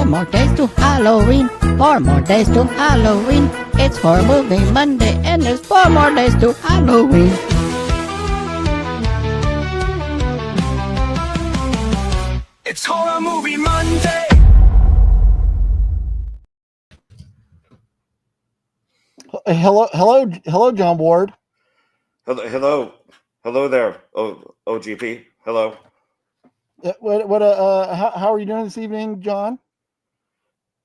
more days to Halloween. 4 more days to Halloween. It's Horror Movie Monday, and there's 4 more days to Halloween. It's Horror Movie Monday. Hello, John Ward. Hello there, OGP. Hello. How are you doing this evening, John?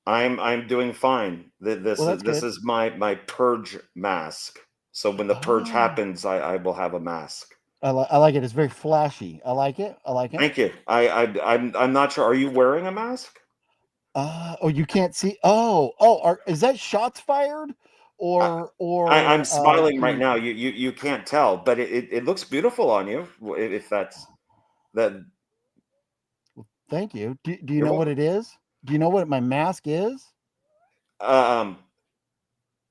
I'm doing fine. This is my purge mask. So when the purge happens, I will have a mask. I like it. It's very flashy. I like it. Thank you. I'm not sure. Are you wearing a mask? You can't see. Is that shots fired? I'm smiling right now. You can't tell, but it looks beautiful on you. If that's that. Thank you. Do you know what it is? Do you know what my mask is?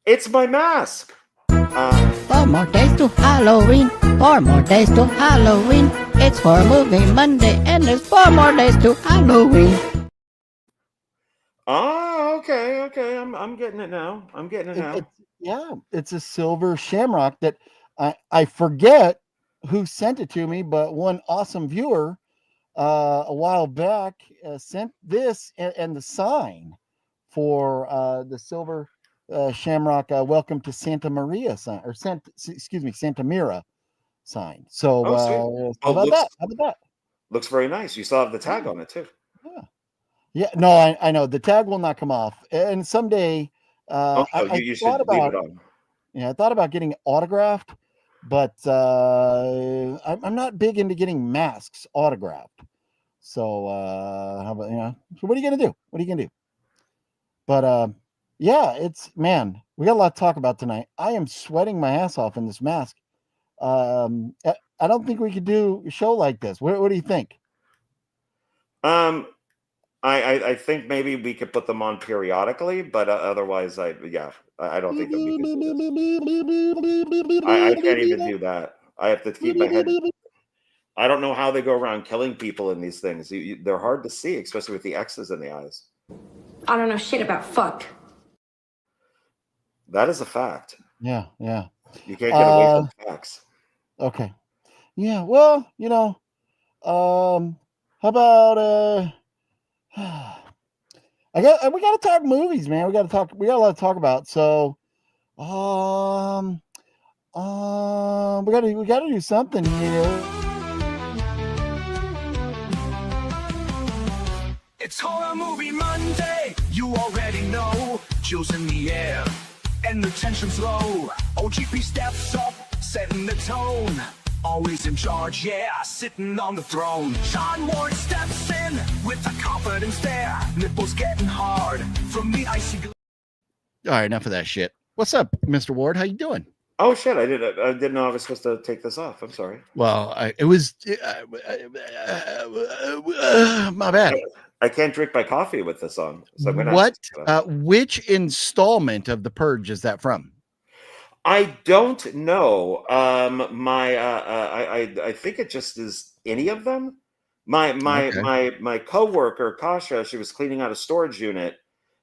It's my mask. 4 more days to Halloween. 4 more days to Halloween. It's Horror Movie Monday, and there's 4 more days to Halloween. Oh, okay. I'm getting it now. It's a silver shamrock that I forget who sent it to me, but one awesome viewer a while back sent this and the sign for the silver shamrock welcome to Santa Maria sign, or Santa Mira sign. So how about that? Looks very nice. You still have the tag on it too. Yeah. No, I know the tag will not come off, and someday you should leave it on. Yeah, I thought about getting it autographed, but I'm not big into getting masks autographed. So how about So what are you gonna do? But we got a lot to talk about tonight. I am sweating my ass off in this mask. I don't think we could do a show like this. What do you think? I think maybe we could put them on periodically, but otherwise, I don't think that we can do this. I can't even do that. I have to keep my head. I don't know how they go around killing people in these things. They're hard to see, especially with the X's in the eyes. I don't know shit about fuck. That is a fact. Yeah. You can't get away from facts. Okay. Yeah. Well, how about we got to talk movies, man. We got a lot to talk about. So, we got to do something here. It's Horror Movie Monday. You already know. Chills in the air and the tension's low. OGP steps up, setting the tone. Always in charge, yeah, sitting on the throne. Sean Ward steps in with a confident stare. Nipples getting hard from the icy glare. All right, enough of that shit. What's up, Mr. Ward? How you doing? Oh shit! I didn't know I was supposed to take this off. I'm sorry. Well, it was my bad. I can't drink my coffee with this on. So I'm gonna which installment of The Purge is that from? I don't know. I think it just is any of them. My coworker Kasha, she was cleaning out a storage unit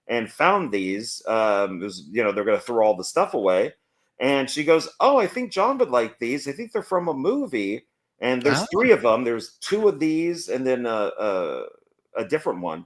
and found these. It was, they're going to throw all the stuff away, and she goes, "Oh, I think John would like these. I think they're from a movie." And there's 3 of them. There's 2 of these, and then a different one.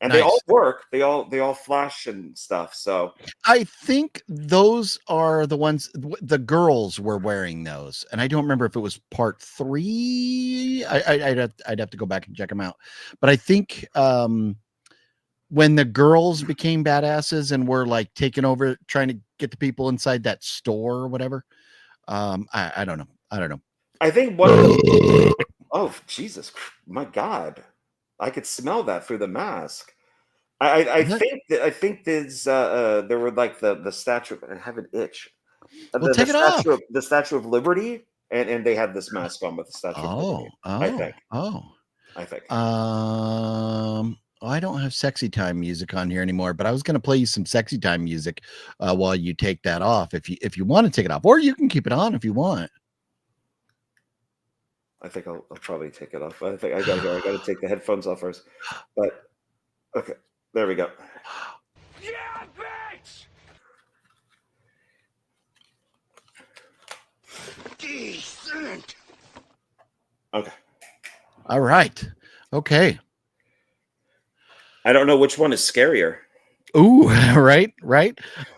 And nice. They all work. They all flash and stuff. So I think those are the ones the girls were wearing those, and I don't remember if it was part 3. I'd have to go back and check them out. But I think when the girls became badasses and were like taking over, trying to get the people inside that store or whatever. I don't know. I think oh Jesus, my God. I could smell that through the mask. I think there's there were like the statue. I have an itch. Well, take it off. The Statue of Liberty, and they had this mask on with the Statue of Liberty. I think. I don't have sexy time music on here anymore, but I was going to play you some sexy time music while you take that off. If you want to take it off, or you can keep it on if you want. I think I'll probably take it off. I think I got to take the headphones off first. But okay. There we go. Yeah, bitch! Decent. Okay. All right. Okay. I don't know which one is scarier. Ooh, right.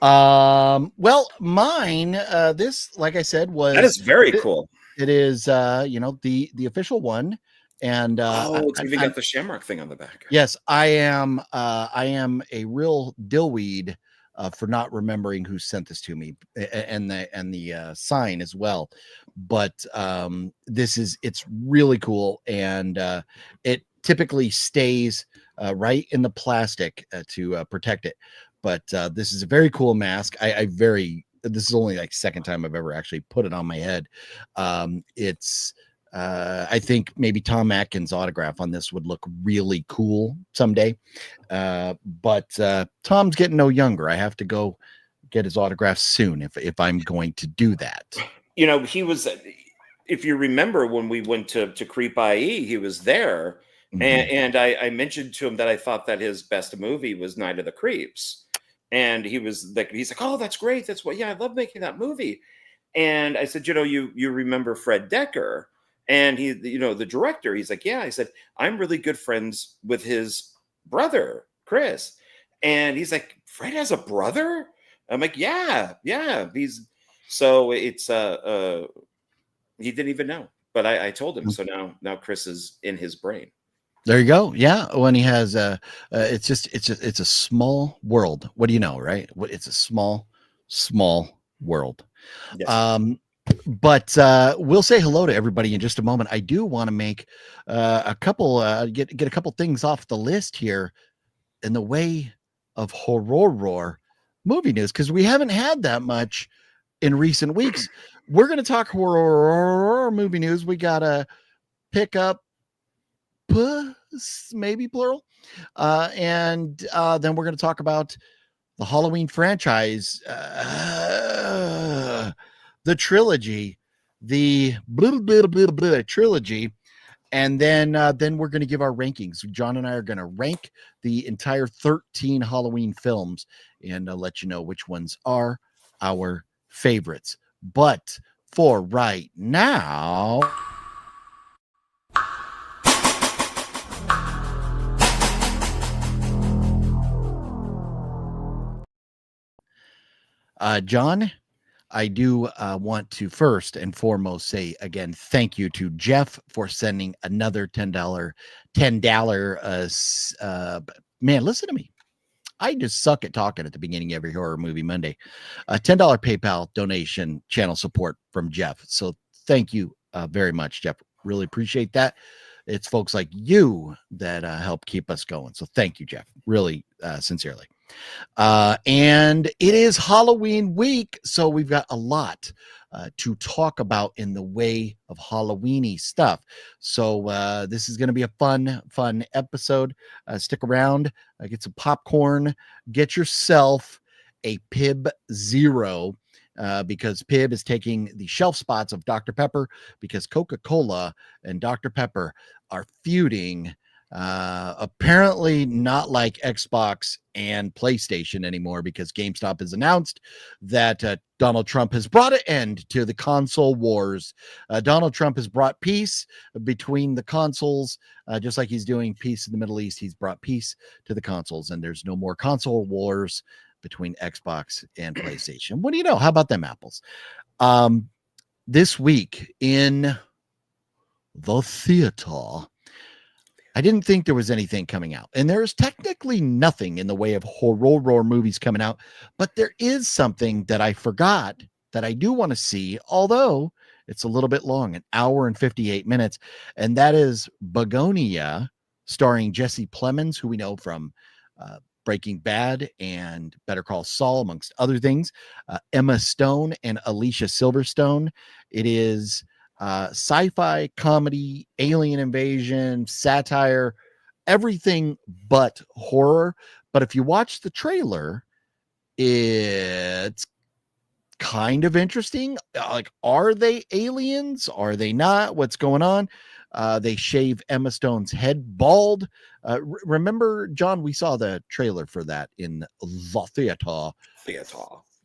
Well, mine, this, like I said, That was is very cool. it is the official one. And It's even got the shamrock thing on the back. yes, I am a real dillweed for not remembering who sent this to me, and the sign as well. But it's really cool, and it typically stays right in the plastic to protect it. But this is a very cool mask. This is only like second time I've ever actually put it on my head. It's I think maybe Tom Atkins' autograph on this would look really cool someday. But Tom's getting no younger. I have to go get his autograph soon if I'm going to do that. You know, he was, if you remember when we went to Creep IE, he was there. And I mentioned to him that I thought that his best movie was Night of the Creeps. And he's like, oh, that's great. That's what, yeah, I love making that movie. And I said, you remember Fred Decker? And he, the director, he's like, yeah. I said, I'm really good friends with his brother, Chris. And he's like, Fred has a brother? I'm like, yeah. So it's he didn't even know, but I told him. So now Chris is in his brain. There you go. Yeah, when he has it's a small world. What do you know, right? It's a small world. Yes. But we'll say hello to everybody in just a moment. I do want to make a couple get a couple things off the list here in the way of horror movie news, because we haven't had that much in recent weeks. We're going to talk horror movie news. We got to pick up maybe plural, and then we're going to talk about the Halloween franchise, the trilogy, the trilogy, and then we're going to give our rankings. John and I are going to rank the entire 13 Halloween films and let you know which ones are our favorites. But for right now, John, I do want to first and foremost say again, thank you to Jeff for sending another $10. Man, listen to me. I just suck at talking at the beginning of every Horror Movie Monday. $10 PayPal donation channel support from Jeff. So thank you very much, Jeff. Really appreciate that. It's folks like you that help keep us going. So thank you, Jeff. Really sincerely. And it is Halloween week, so we've got a lot to talk about in the way of Halloweeny stuff. So this is going to be a fun episode. Stick around, get some popcorn, get yourself a Pib Zero, because Pib is taking the shelf spots of Dr. Pepper, because Coca-Cola and Dr. Pepper are feuding. Apparently not like Xbox and PlayStation anymore, because GameStop has announced that Donald Trump has brought an end to the console wars. Donald Trump has brought peace between the consoles, just like he's doing peace in the Middle East. He's brought peace to the consoles, and there's no more console wars between Xbox and PlayStation. What do you know? How about them apples? This week in the theater, I didn't think there was anything coming out, and there is technically nothing in the way of horror movies coming out, but there is something that I forgot that I do want to see, although it's a little bit long, 1 hour and 58 minutes, and that is Begonia, starring Jesse Plemons, who we know from Breaking Bad and Better Call Saul, amongst other things, Emma Stone and Alicia Silverstone. It is sci-fi, comedy, alien invasion, satire, everything but horror. But if you watch the trailer, it's kind of interesting. Like, are they aliens? Are they not? What's going on? They shave Emma Stone's head bald. Remember, John, we saw the trailer for that in the theater.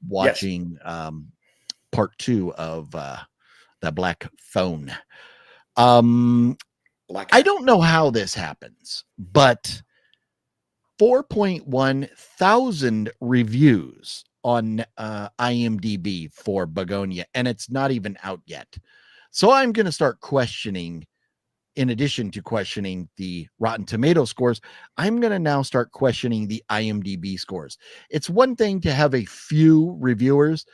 Watching part 2 of the Black Phone. I don't know how this happens, but 4.1 thousand reviews on IMDb for Begonia, and it's not even out yet. So I'm going to start questioning, in addition to questioning the Rotten Tomato scores, I'm going to now start questioning the IMDb scores. It's one thing to have a few reviewers,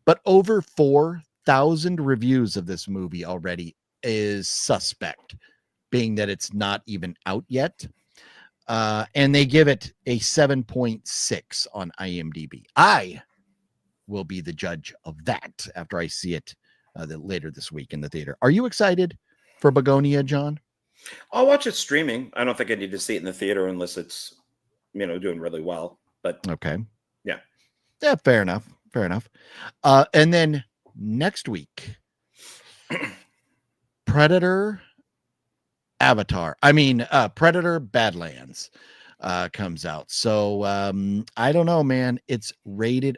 but over 4,000 reviews of this movie already is suspect, being that it's not even out yet. And they give it a 7.6 on IMDb. I will be the judge of that after I see it later this week in the theater. Are you excited for Begonia, John? I'll watch it streaming. I don't think I need to see it in the theater unless it's, doing really well. But okay. Yeah, fair enough. And then next week, Predator Badlands comes out. So I don't know, man. It's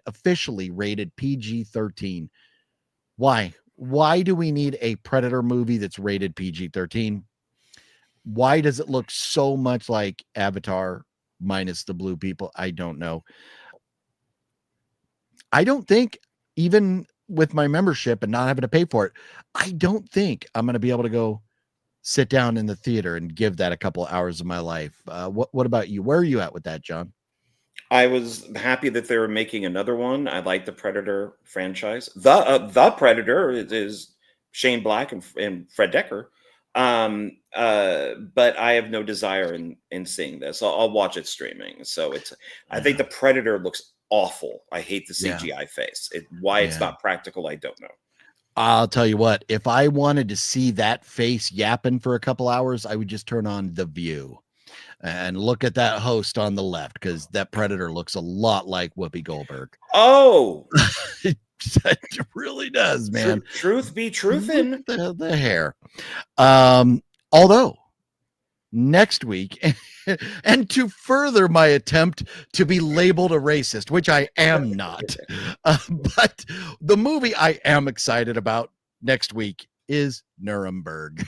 officially rated PG-13. Why do we need a Predator movie that's rated PG-13? Why does it look so much like Avatar minus the blue people? I don't know. I don't think, even with my membership and not having to pay for it, I don't think I'm going to be able to go sit down in the theater and give that a couple of hours of my life. What about you? Where are you at with that, John? I was happy that they were making another one. I like the Predator franchise. The Predator is Shane Black and Fred Decker. But I have no desire in seeing this. I'll watch it streaming. So I think the Predator looks awful. I hate the CGI face. It's not practical, I don't know. I'll tell you what, if I wanted to see that face yapping for a couple hours, I would just turn on The View and look at that host on the left, because that Predator looks a lot like Whoopi Goldberg. Oh, it really does, man. Truth be truthin'. The hair. Although next week, and to further my attempt to be labeled a racist, which I am not, but the movie I am excited about next week is Nuremberg.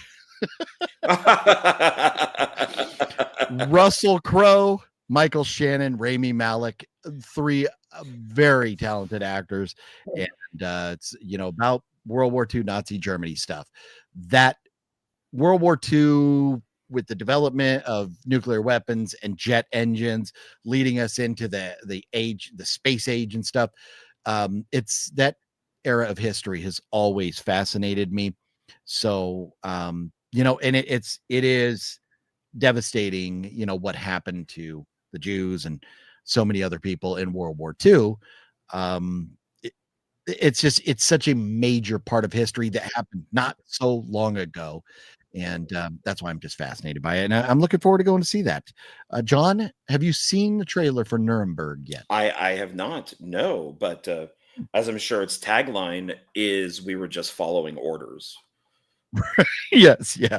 Russell Crowe, Michael Shannon, Rami Malek, 3 very talented actors, and it's about World War II Nazi Germany stuff. That World War II, with the development of nuclear weapons and jet engines leading us into the space age and stuff. It's that era of history has always fascinated me. So, and it is devastating, what happened to the Jews and so many other people in World War II. It's such a major part of history that happened not so long ago. And that's why I'm just fascinated by it. And I'm looking forward to going to see that. John, have you seen the trailer for Nuremberg yet? I have not, no. But as I'm sure its tagline is, we were just following orders. Yes, yeah.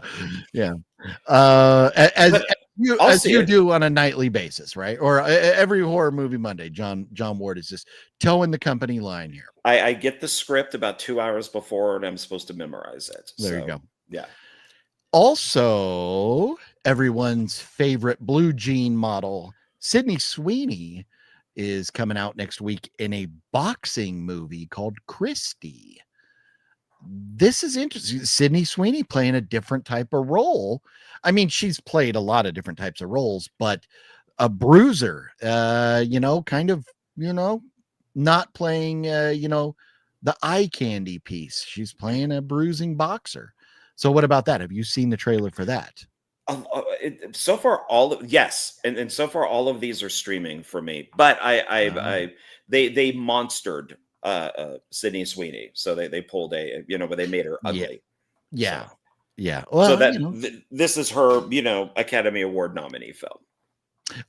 As you do on a nightly basis, right? Or every horror movie Monday, John Ward is just towing the company line here. I get the script about 2 hours before, and I'm supposed to memorize it. There you go. Yeah. Also, everyone's favorite blue jean model, Sydney Sweeney, is coming out next week in a boxing movie called Christy. This is interesting. Sydney Sweeney playing a different type of role. I mean, she's played a lot of different types of roles, but a bruiser, not playing, the eye candy piece. She's playing a bruising boxer. So what about that? Have you seen the trailer for that? So far, yes, and so far all of these are streaming for me. But they monstered Sydney Sweeney, so they pulled where they made her ugly. Yeah. So. Yeah. Well, so that this is her, Academy Award nominee film.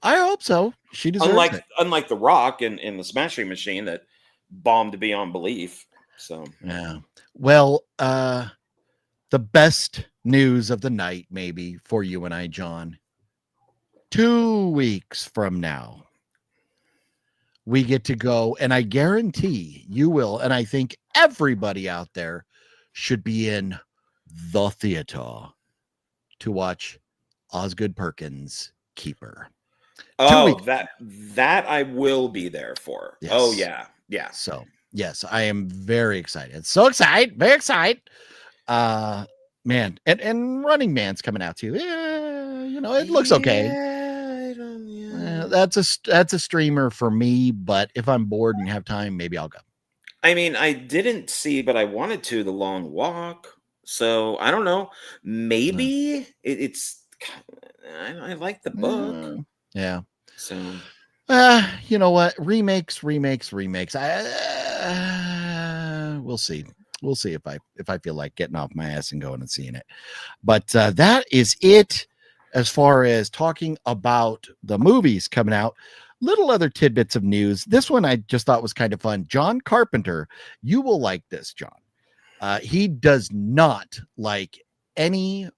I hope so. She deserves it. Unlike The Rock in the Smashing Machine that bombed beyond belief. So yeah. Well, the best news of the night, maybe for you and I, John. 2 weeks from now, we get to go, and I guarantee you will, and I think everybody out there should be in the theater to watch Osgood Perkins' Keeper. 2 Oh, weeks. that I will be there for. Yes. Oh yeah. So yes, I am very excited. So excited, very excited. Man, and Running Man's coming out too. Yeah, it looks okay. That's a streamer for me, but if I'm bored and have time, maybe I'll go. I mean, I didn't see, but I wanted to, The Long Walk. So I don't know. Maybe it's. I like the book. Yeah. So. You know what? Remakes. We'll see. We'll see if I feel like getting off my ass and going and seeing it. But that is it as far as talking about the movies coming out. Little other tidbits of news. This one I just thought was kind of fun. John Carpenter, you will like this, John. He does not like any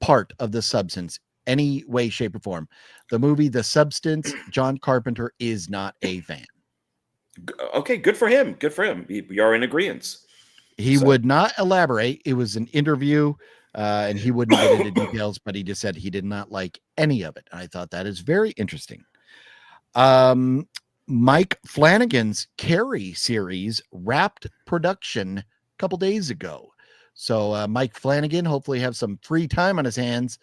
part of The Substance, any way, shape, or form. The movie The Substance, John Carpenter is not a fan. Okay, good for him. We are in agreement. He would not elaborate. It was an interview, and he wouldn't get into details, but he just said he did not like any of it. I thought that is very interesting. Mike Flanagan's Carrie series wrapped production a couple days ago. So Mike Flanagan hopefully have some free time on his hands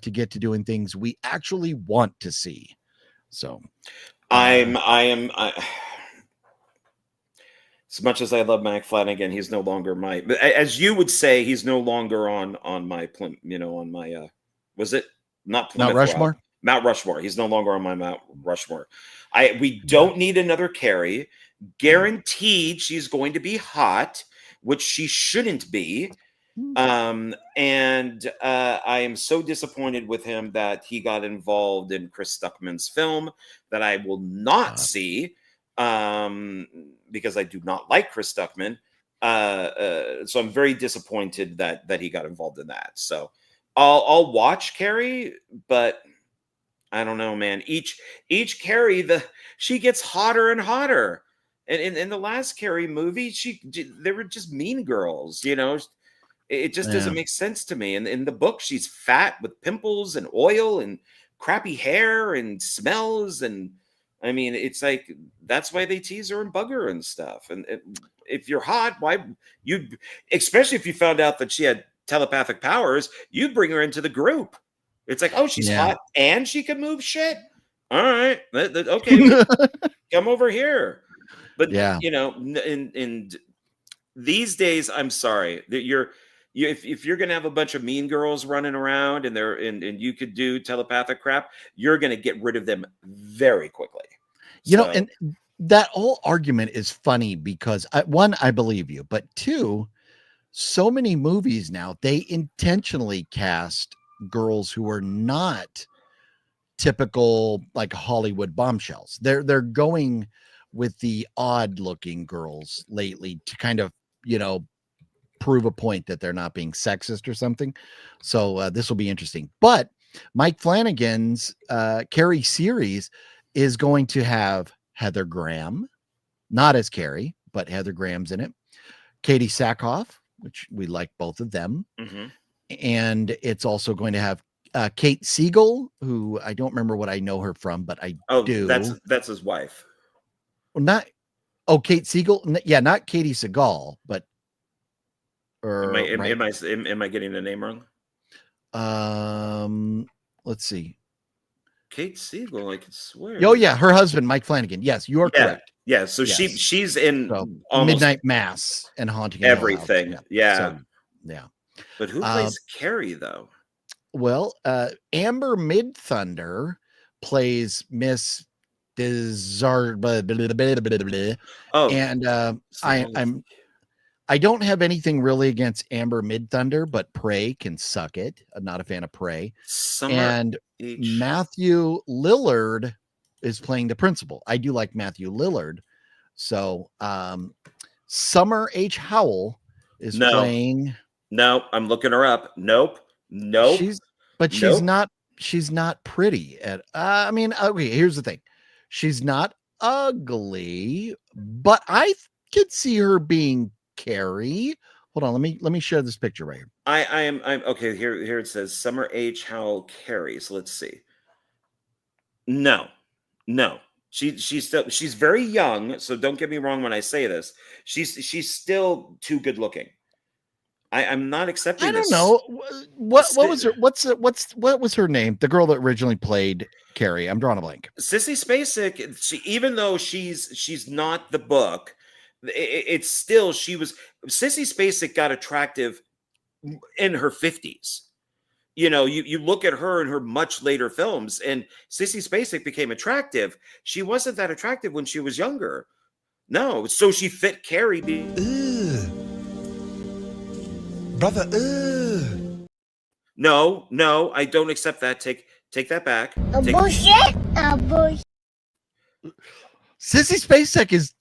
to get to doing things we actually want to see. So I am as much as I love Mike Flanagan, he's no longer as you would say, he's no longer on my was it not Plymouth Mount Rushmore? Rock? Mount Rushmore. He's no longer on my Mount Rushmore. We don't need another Carrie. Guaranteed she's going to be hot, which she shouldn't be. I am so disappointed with him that he got involved in Chris Stuckman's film that I will not see because I do not like Chris Stuckman. So I'm very disappointed that he got involved in that. So I'll watch Carrie, but I don't know, man. Each Carrie, she gets hotter and hotter. And in the last Carrie movie, they were just mean girls, It just doesn't make sense to me. And in the book, she's fat with pimples and oil and crappy hair and smells. And I mean, it's like, that's why they tease her and bug her and stuff. And if you're hot, especially if you found out that she had telepathic powers, you'd bring her into the group. It's like, oh, she's hot and she can move shit. All right. Okay. Come over here. But, in these days, I'm sorry that if you're going to have a bunch of mean girls running around and you could do telepathic crap, you're going to get rid of them very quickly. And that whole argument is funny because one, I believe you, but two, so many movies now, they intentionally cast girls who are not typical like Hollywood bombshells. They're going with the odd looking girls lately to kind of, prove a point that they're not being sexist or something. So this will be interesting. But Mike Flanagan's Carrie series is going to have Heather Graham, not as Carrie, but Heather Graham's in it. Katie Sackhoff, which we like both of them. Mm-hmm. And it's also going to have Kate Siegel, who I don't remember what I know her from, but I do. That's his wife. Kate Siegel. Yeah, not Katie Seagal, but. Am I getting the name wrong? Let's see. Kate Siegel, I could swear. Oh yeah, her husband, Mike Flanagan. Yes, you are correct. Yeah, so she's in almost Midnight Mass and Haunting everything. Yeah. But who plays Carrie though? Well, Amber Midthunder plays Miss Desart. And I don't have anything really against Amber Midthunder, but Prey can suck it. I'm not a fan of Prey. Matthew Lillard is playing the principal. I do like Matthew Lillard. So Summer H. Howell is playing No, I'm looking her up. Nope. Nope. She's but Nope. she's not pretty at I mean, okay, here's the thing. She's not ugly, but I could see her being Carrie. Hold on, let me share this picture right here. I'm okay. Here it says Summer H. Howell Carey. So let's see. No, no. She's very young, so don't get me wrong when I say this. She's still too good looking. I'm not accepting I don't this. know. What was her what was her name? The girl that originally played Carrie. I'm drawing a blank. Sissy Spacek, even though she's not the book, it's still Sissy Spacek got attractive in her 50s. You look at her in her much later films, and Sissy Spacek became attractive. She wasn't that attractive when she was younger. No, so she fit Carrie. Brother, No, I don't accept that. Take that back. Bullshit. Bullshit. Sissy Spacek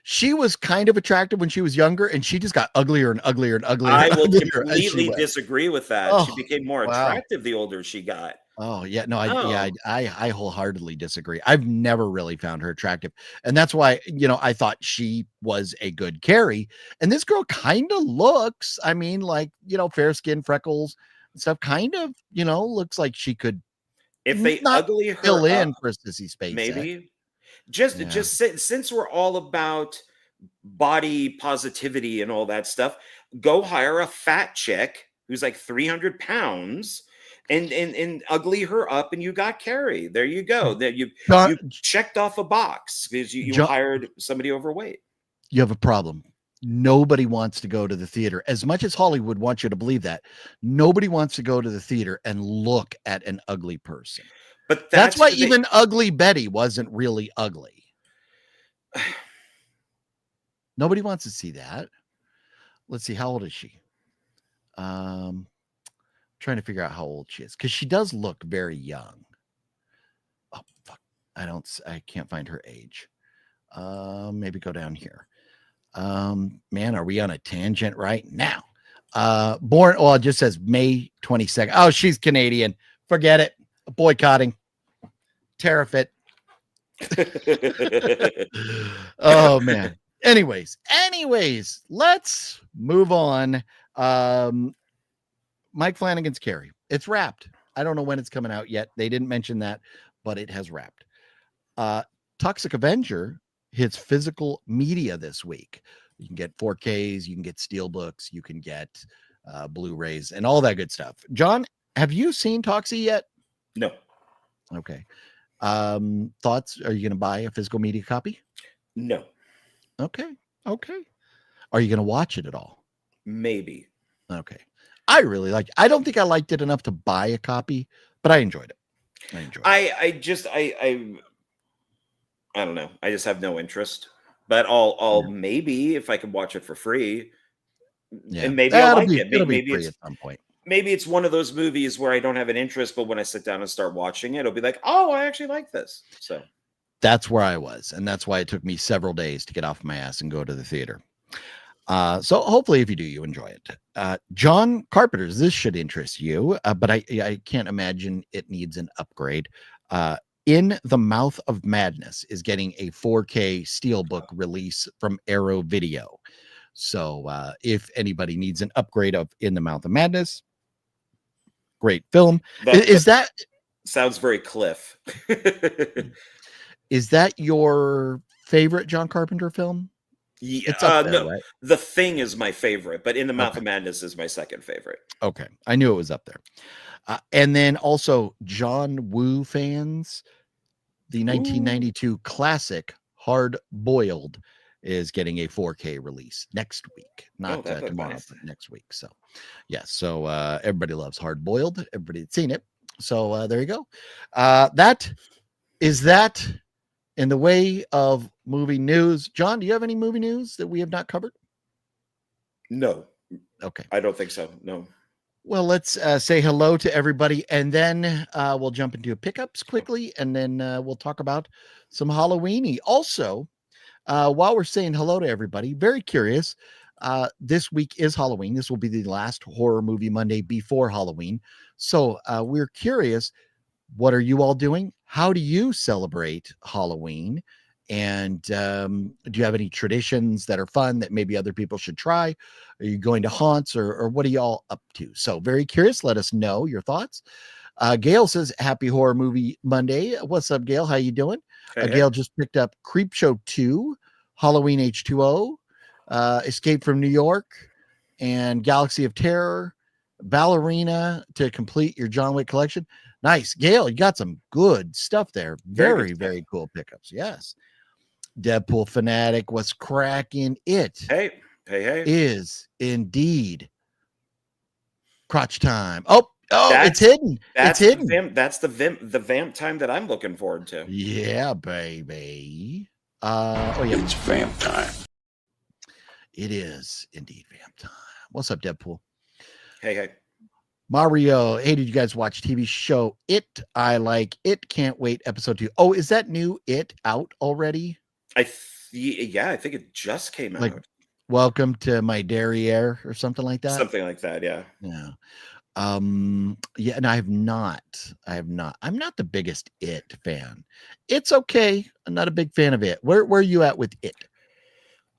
she was kind of attractive when she was younger, and she just got uglier and uglier and uglier. I and will uglier as she completely went. disagree with that. Oh, She became more wow. attractive the older she got. Oh yeah, no, Oh. I wholeheartedly disagree. I've never really found her attractive, and that's why I thought she was a good Carrie. And this girl kind of looks, I mean, like fair skin, freckles, and stuff. Kind of, looks like she could If they not ugly her fill in up, for Sissy Spacek. maybe Yeah. just since we're all about body positivity and all that stuff, go hire a fat chick who's like 300 pounds and ugly her up, and you got Carrie. There you go. That you John, checked off a box because you John, hired somebody overweight. you have a problem. Nobody wants to go to the theater. As much as Hollywood wants you to believe that, nobody wants to go to the theater and look at an ugly person. But That's why even ugly Betty wasn't really ugly. Nobody wants to see that. Let's see, how old is she? Trying to figure out how old she is, because she does look very young. Oh fuck, I can't find her age. Maybe go down here. Man, are we on a tangent right now? Born, well, it just says May 22nd. Oh, she's Canadian. Forget it. Boycotting. Tariff it. Oh man. Anyways, let's move on. Mike Flanagan's Carrie. It's wrapped. I don't know when it's coming out yet. They didn't mention that, but it has wrapped. Toxic Avenger hits physical media this week. You can get 4Ks, you can get steelbooks, you can get Blu-rays and all that good stuff. John, have you seen Toxie yet? No. Okay. Thoughts? Are you going to buy a physical media copy? No. Okay. Are you going to watch it at all? Maybe. Okay. I really liked it. I don't think I liked it enough to buy a copy, but I enjoyed it. I don't know. I just have no interest. But I'll maybe, if I can watch it for free, and maybe I'll like it. It'll be Maybe free it's at some point. maybe it's one of those movies where I don't have an interest, but when I sit down and start watching it, it'll be like, oh, I actually like this. So That's where I was, and that's why it took me several days to get off my ass and go to the theater. So hopefully, if you do, you enjoy it. John Carpenter's, this should interest you, but I can't imagine it needs an upgrade. In the Mouth of Madness is getting a 4K steelbook release from Arrow Video. So if anybody needs an upgrade of In the Mouth of Madness, great film. That sounds very Cliff. Is that your favorite John Carpenter film? Yeah, It's up there, no, right? The Thing is my favorite, but In the Mouth of Madness is my second favorite. Okay, I knew it was up there. And then also John Woo fans, the 1992 classic Hard Boiled is getting a 4K release next week, not tomorrow, nice. but next week. So, so everybody loves Hard Boiled. Everybody had seen it. So there you go. That in the way of movie news. John, do you have any movie news that we have not covered? No. Okay. I don't think so. No. Well, let's say hello to everybody, and then we'll jump into pickups quickly, and then we'll talk about some Halloweeny. Also, while we're saying hello to everybody, very curious, This week is Halloween. This will be the last horror movie Monday before Halloween. So we're curious, what are you all doing? How do you celebrate Halloween? And do you have any traditions that are fun that maybe other people should try? Are you going to haunts or what are y'all up to? So very curious. Let us know your thoughts. Gail says, happy horror movie Monday. What's up, Gail? How you doing? Gail just picked up Creepshow 2, Halloween H2O, Escape from New York, and Galaxy of Terror, Ballerina to complete your John Wick collection. Nice. Gail, you got some good stuff there. Very, very cool pickups. Yes. Deadpool fanatic was cracking it. Hey. Is indeed crotch time. Oh, it's hidden. It's hidden. That's the vamp time that I'm looking forward to. Yeah, baby. Yeah. It's vamp time. It is indeed vamp time. What's up, Deadpool? Hey. Mario, hey, did you guys watch TV show It? I like it. Can't wait. Episode 2. Oh, is that new It out already? I think it just came out. Welcome to my derriere or something like that. Something like that, yeah. Yeah. Yeah, and I have not. I'm not the biggest It fan. It's okay. I'm not a big fan of it. Where are you at with It?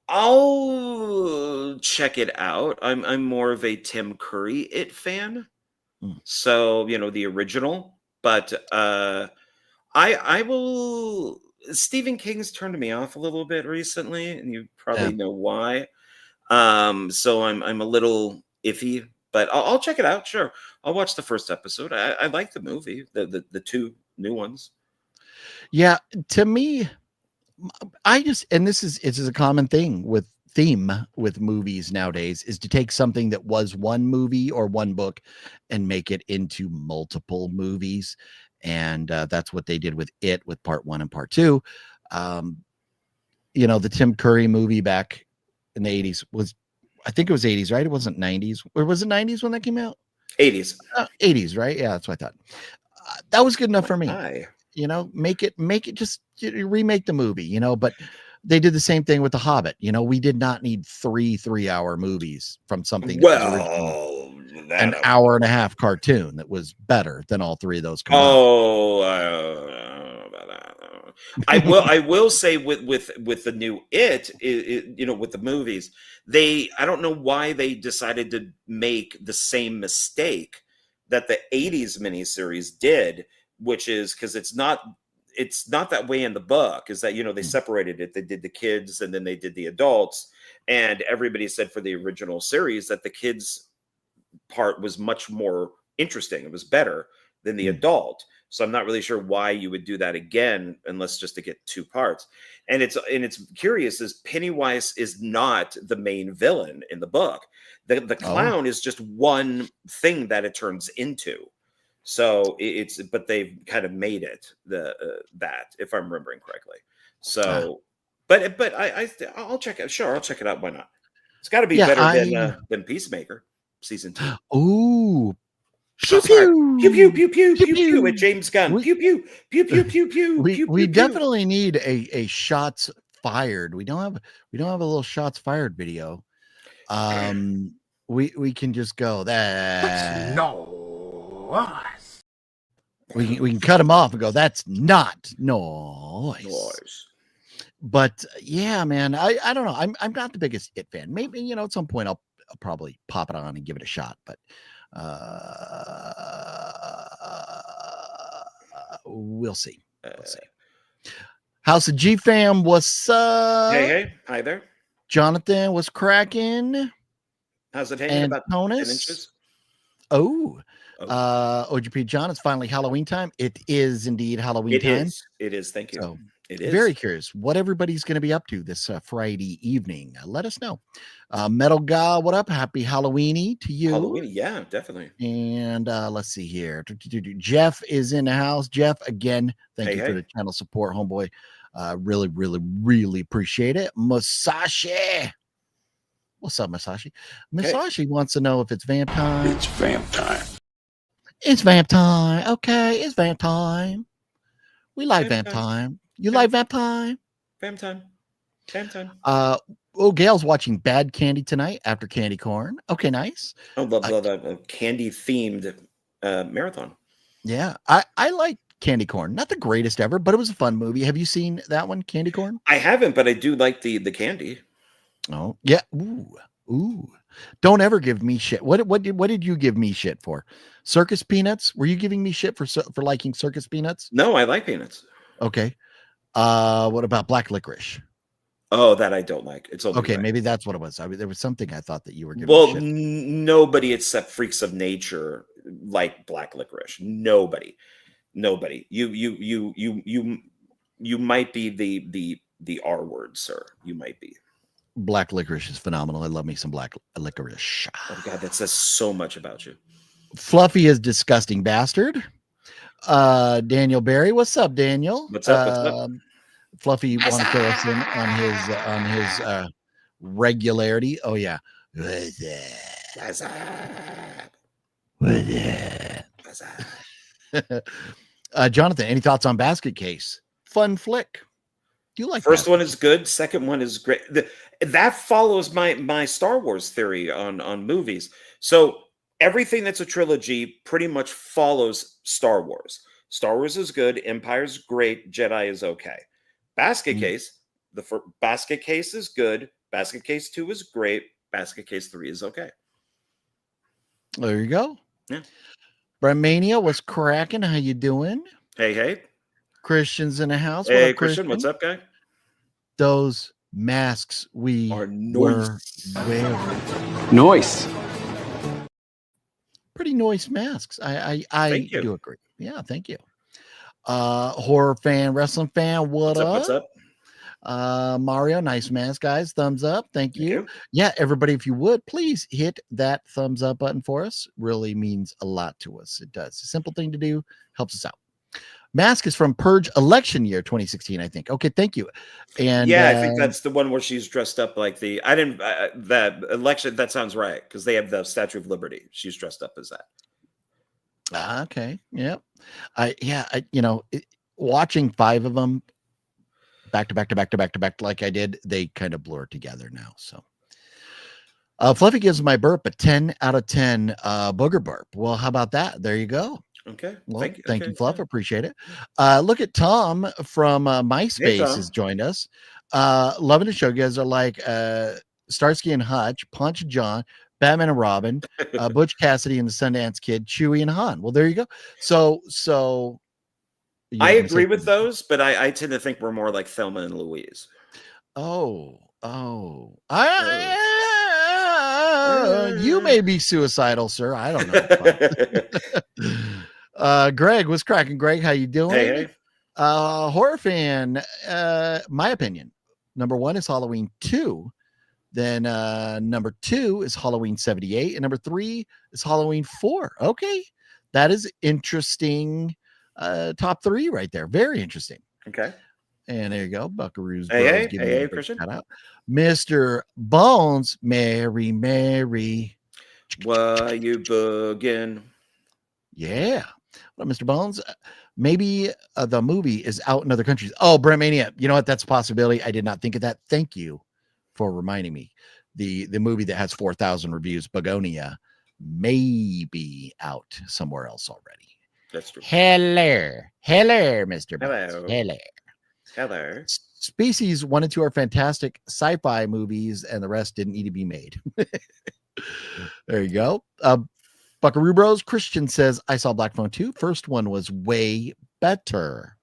I'll check it out. I'm more of a Tim Curry It fan. So, the original, but I will. Stephen King's turned me off a little bit recently, and you probably know why. So I'm a little iffy, but I'll check it out. Sure, I'll watch the first episode. I like the movie, the two new ones. Yeah, to me, this is a common theme with movies nowadays, is to take something that was one movie or one book and make it into multiple movies. And that's what they did with It, with part 1 and part 2. The Tim Curry movie back in the 80s I think it was 80s, right? It wasn't 90s. Or was it 90s when that came out? 80s. 80s, right? Yeah, that's what I thought. That was good enough for me. Hi. Make it just remake the movie, but they did the same thing with The Hobbit. We did not need 3-hour movies from something that was an hour and a half cartoon that was better than all three of those combined. I will say with the new It, with the movies, I don't know why they decided to make the same mistake that the 80s miniseries did, which is because it's not that way in the book, is that they separated it. They did the kids and then they did the adults, and everybody said for the original series that the kids part was much more interesting. It was better than the adult. So I'm not really sure why you would do that again, unless just to get 2 parts. And it's curious, is Pennywise is not the main villain in the book. The clown is just one thing that it turns into. So but they've kind of made it that, if I'm remembering correctly. So, but I'll check it. Sure, I'll check it out. Why not? It's got to be better than Peacemaker season 2. Ooh, pew pew pew pew pew pew pew with James Gunn. Pew pew pew pew pew pew. We definitely need a shots fired. We don't have a little shots fired video. We can just go that. Noise. We can cut them off and go, that's not noise. But yeah, man, I don't know. I'm not the biggest It fan. Maybe at some point I'll probably pop it on and give it a shot. But we'll see. House of G fam, what's up? Hey, hi there. Jonathan, what's cracking? How's it hanging? About 10 inches? OGP John, it's finally Halloween time. It is indeed Halloween time. It is. Thank you. So, it is. Very curious what everybody's going to be up to this Friday evening. Let us know. Metal Guy, what up? Happy Halloweeny to you. Halloween, yeah, definitely. And let's see here. Jeff is in the house. Jeff, again, thank you for the channel support, homeboy. Really, really, really appreciate it. Masashi. What's up, Masashi? Masashi wants to know if it's vamp time. It's vamp time. It's vamp time. Okay, it's vamp time. We like vamp time. You like vamp time? Vamp time. Vamp time. Oh, Gail's watching Bad Candy tonight after Candy Corn. Okay, nice. I love the candy themed marathon. Yeah, I like Candy Corn. Not the greatest ever, but it was a fun movie. Have you seen that one, Candy Corn? I haven't, but I do like the candy. Oh, yeah. Ooh. Don't ever give me shit. What did you give me shit for? Circus Peanuts? Were you giving me shit for liking Circus Peanuts? No, I like peanuts. Okay. What about Black Licorice? Oh, that I don't like. It's only Okay, red. maybe that's what it was. There was something I thought that you were giving Well, me shit. nobody except freaks of nature like black licorice. Nobody. You might be the R word, sir. You might be. Black Licorice is phenomenal. I love me some Black Licorice. Oh God, that says so much about you. Fluffy is disgusting bastard. Daniel Barry, what's up, Daniel? What's up? What's up? Fluffy want to fill us in on his regularity. Oh yeah. What's up? What's up? What's What's up? Jonathan, any thoughts on Basket Case? Fun flick. Do you like First Basket one Case? is good. Second one is great. That follows my Star Wars theory on movies. So everything that's a trilogy pretty much follows Star Wars. Star Wars is good. Empire's great. Jedi is okay. Basket Case, Basket Case is good. Basket Case 2 is great. Basket Case 3 is okay. There you go. Yeah. Bremania, what's cracking? How you doing? Hey. Christian's in the house. Hey, What up, Christian, what's up, guy? Those masks we Are were nice. wearing. Noise. Pretty nice masks. I Thank you. do agree. Yeah, thank you. Horror fan, wrestling fan, What's up? What's up? Mario, nice mask, guys. Thumbs up. Thank you. you. Yeah, everybody, if you would, please hit that thumbs up button for us. Really means a lot to us. It does. A simple thing to do, helps us out. Mask is from Purge election year 2016, I think. Okay, thank you. And yeah, I think that's the one where she's dressed up like that election. That sounds right because they have the Statue of Liberty. She's dressed up as that. Okay. Yep. Watching 5 of them back to back like I did, they kind of blur together now. So Fluffy gives my burp a 10 out of 10 booger burp. Well, how about that? There you go. Okay. Well, Thank thank you, you, Fluff. yeah. Appreciate it. Look at Tom from MySpace Tom. has joined us. Loving the show. You guys are like Starsky and Hutch, Punch John, Batman and Robin, Butch Cassidy and the Sundance Kid, Chewie and Han. Well, there you go. So I agree with those, but I tend to think we're more like Thelma and Louise. You may be suicidal, sir. I don't know. Greg, what's cracking? Greg, how you doing? Hey. Horror fan, my opinion, number 1 is Halloween 2. Then number 2 is Halloween 78. And number 3 is Halloween 4. Okay. That is interesting. Top 3 right there. Very interesting. Okay. And there you go. Buckaroo's Hey, giving me a big Christian. shout out. Mr. Bones, Mary. Why you bugging? Yeah. Well, Mr. Bones, maybe the movie is out in other countries. Oh, Bremania. You know what? That's a possibility. I did not think of that. Thank you for reminding me. The movie that has 4,000 reviews, Begonia, may be out somewhere else already. That's true. Hello, Mr. Bones. Hello. Species 1 and 2 are fantastic sci-fi movies, and the rest didn't need to be made. There you go. Buckaroo Bros. Christian says, I saw Black Phone 2. First one was way better.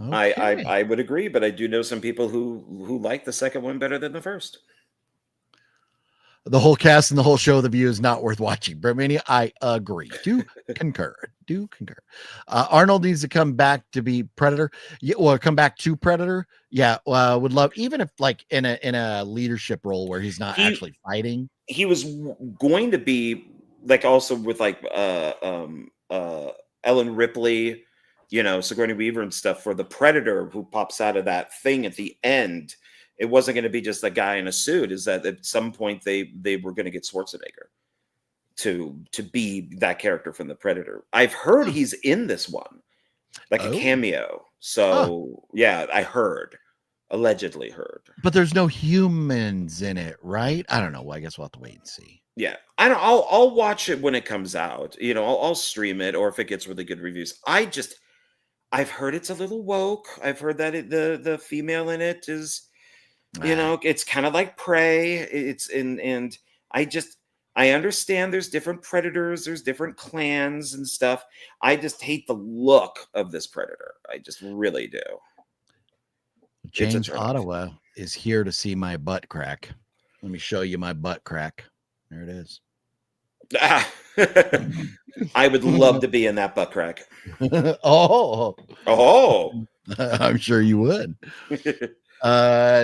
Okay. I would agree, but I do know some people who like the second one better than the first. The whole cast and the whole show, the view is not worth watching. Bremania, I agree. Do concur. Arnold needs to come back to be Predator. Yeah, well, come back to Predator. Yeah, would love, even if like in a leadership role where he's not actually fighting. He was going to be like also with like Ellen Ripley, Sigourney Weaver and stuff for the Predator who pops out of that thing at the end. It wasn't going to be just a guy in a suit. Is that at some point they were going to get Schwarzenegger to be that character from the Predator. I've heard he's in this one, like a cameo. So yeah, I heard. Allegedly heard. But there's no humans in it, right? I don't know. Well, I guess we'll have to wait and see. Yeah, I don't. I'll watch it when it comes out. You know, I'll stream it, or if it gets really good reviews. I've heard it's a little woke. I've heard that the female in it is, you know, it's kind of like Prey. And I understand there's different predators, there's different clans and stuff. I just hate the look of this predator. I just really do. James Ottawa is here to see my butt crack. Let me show you my butt crack. There it is. I would love to be in that butt crack. Oh, I'm sure you would.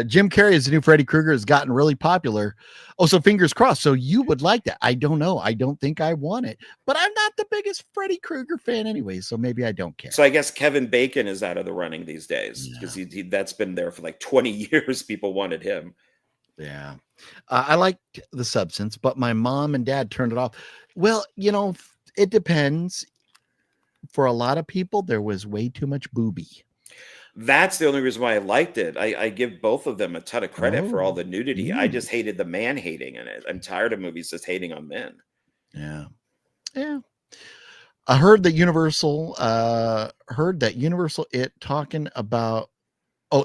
Jim Carrey as the new Freddy Krueger has gotten really popular. Oh, so fingers crossed. So you would like that. I don't know. I don't think I want it, but I'm not the biggest Freddy Krueger fan anyway, so maybe I don't care. So I guess Kevin Bacon is out of the running these days because he that's been there for like 20 years. People wanted him. Yeah. I liked The Substance, but my mom and dad turned it off. Well, you know, it depends. For a lot of people, there was way too much booby. That's the only reason why I liked it. I give both of them a ton of credit for all the nudity. I just hated the man hating in it. I'm tired of movies just hating on men. Yeah. Yeah. I heard that Universal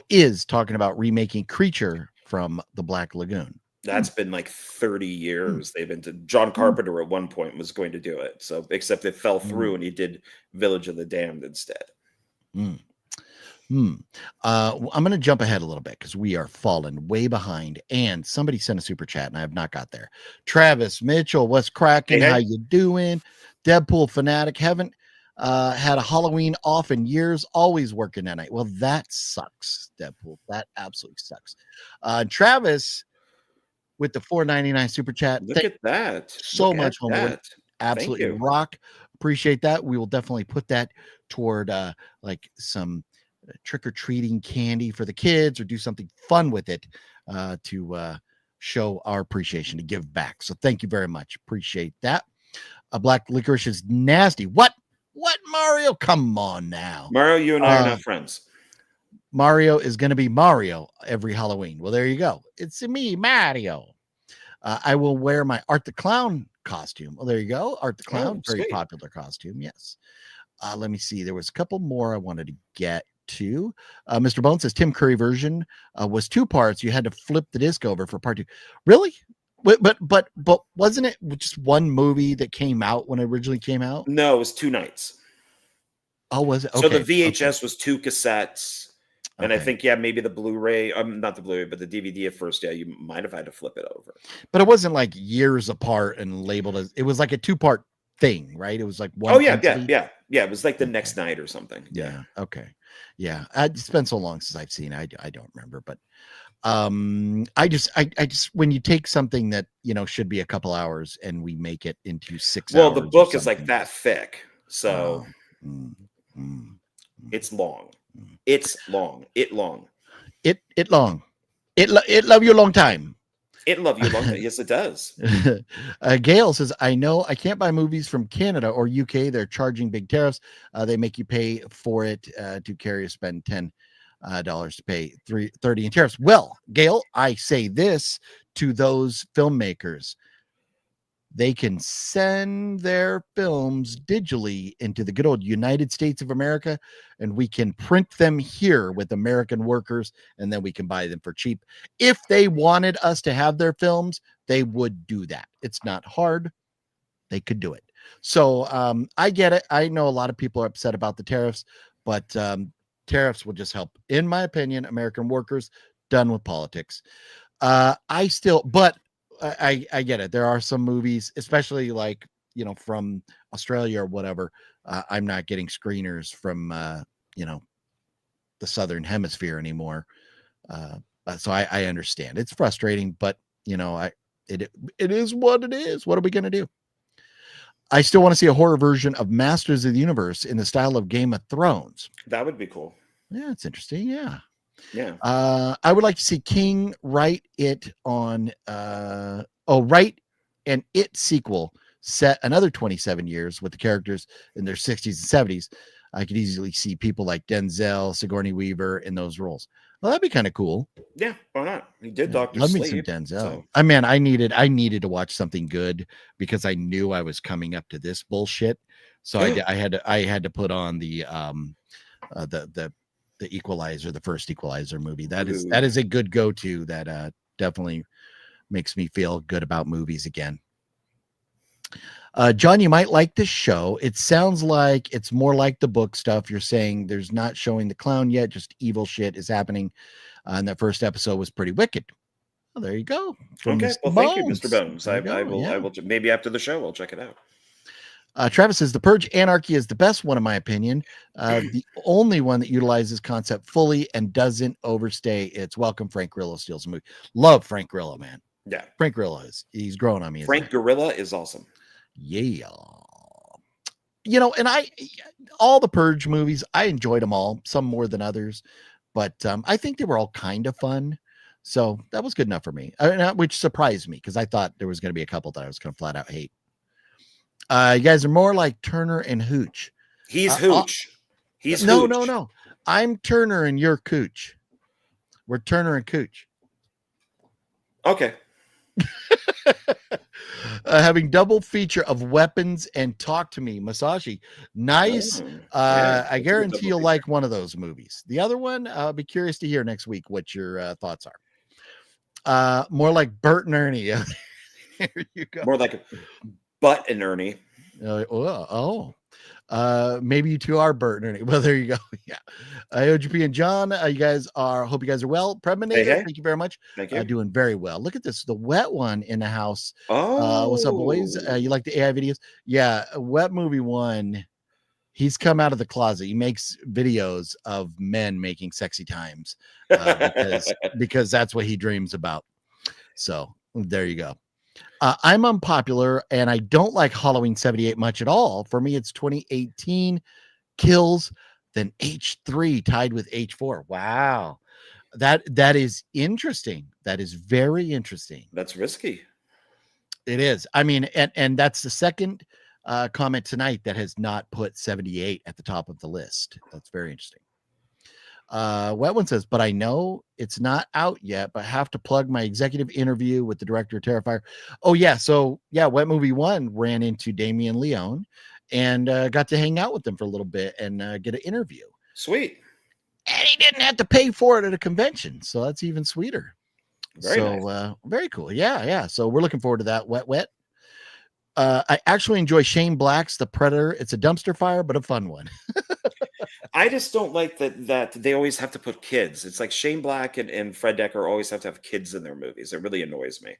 is talking about remaking Creature from the Black Lagoon. That's been like 30 years. They've been to John Carpenter at one point was going to do it. So except it fell through and he did Village of the Damned instead. I'm going to jump ahead a little bit because we are falling way behind. And somebody sent a super chat and I have not got there. Travis Mitchell, what's cracking? Hey. How you doing? Deadpool fanatic. Haven't had a Halloween off in years. Always working at night. Well, that sucks, Deadpool. That absolutely sucks. Travis with the $4.99 super chat. Look at that. So much, homeboy. Absolutely rock. Appreciate that. We will definitely put that toward like some trick-or-treating candy for the kids or do something fun with it to show our appreciation, to give back. So thank you very much. Appreciate that. Black licorice is nasty. What Mario? Come on now. Mario, you and I are not friends. Mario is going to be Mario every Halloween. Well, there you go. It's me, Mario. I will wear my Art the Clown costume. Well, there you go. Art the Clown, very popular costume. Yes. Let me see. There was a couple more I wanted to get to. Mr. Bone says Tim Curry version was 2 parts. You had to flip the disc over for part 2. Really? But wasn't it just one movie that came out when it originally came out? No, it was 2 nights. Oh, was it? Okay. So the VHS was 2 cassettes. And I think, maybe the Blu-ray, not the Blu-ray, but the DVD at first, you might have had to flip it over. But it wasn't like years apart and labeled as, it was like a 2-part thing, right? It was like one. Oh, yeah. It was like the next night or something. Yeah. Okay. Yeah. It's been so long since I've seen it. I don't remember, but I just when you take something that, you know, should be a couple hours and we make it into 6 hours. Well, the book is like that thick. So it's long. It's long. It long. It long. It love you a long time. It love you a long time. Yes, it does. Gail says, I know I can't buy movies from Canada or UK. They're charging big tariffs. They make you pay for it to carry or spend $10 to pay $30 in tariffs. Well, Gail, I say this to those filmmakers. They can send their films digitally into the good old United States of America, and we can print them here with American workers, and then we can buy them for cheap. If they wanted us to have their films, they would do that. It's not hard. They could do it. So I get it. I know a lot of people are upset about the tariffs, but tariffs will just help, in my opinion, American workers. Done with politics. I get it. There are some movies, especially like, you know, from Australia or whatever. I'm not getting screeners from, you know, the Southern Hemisphere anymore. So I understand. It's frustrating, but, you know, it is what it is. What are we going to do? I still want to see a horror version of Masters of the Universe in the style of Game of Thrones. That would be cool. Yeah, it's interesting. Yeah. Yeah. I would like to see King write it on write an It sequel set another 27 years with the characters in their 60s and 70s. I could easily see people like Denzel, Sigourney Weaver in those roles. Well, that'd be kind of cool. Yeah, why not? He did Yeah, Doctor love me some Sleep. Denzel. So. I mean, I needed to watch something good because I knew I was coming up to this bullshit. So I had to put on the Equalizer, the first Equalizer movie. That is a good go-to that definitely makes me feel good about movies again. John, you might like this show. It sounds like it's more like the book stuff. You're saying there's not showing the clown yet, just evil shit is happening. And that first episode was pretty wicked. Well, there you go. From Okay. Mr. Well, thank you, Mr. Bones. I will. Yeah. I will. Maybe after the show, I'll check it out. Travis says The Purge Anarchy is the best one, in my opinion. The only one that utilizes concept fully and doesn't overstay its welcome. Frank Grillo steals the movie. Love Frank Grillo, man. Yeah. Frank Grillo he's growing on me. Frank Gorilla is awesome. Yeah. You know, and all the Purge movies, I enjoyed them all, some more than others, but I think they were all kind of fun. So that was good enough for me, which surprised me because I thought there was going to be a couple that I was going to flat out hate. You guys are more like Turner and Hooch. He's Hooch. He's no, Hooch. no. I'm Turner and you're Cooch. We're Turner and Cooch. Okay. Having double feature of Weapons and Talk to Me, Masashi. Nice. Yeah, I guarantee you'll like one of those movies. The other one, I'll be curious to hear next week what your thoughts are. More like Bert and Ernie. Here you go. More like Butt and Ernie. Maybe you two are Bert and Ernie. Well, there you go. Yeah. OGP and John, hope you guys are well. Preminator, Hey. thank you very much. Thank you. Doing very well. Look at this, the wet one in the house. Oh, what's up, boys? You like the AI videos? Yeah, Wet Movie 1. He's come out of the closet. He makes videos of men making sexy times because that's what he dreams about. So there you go. I'm unpopular and I don't like Halloween 78 much at all. For me, it's 2018 Kills, then H3 tied with H4. Wow. That is interesting. That is very interesting. That's risky. It is. I mean, and that's the second comment tonight that has not put 78 at the top of the list. That's very interesting. Wet One says, but I know it's not out yet, but have to plug my executive interview with the director of Terrifier. Oh, yeah. So, yeah, Wet Movie 1 ran into Damien Leone and got to hang out with them for a little bit and get an interview. Sweet. And he didn't have to pay for it at a convention. So that's even sweeter. Very nice. Very cool. Yeah. So we're looking forward to that. Wet. I actually enjoy Shane Black's The Predator. It's a dumpster fire, but a fun one. I just don't like that they always have to put kids. It's like Shane Black and Fred Decker always have to have kids in their movies. It really annoys me.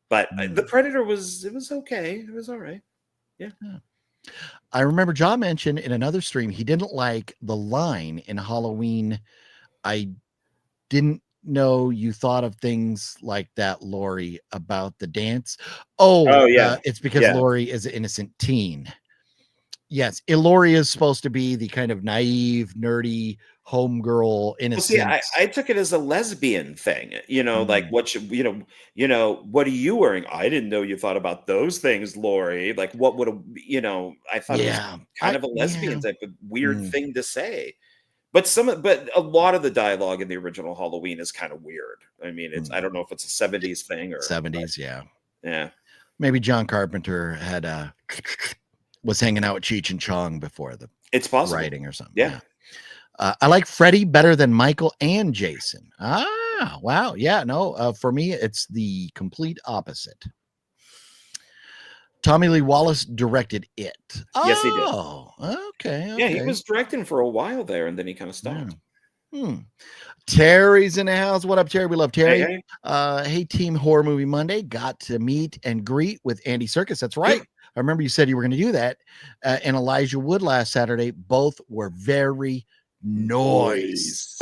But The Predator was okay. It was all right. Yeah. I remember John mentioned in another stream he didn't like the line in Halloween. I didn't know you thought of things like that, Lori, about the dance. Oh yeah. It's because Lori is an innocent teen. Yes, Lori is supposed to be the kind of naive, nerdy homegirl, innocent. Well, see, I took it as a lesbian thing, like what should, what are you wearing? I didn't know you thought about those things, Lori. Like what would I thought it was kind of a lesbian type of weird thing to say. But a lot of the dialogue in the original Halloween is kind of weird. I mean, I don't know if it's a 70s thing or 70s, yeah. Yeah. Maybe John Carpenter was hanging out with Cheech and Chong before it's possible writing or something. Yeah. I like Freddy better than Michael and Jason. Ah, wow. Yeah, no, for me, it's the complete opposite. Tommy Lee Wallace directed it. Yes, he did. Oh, okay. Yeah, he was directing for a while there, and then he kind of stopped. Terry's in the house. What up, Terry? We love Terry. Hey. Hey, Team Horror Movie Monday. Got to meet and greet with Andy Serkis. That's right. Yeah. I remember you said you were going to do that. And Elijah Wood last Saturday. Both were very nice.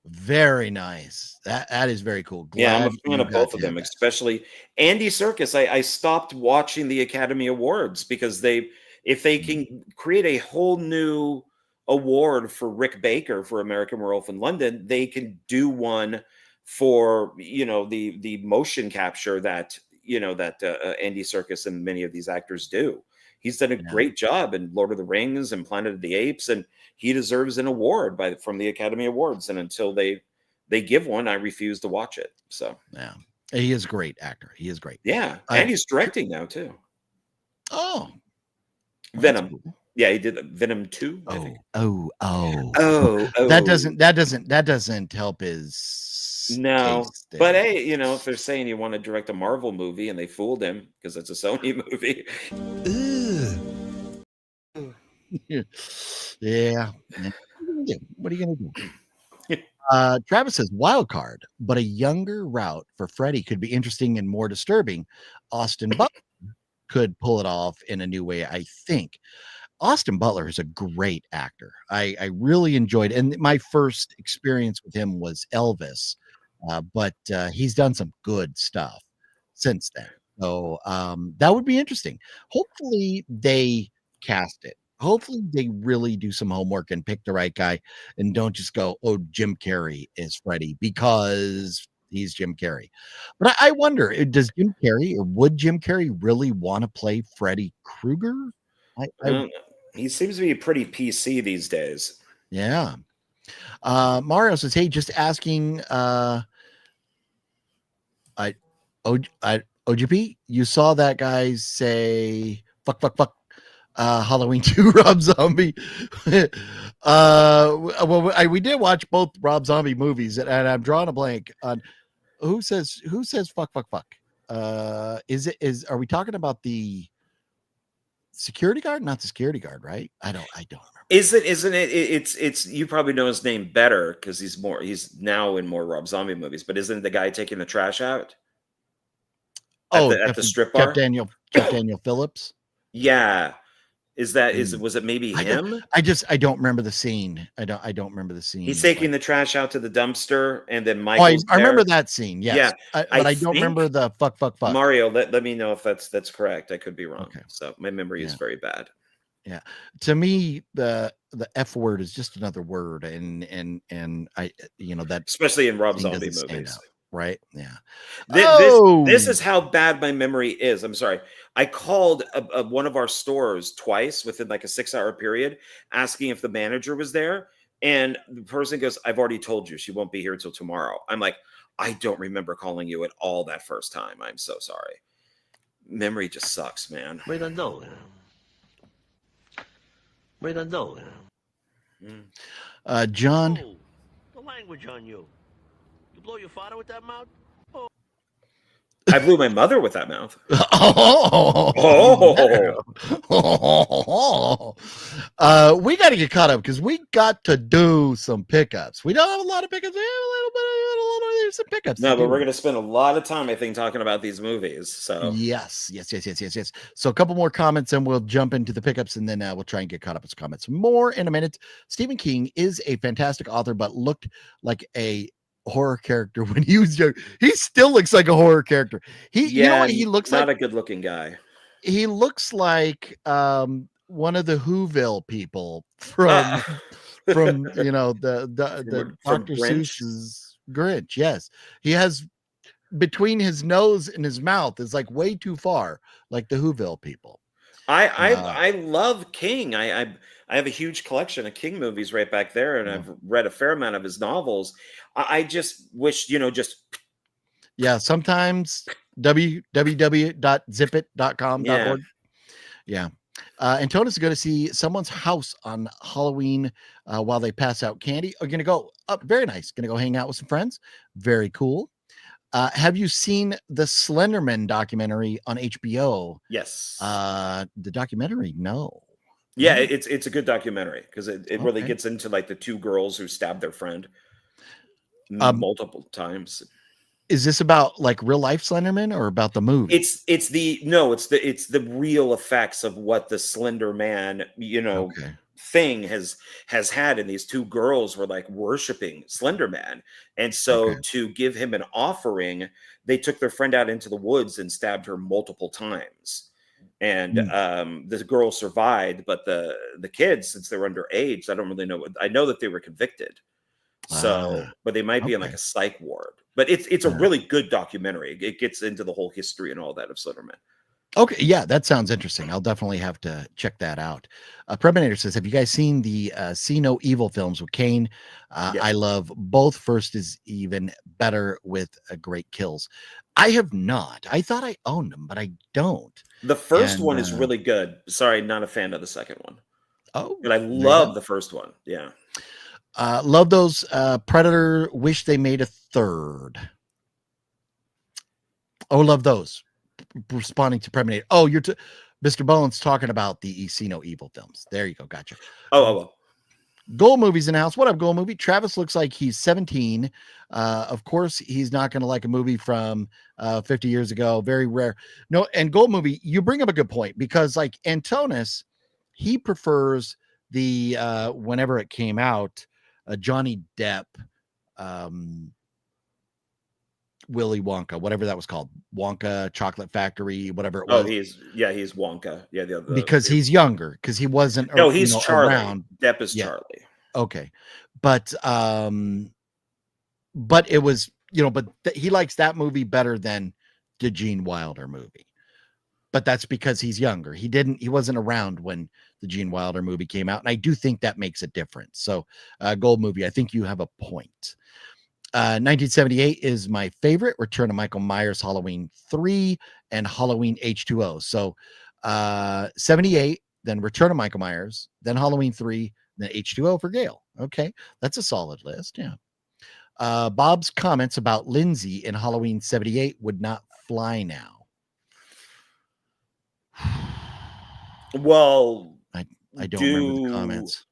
Very nice. That is very cool. Glad I'm a fan of both of them, especially Andy Serkis. I stopped watching the Academy Awards because if they can create a whole new award for Rick Baker for American Werewolf in London, they can do one for the motion capture that Andy Serkis and many of these actors do. He's done a great job in Lord of the Rings and Planet of the Apes, and he deserves an award from the Academy Awards. And until they give one, I refuse to watch it. So yeah, he is a great actor. He is great. Yeah, and he's directing now too. Oh, well, Venom. cool. Yeah, he did Venom 2, I think. Oh. That doesn't help his No, case but there. hey, if they're saying you want to direct a Marvel movie and they fooled him because it's a Sony movie. Yeah. What are you gonna do? Travis says wild card, but a younger route for Freddy could be interesting and more disturbing. Austin Butler could pull it off in a new way, I think. Austin Butler is a great actor. I really enjoyed, and my first experience with him was Elvis, but he's done some good stuff since then. So that would be interesting. Hopefully they cast it. Hopefully they really do some homework and pick the right guy and don't just go, oh, Jim Carrey is Freddy because he's Jim Carrey. But I wonder, does Jim Carrey or would Jim Carrey really want to play Freddy Krueger? He seems to be pretty PC these days. Yeah. Mario says, hey, just asking OGP, you saw that guy say fuck Halloween 2 Rob Zombie. We did watch both Rob Zombie movies, and I'm drawing a blank on who says fuck. Are we talking about the security guard? Not the security guard, right? I don't remember. Isn't it? It's you probably know his name better because he's now in more Rob Zombie movies. But isn't it the guy taking the trash out? At the strip bar, Jeff Daniel Phillips. Yeah, was it maybe him? I don't remember the scene. I don't remember the scene. He's taking the trash out to the dumpster, and then Michael. I remember that scene. Yes. Yeah, but I don't remember the fuck. Mario, let me know if that's correct. I could be wrong. Okay. So my memory is very bad. Yeah, to me the F word is just another word, and I that especially in Rob Zombie movies. Right? Yeah. This is how bad my memory is. I'm sorry. I called one of our stores twice within like a 6-hour period, asking if the manager was there, and the person goes, "I've already told you she won't be here until tomorrow." I'm like, I don't remember calling you at all that first time. I'm so sorry. Memory just sucks, man. We don't know. John. Oh, the language on you. You blow your father with that mouth? Oh. I blew my mother with that mouth. We got to get caught up because we got to do some pickups. We don't have a lot of pickups. We have a little bit of some pickups. No, but we're going to spend a lot of time, I think, talking about these movies. So yes. So a couple more comments, and we'll jump into the pickups, and then we'll try and get caught up with some comments. More in a minute. Stephen King is a fantastic author, but looked like a horror character when he was young. He still looks like a horror character. You know what he looks not like? A good looking guy. He looks like one of the Whoville people from the Dr. Seuss's Grinch. Yes, he has between his nose and his mouth is like way too far, like the Whoville people. I love King. I have a huge collection of King movies right back there, and I've read a fair amount of his novels. I just wish, sometimes www.zipit.com.org. Yeah. Antonis is going to see someone's house on Halloween while they pass out candy. Are going to go up. Very nice. Going to go hang out with some friends. Very cool. Have you seen the Slenderman documentary on HBO? Yes. The documentary? No. Yeah, it's a good documentary because it really gets into like the two girls who stabbed their friend multiple times. Is this about like real life Slenderman or about the movie? It's the real effects of what the Slender Man, thing has had, and these two girls were like worshiping Slender Man, and so to give him an offering, they took their friend out into the woods and stabbed her multiple times, and the girl survived, but the kids, since they were underage, I don't really know. I know that they were convicted, so but they might be in like a psych ward. But it's a really good documentary. It gets into the whole history and all that of Slenderman. Okay, yeah, that sounds interesting. I'll definitely have to check that out. Preminator says, "Have you guys seen the See No Evil films with Kane? Yeah. I love both. First is even better with great kills. I have not. I thought I owned them, but I don't. The first And one is really good. Sorry, not a fan of the second one. oh, But I there you go. love the first one. Yeah. Love those. Predator. Wish they made a third. Oh, love those. Responding to Preminator. Oh, Mr. Bones talking about the See No Evil films. There you go. Gotcha. Oh. Gold Movies in the house. What up, Gold Movie? Travis looks like he's 17. Of course, he's not going to like a movie from 50 years ago. Very rare. No, and Gold Movie, you bring up a good point because, like Antonis, he prefers the whenever it came out, Johnny Depp, Willy Wonka, whatever that was called, Wonka Chocolate Factory, whatever it Oh, was, he's Wonka. Yeah, because he's younger, because he wasn't, no, he's Charlie. around. Depp is Yeah. Charlie. Okay, but it was, he likes that movie better than the Gene Wilder movie. But that's because he's younger. He wasn't around when the Gene Wilder movie came out, and I do think that makes a difference. So, Gold Movie, I think you have a point. 1978 is my favorite. Return of Michael Myers, Halloween 3, and Halloween H2O. So 78, then Return of Michael Myers, then Halloween 3, then H2O for Gail. Okay, that's a solid list. Yeah. Bob's comments about Lindsay in Halloween 78 would not fly now. Well, I don't remember the comments.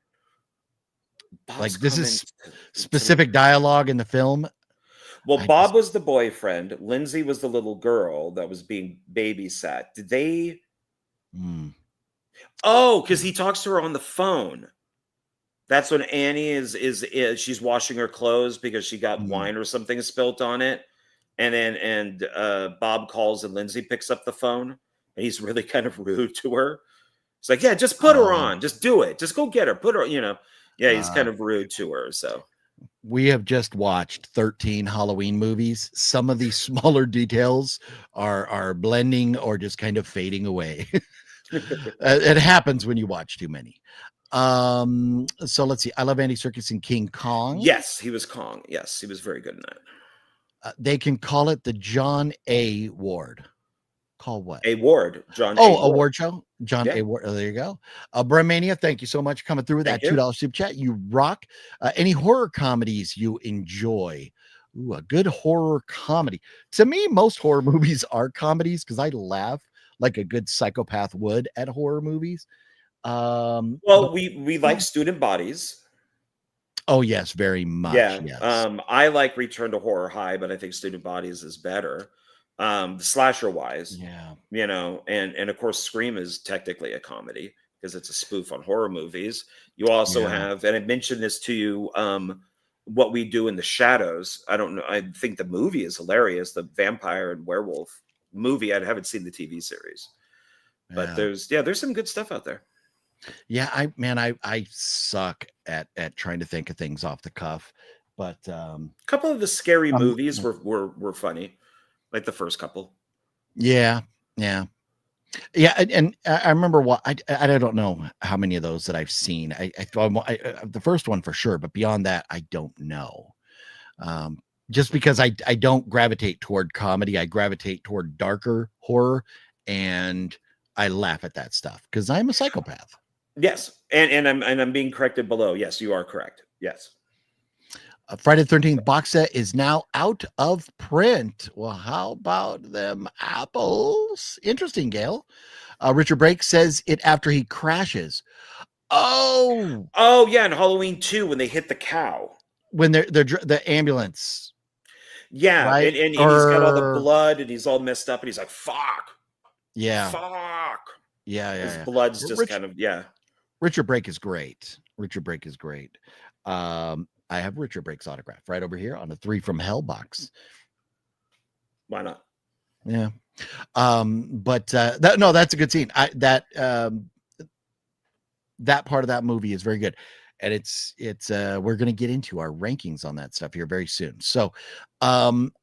Bob's like this comments is specific dialogue in the film. Well, Bob was the boyfriend. Lindsay was the little girl that was being babysat. Did they? Oh, because he talks to her on the phone. That's when Annie is she's washing her clothes because she got wine or something spilt on it, and Bob calls and Lindsay picks up the phone and he's really kind of rude to her. It's like, yeah, just put her on, just do it, just go get her, put her, Yeah, he's kind of rude to her. So we have just watched 13 Halloween movies. Some of these smaller details are blending or just kind of fading away. It happens when you watch too many. So let's see. I love Andy Serkis in King Kong. Yes, he was Kong. Yes, he was very good in that. They can call it the John A. Ward. Call what? A Ward. John. Oh, award show. John A. Yeah. Ward. Oh, there you go. Brimania, thank you so much for coming through with that $2 super chat. You rock. Any horror comedies you enjoy? Ooh, a good horror comedy. To me, most horror movies are comedies because I laugh like a good psychopath would at horror movies. Well, we like Student Bodies. Oh yes, very much. Yeah. Yes. I like Return to Horror High, but I think Student Bodies is better. Slasher wise. Yeah. And of course Scream is technically a comedy because it's a spoof on horror movies. You also have, and I mentioned this to you, What We Do in the Shadows. I don't know. I think the movie is hilarious. The vampire and werewolf movie. I haven't seen the TV series, but there's some good stuff out there. Yeah, I suck at trying to think of things off the cuff, but a couple of the scary movies were funny, like the first couple. Yeah, and I remember what I don't know how many of those that I've seen. I the first one for sure, but beyond that, I don't know. Just because I don't gravitate toward comedy, I gravitate toward darker horror, and I laugh at that stuff because I'm a psychopath. Yes, and I'm being corrected below. Yes, you are correct. Yes. Friday the 13th box set is now out of print. Well, how about them apples? Interesting, Gail. Richard Brake says it after he crashes. Oh yeah, in Halloween 2 when they hit the cow. When they're the ambulance. Yeah, right? and he's got all the blood and he's all messed up and he's like, fuck. Yeah. Fuck. Yeah. His blood's just kind of, Richard Brake is great. I have Richard Brake's autograph right over here on the 3 from Hell box. Why not? Yeah. But that's a good scene. That part of that movie is very good. And it's we're going to get into our rankings on that stuff here very soon. So,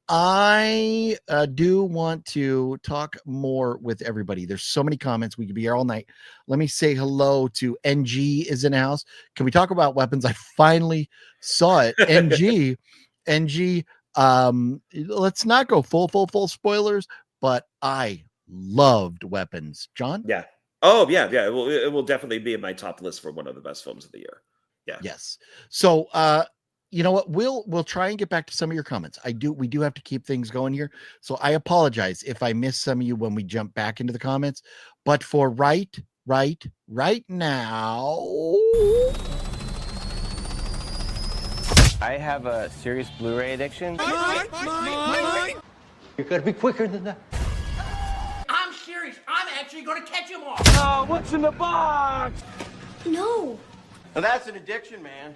I do want to talk more with everybody. There's so many comments. We could be here all night. Let me say hello to NG is in the house. Can we talk about weapons? I finally saw it. NG. Let's not go full spoilers, but I loved Weapons. John? Yeah. Oh, yeah. It will definitely be in my top list for one of the best films of the year. Yeah. Yes. So, you know what? We'll try and get back to some of your comments. We do have to keep things going here. So I apologize if I miss some of you when we jump back into the comments. But for right now, I have a serious Blu-ray addiction. You gotta be quicker than that. I'm serious. I'm actually going to catch him all. Oh, what's in the box? No, Now that's an addiction, man.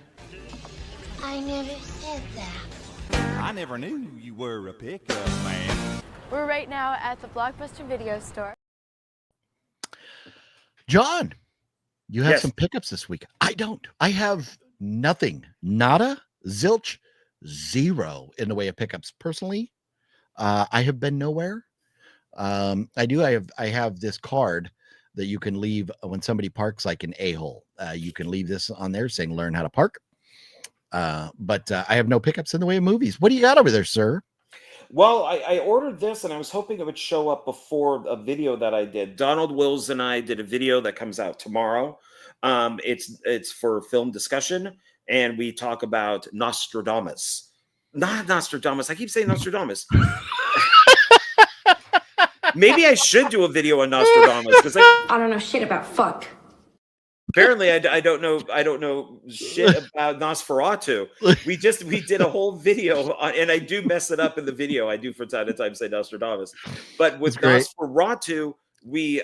I never said that. I never knew you were a pickup man. We're right now at the Blockbuster Video Store. John, you have Yes. some pickups this week. I don't. I have nothing. Nada, zilch, zero in the way of pickups. Personally, I have been nowhere. I have this card that you can leave when somebody parks like an a-hole. You can leave this on there saying learn how to park. But I have no pickups in the way of movies. What do you got over there, sir? Well, I ordered this and I was hoping it would show up before a video that I did. Donald Wills and I did a video that comes out tomorrow. It's for film discussion, and we talk about Nostradamus. Not Nostradamus. I keep saying Nostradamus. Maybe I should do a video on Nostradamus because I don't know shit about fuck. apparently I don't know shit about Nosferatu. We did a whole video on, and I do mess it up in the video. I do from time to time say Nostradamus, but with Nosferatu, we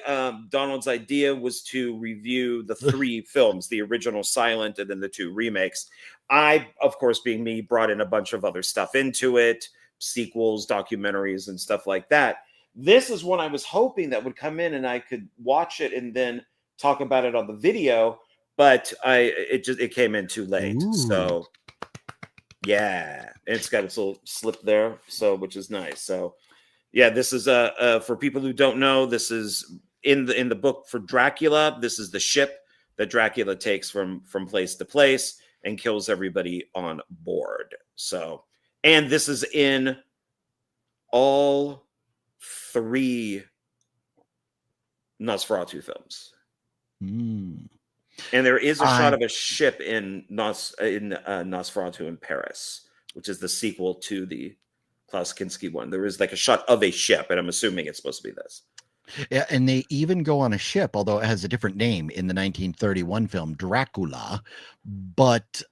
Donald's idea was to review the 3 films, the original silent and then the 2 remakes. I, of course, being me, brought in a bunch of other stuff into it, sequels, documentaries, and stuff like that. This is one I was hoping that would come in and I could watch it and then talk about it on the video, but it came in too late. Ooh. So yeah, it's got its little slip there, so which is nice. So yeah, this is for people who don't know, this is in the book for Dracula. This is the ship that Dracula takes from place to place and kills everybody on board. So, and this is in all 3 Nosferatu films. Mm. And there is a shot of a ship in Nosferatu in Paris, which is the sequel to the Klaus Kinski one. There is like a shot of a ship, and I'm assuming it's supposed to be this. Yeah, and they even go on a ship, although it has a different name in the 1931 film Dracula, but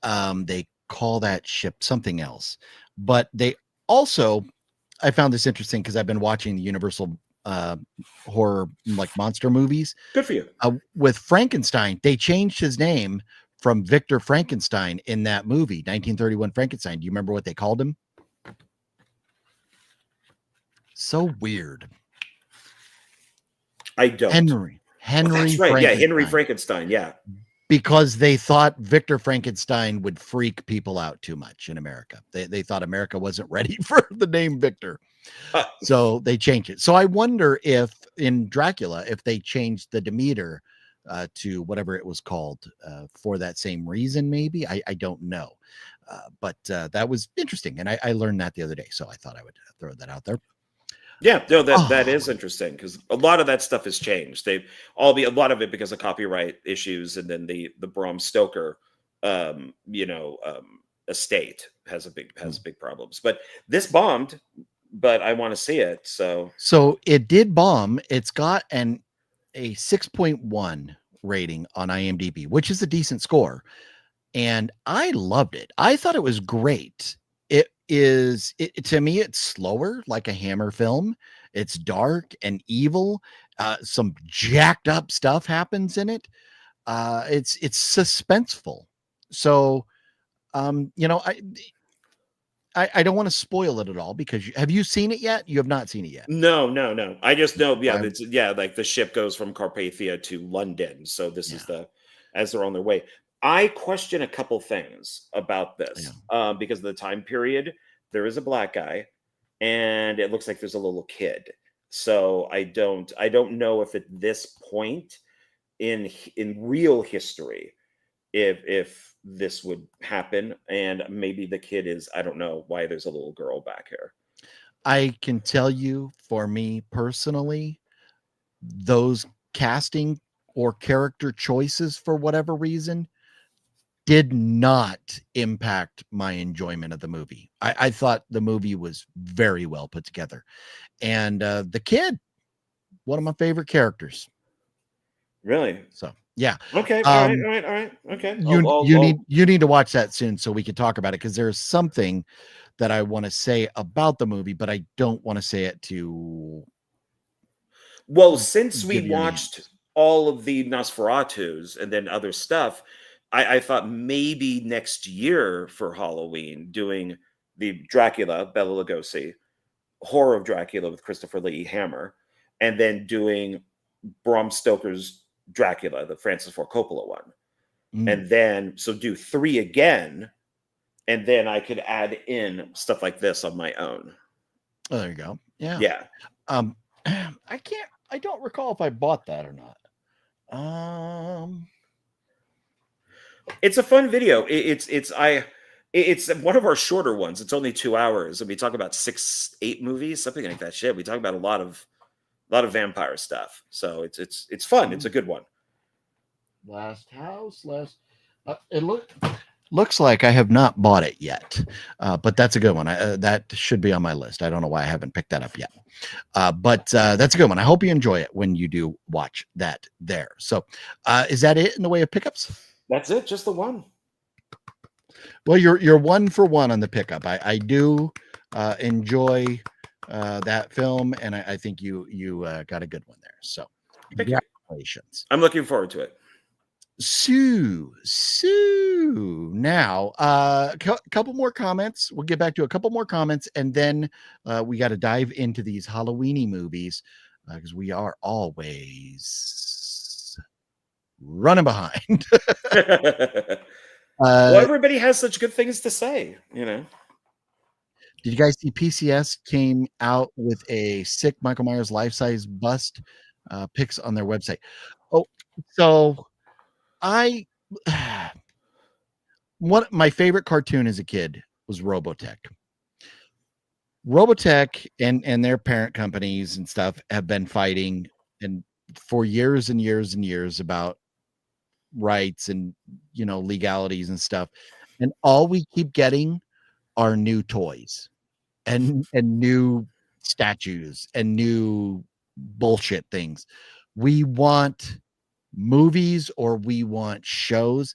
they call that ship something else. But they also, I found this interesting because I've been watching the Universal horror like monster movies. Good for you. With Frankenstein, they changed his name from Victor Frankenstein in that movie, 1931 Frankenstein. Do you remember what they called him? So weird. I don't. Henry. That's right. Yeah, Henry Frankenstein. Yeah. Because they thought Victor Frankenstein would freak people out too much in America. They thought America wasn't ready for the name Victor. So they changed it. So I wonder if in Dracula, if they changed the Demeter to whatever it was called for that same reason, maybe. I don't know. But that was interesting. And I learned that the other day. So I thought I would throw that out there. Yeah, no, that is interesting because a lot of that stuff has changed. A lot of it because of copyright issues, and then the Bram Stoker, estate has big problems. But this bombed, but I want to see it. So it did bomb. It's got a 6.1 rating on IMDb, which is a decent score, and I loved it. I thought it was great. To me, it's slower, like a Hammer film. It's dark and evil. Some jacked up stuff happens in it. It's suspenseful. So, I don't want to spoil it at all because have you seen it yet? You have not seen it yet. No. I just know, like the ship goes from Carpathia to London. So this is as they're on their way. I question a couple things about this because of the time period. There is a black guy, and it looks like there's a little kid. So I don't know if at this point in real history if this would happen, and maybe the kid is, I don't know why there's a little girl back here. I can tell you, for me personally, those casting or character choices, for whatever reason, did not impact my enjoyment of the movie. I thought the movie was very well put together, and the kid, one of my favorite characters. Really? So yeah. Okay. All right. Okay. You need to watch that soon so we can talk about it, because there's something that I want to say about the movie, but I don't want to say it to. Well, since we give you watched names. all of the Nosferatus and then other stuff, I thought maybe next year for Halloween doing the Dracula, Bela Lugosi, Horror of Dracula with Christopher Lee Hammer, and then doing Bram Stoker's Dracula, the Francis Ford Coppola one. And then so do 3 again, and then I could add in stuff like this on my own. Oh, there you go. Yeah. Yeah. I don't recall if I bought that or not. It's a fun video. It's one of our shorter ones. It's only 2 hours, and we talk about 6-8 movies, something like that shit. We talk about a lot of vampire stuff. So it's fun. It's a good one. Last house, it looks like I have not bought it yet, but that's a good one. That should be on my list. I don't know why I haven't picked that up yet, but that's a good one. I hope you enjoy it when you do watch that there. So is that it in the way of pickups? That's it, just the one. Well, you're 1 for 1 on the pickup. I do enjoy that film, and I think you got a good one there. So congratulations. I'm looking forward to it. Sue. Now, couple more comments. We'll get back to a couple more comments, and then we got to dive into these Halloweeny movies, because we are always running behind. Well, everybody has such good things to say, you know. Did you guys see PCS came out with a sick Michael Myers life-size bust pics on their website? Oh, so one my favorite cartoon as a kid was Robotech. Robotech and their parent companies and stuff have been fighting and for years and years and years about rights and legalities and stuff. And all we keep getting are new toys and new statues and new bullshit things. We want movies or we want shows.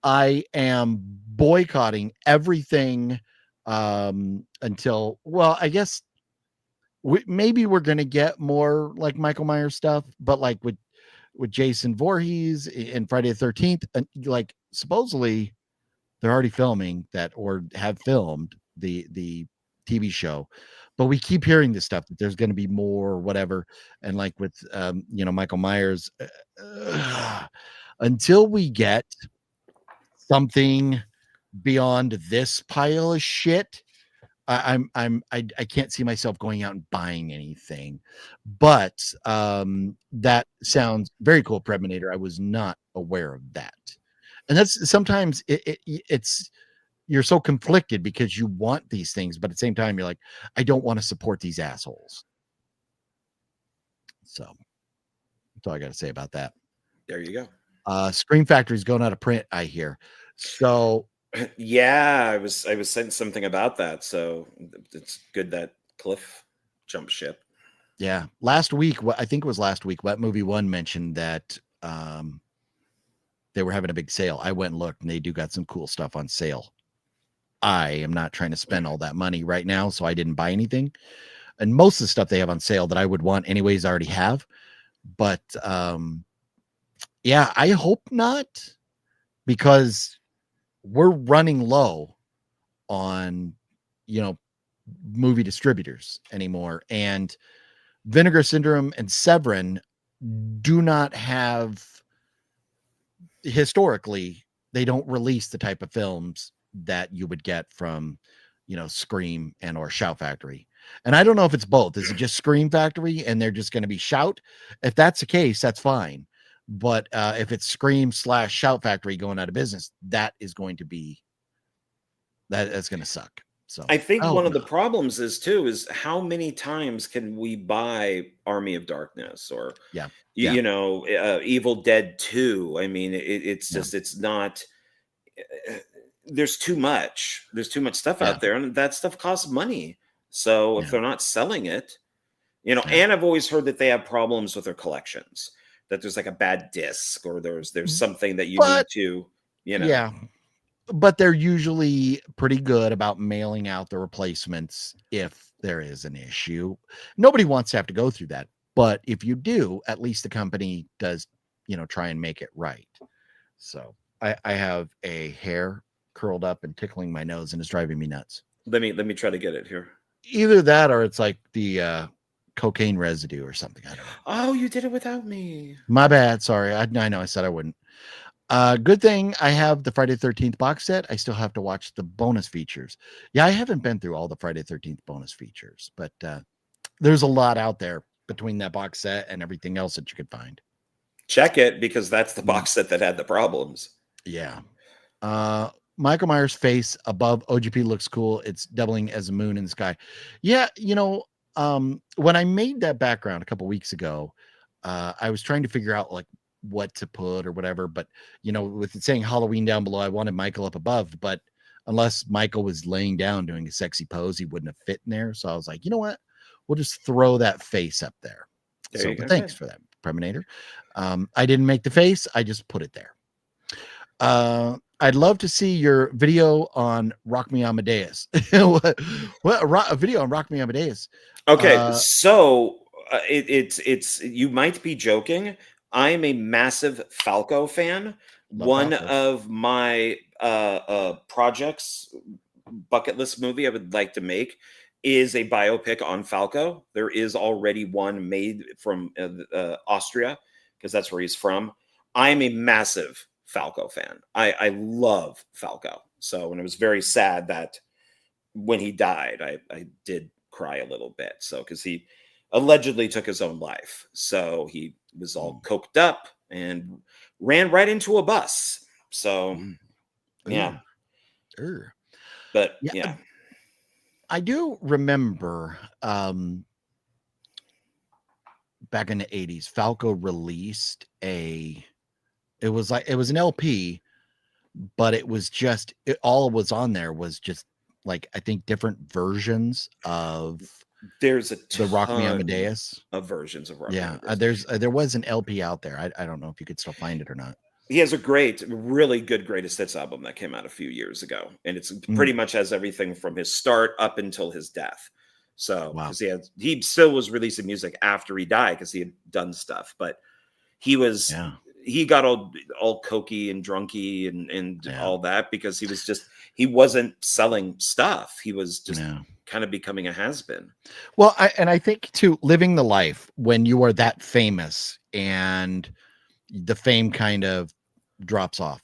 I am boycotting everything until, well, I guess maybe we're going to get more like Michael Myers stuff, but like with Jason Voorhees and Friday the 13th, like supposedly they're already filming that or have filmed the TV show, but we keep hearing this stuff that there's going to be more or whatever. And like with, Michael Myers, until we get something beyond this pile of shit, I can't see myself going out and buying anything. But that sounds very cool, Preminator. I was not aware of that. And that's sometimes it's you're so conflicted because you want these things, but at the same time, you're like, I don't want to support these assholes. So that's all I got to say about that. There you go. Scream Factory's going out of print, I hear. So yeah, I was sent something about that. So it's good that Cliff jumped ship. Yeah. Last week, I think it was last week, Wet Movie One mentioned that they were having a big sale. I went and looked, and they do got some cool stuff on sale. I am not trying to spend all that money right now, so I didn't buy anything. And most of the stuff they have on sale that I would want anyways, I already have. But yeah, I hope not, because we're running low on, movie distributors anymore. And Vinegar Syndrome and Severin do not have, historically, they don't release the type of films that you would get from, Scream and or Shout Factory. And I don't know if it's both. Is it just Scream Factory and they're just going to be Shout? If that's the case, that's fine. But if it's Scream / Shout Factory going out of business, that is going to be that's going to suck. So I think one of the problems is how many times can we buy Army of Darkness or you know, Evil Dead 2? I mean, it's just it's not. There's too much. There's too much stuff out there, and that stuff costs money. So if they're not selling it, you know, and I've always heard that they have problems with their collections. That there's like a bad disc or there's something that you need to, you know. Yeah. But they're usually pretty good about mailing out the replacements if there is an issue. Nobody wants to have to go through that. But if you do, at least the company does, you know, try and make it right. So I have a hair curled up and tickling my nose and it's driving me nuts. Let me try to get it here. Either that or it's like the cocaine residue or something. I don't know. Oh, you did it without me. My bad. Sorry. I know I said I wouldn't. Good thing I have the Friday 13th box set. I still have to watch the bonus features. Yeah, I haven't been through all the Friday 13th bonus features, but there's a lot out there between that box set and everything else that you could find. Check it because that's the box set that had the problems. Yeah. Michael Myers' face above OGP looks cool. It's doubling as a moon in the sky. Yeah, you know, when I made that background a couple weeks ago, I was trying to figure out like what to put or whatever, but you know, with it saying Halloween down below, I wanted Michael up above, but unless Michael was laying down doing a sexy pose, he wouldn't have fit in there. So I was like, you know what? We'll just throw that face up there. So thanks for that, Preminator. I didn't make the face, I just put it there. I'd love to see your video on Rock Me Amadeus. what a video on Rock Me Amadeus. Okay, so it's you might be joking. I am a massive Falco fan. One of my projects, bucket list movie I would like to make is a biopic on Falco. There is already one made from Austria because that's where he's from. I'm a massive Falco fan. I love Falco. So, and it was very sad that when he died, I did cry a little bit. So, because he allegedly took his own life. So he was all coked up and ran right into a bus. So, yeah. But yeah. I do remember back in the 80s, Falco released it was an LP, but it was just all was on there was just like I think different versions of there's the Rock Me Amadeus of versions of Rock Me Amadeus. There was an LP out there. I don't know if you could still find it or not. He has a really good greatest hits album that came out a few years ago, and it's pretty much has everything from his start up until his death. So because he still was releasing music after he died because he had done stuff, but he was he got all cokey and drunky and all that because he wasn't selling stuff. He was just kind of becoming a has-been. Well, I think too, living the life when you are that famous and the fame kind of drops off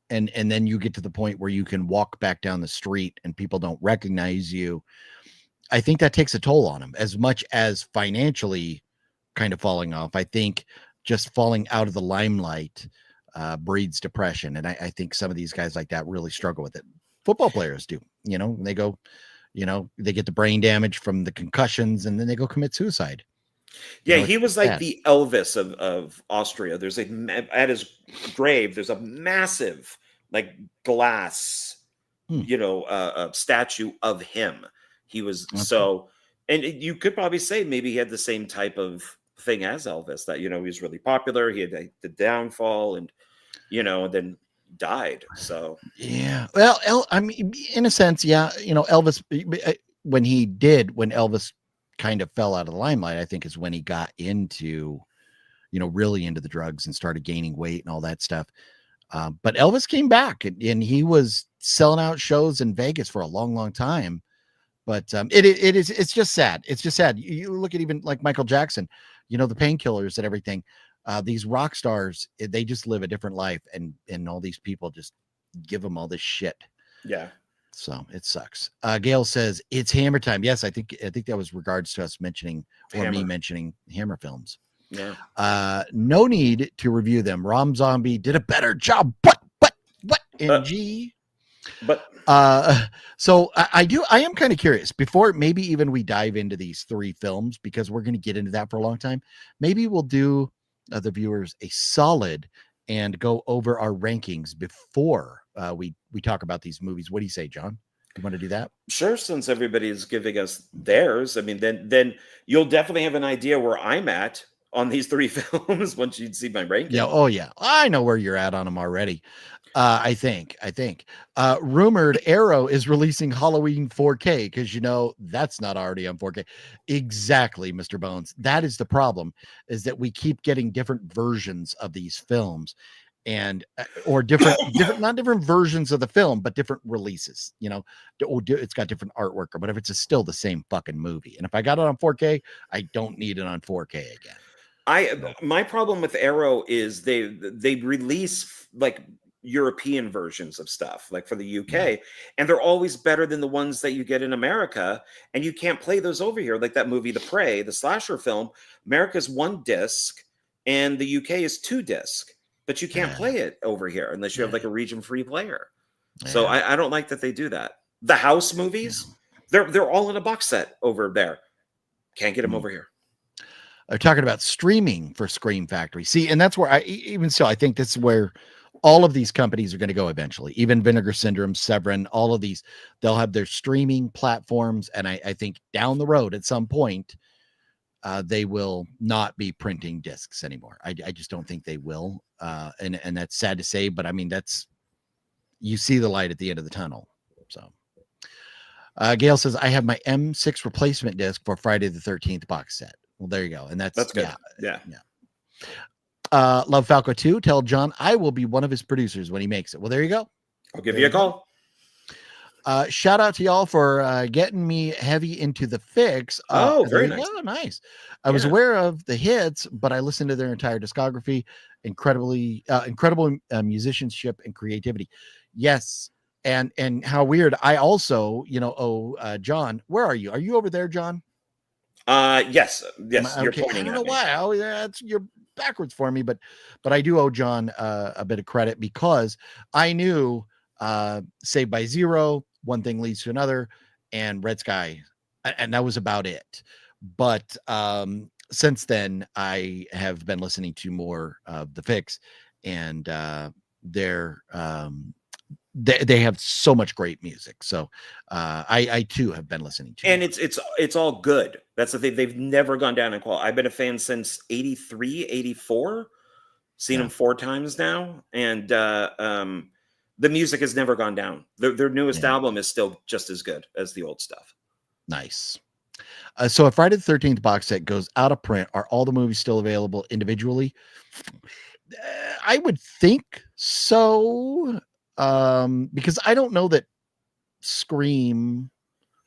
and then you get to the point where you can walk back down the street and people don't recognize you. I think that takes a toll on them as much as financially kind of falling off. I think just falling out of the limelight breeds depression. And I think some of these guys like that really struggle with it. Football players do, you know, they go, you know, they get the brain damage from the concussions and then they go commit suicide. Yeah, he was like the Elvis of Austria. There's at his grave, there's a massive like glass, you know, statue of him. He was and you could probably say maybe he had the same type of thing as Elvis, that, you know, he was really popular. He had the downfall and, you know, and then died. So, yeah, well, I mean, in a sense, yeah, you know, Elvis, when Elvis kind of fell out of the limelight, I think is when he got into, you know, really into the drugs and started gaining weight and all that stuff. But Elvis came back and he was selling out shows in Vegas for a long, long time. But it's just sad. It's just sad. You look at even like Michael Jackson, you know, the painkillers and everything. These rock stars, they just live a different life, and all these people just give them all this shit. Yeah. So it sucks. Gail says it's Hammer time. Yes, I think that was regards to us mentioning me mentioning Hammer films. Yeah. No need to review them. Rom Zombie did a better job. What? NG. But so I am kind of curious before maybe even we dive into these 3 films, because we're going to get into that for a long time. Maybe we'll do the viewers a solid and go over our rankings before we talk about these movies. What do you say, John? You want to do that? Sure, since everybody is giving us theirs, I mean, then you'll definitely have an idea where I'm at on these 3 films once you see my ranking. Yeah. Oh yeah, I know where you're at on them already. I think rumored Arrow is releasing Halloween 4K, because that's not already on 4K. Exactly, Mr. Bones. That is the problem, is that we keep getting different versions of these films, and or different not different versions of the film, but different releases. It's got different artwork or whatever. It's still the same fucking movie. And if I got it on 4K, I don't need it on 4K again. My problem with Arrow is they release like European versions of stuff, like for the UK, and they're always better than the ones that you get in America, and you can't play those over here. Like that movie The Prey, the slasher film, America's 1 disc and the UK is 2 disc, but you can't play it over here unless you have like a region free player. So I don't like that they do that. The House movies, they're all in a box set over there. Can't get them over here. They're talking about streaming for Scream Factory. See, and that's where I think this is where all of these companies are going to go eventually. Even Vinegar Syndrome, Severin, all of these, they'll have their streaming platforms. And I think down the road at some point, they will not be printing discs anymore. I just don't think they will. And that's sad to say, but I mean, you see the light at the end of the tunnel. So Gail says, I have my M6 replacement disc for Friday the 13th box set. Well, there you go. And that's good. Yeah. Love Falco 2. Tell John I will be one of his producers when he makes it. Well, there you go. I'll give you a call. Shout out to y'all for getting me heavy into the fix. Very nice. Oh, nice. I was aware of the hits, but I listened to their entire discography. Incredible musicianship and creativity. Yes. And how weird. I also, John, where are you? Are you over there, John? Yes. You're okay. pointing I don't know at me. why. You're backwards for me, but I do owe John a bit of credit, because I knew Saved by Zero, One Thing Leads to Another, and Red Sky, and that was about it. But since then, I have been listening to more of the Fix, and they have so much great music. So I too have been listening to, and it's all good. That's the thing. They've never gone down in quality. I've been a fan since 83, 84. Seen them 4 times now, and the music has never gone down. Their newest album is still just as good as the old stuff. Nice. So if Friday the 13th box set goes out of print, are all the movies still available individually? I would think so, because I don't know that Scream /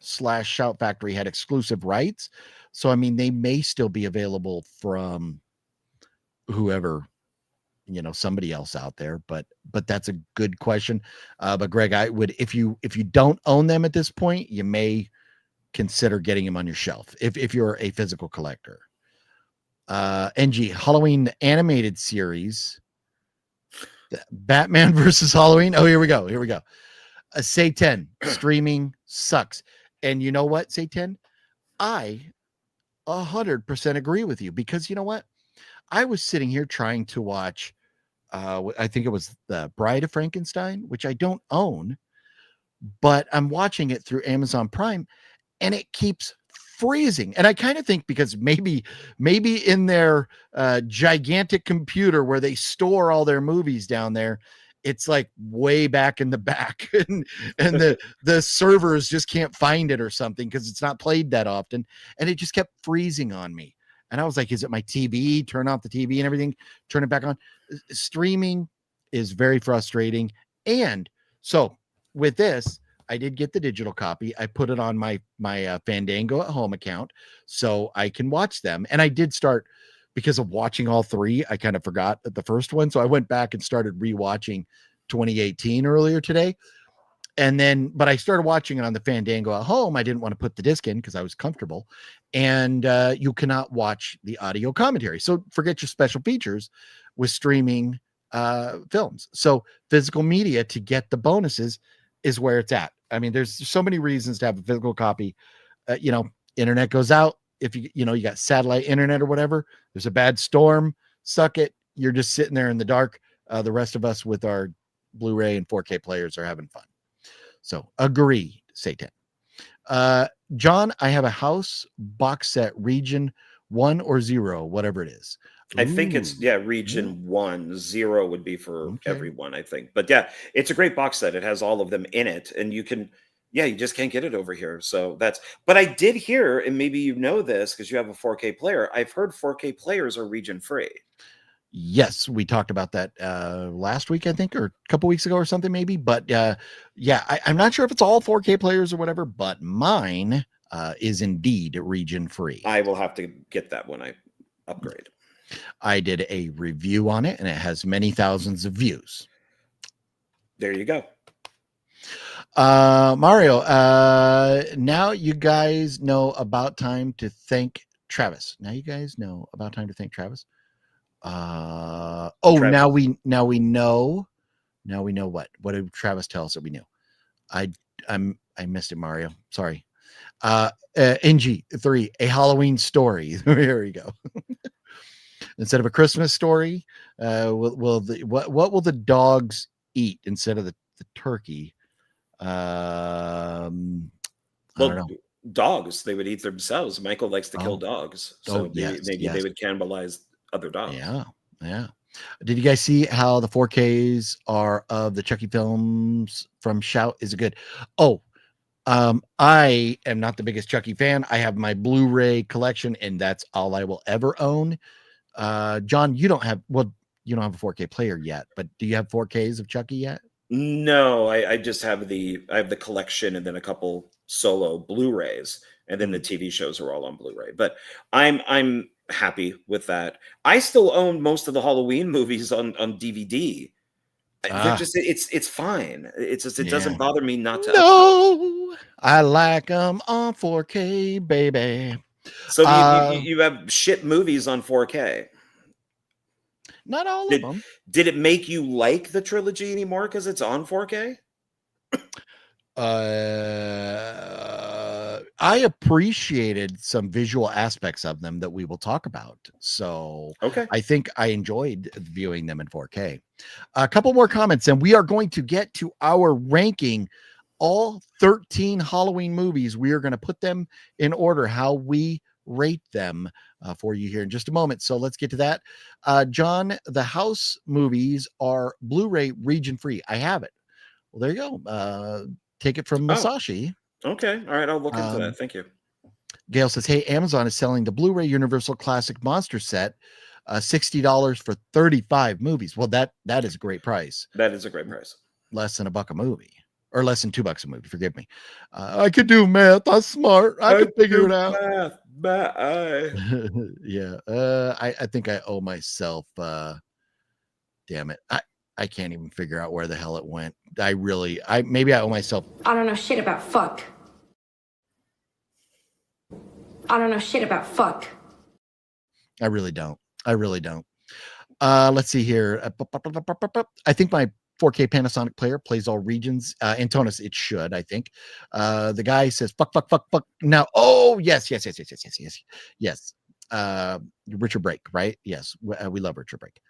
Shout Factory had exclusive rights. So, I mean, they may still be available from whoever, somebody else out there, but that's a good question. But Greg, I would, if you don't own them at this point, you may consider getting them on your shelf if you're a physical collector. NG Halloween animated series, Batman versus Halloween. Oh, here we go. Satan streaming sucks. And you know what, Satan? I 100% agree with you, because you know what? I was sitting here trying to watch, I think it was The Bride of Frankenstein, which I don't own, but I'm watching it through Amazon Prime, and it keeps freezing. And I kind of think because maybe in their gigantic computer where they store all their movies down there, it's like way back in the back, and the servers just can't find it or something, because it's not played that often, and it just kept freezing on me. And I was like, is it my TV? Turn off the TV and everything, turn it back on. Streaming is very frustrating. And so with this, I did get the digital copy. I put it on my Fandango at home account so I can watch them. And I did start, because of watching all 3, I kind of forgot the first one. So I went back and started rewatching 2018 earlier today. And then, but I started watching it on the Fandango at home. I didn't want to put the disc in because I was comfortable. And you cannot watch the audio commentary. So forget your special features with streaming films. So physical media to get the bonuses is where it's at. I mean, there's so many reasons to have a physical copy. Internet goes out. If you got satellite internet or whatever, there's a bad storm, suck it. You're just sitting there in the dark. The rest of us with our Blu-ray and 4K players are having fun. So agree, Satan. John, I have a house box set region 1 or 0, whatever it is. I think it's region 1. 0 would be for everyone, I think. But yeah, it's a great box set. It has all of them in it, and you just can't get it over here. So but I did hear, and maybe you know this because you have a 4K player. I've heard 4K players are region free. Yes, we talked about that last week, I think, or a couple weeks ago or something, maybe. But I'm not sure if it's all 4K players or whatever, but mine is indeed region free. I will have to get that when I upgrade. I did a review on it, and it has many thousands of views. There you go. Mario, now you guys know about time to thank Travis. Travis. Now we know what did Travis tell us that we knew? I missed it, Mario. Sorry. NG3, a Halloween story. Here we go. Instead of a Christmas story, what will the dogs eat instead of the turkey? I don't know. Dogs, they would eat themselves. Michael likes to kill dogs, so maybe they would cannibalize other dogs. Yeah. Did you guys see how the 4Ks are of the Chucky films from Shout? Is it good? I am not the biggest Chucky fan. I have my Blu-ray collection, and that's all I will ever own. John, you don't have a 4K player yet, but do you have 4Ks of Chucky yet? No, I just have the collection and then a couple solo Blu-rays, and then the TV shows are all on Blu-ray. But I'm happy with that. I still own most of the Halloween movies on DVD. They're just it's fine. It doesn't bother me not to. No, I like them on 4K, baby. So you have shit movies on 4K. Not all of them. Did it make you like the trilogy anymore because it's on 4K? I appreciated some visual aspects of them that we will talk about. So I think I enjoyed viewing them in 4K. A couple more comments, and we are going to get to our ranking all 13 Halloween movies. We are going to put them in order, how we rate them for you here in just a moment. So let's get to that. John, the house movies are Blu-ray region free. I have it. Well, there you go. Take it from Masashi. Okay. All right. I'll look into that. Thank you. Gail says, hey, Amazon is selling the Blu-ray Universal Classic Monster set, $60 for 35 movies. Well, that is a great price. That is a great price. Less than $1 a movie. Or less than $2 a movie. Forgive me. I could do math. I'm smart. I could figure it out. Yeah. I think I owe myself. Damn it. I can't even figure out where the hell it went. Maybe I owe myself. I don't know shit about fuck. I don't know shit about fuck. I really don't. Let's see here. I think my 4K Panasonic player plays all regions. Antonis, it should, I think. The guy says, fuck. Now, yes. Richard Brake, right? Yes, we love Richard Brake.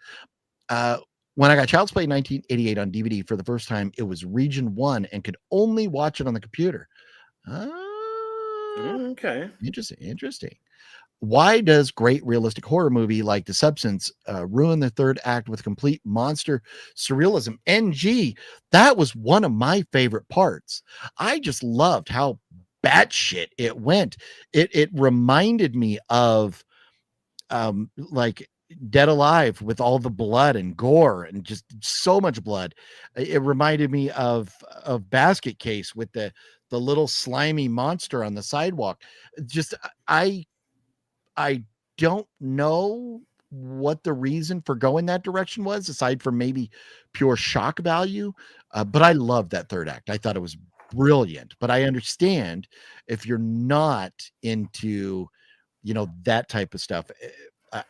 When I got Child's Play in 1988 on DVD for the first time, it was region 1 and could only watch it on the computer. Okay. Interesting. Why does great realistic horror movie like The Substance ruin the third act with complete monster surrealism? NG, that was one of my favorite parts. I just loved how batshit it went. It reminded me of like Dead Alive with all the blood and gore and just so much blood. It reminded me of Basket Case with the little slimy monster on the sidewalk. Just I don't know what the reason for going that direction was, aside from maybe pure shock value. But I love that third act. I thought it was brilliant. But I understand if you're not into, that type of stuff.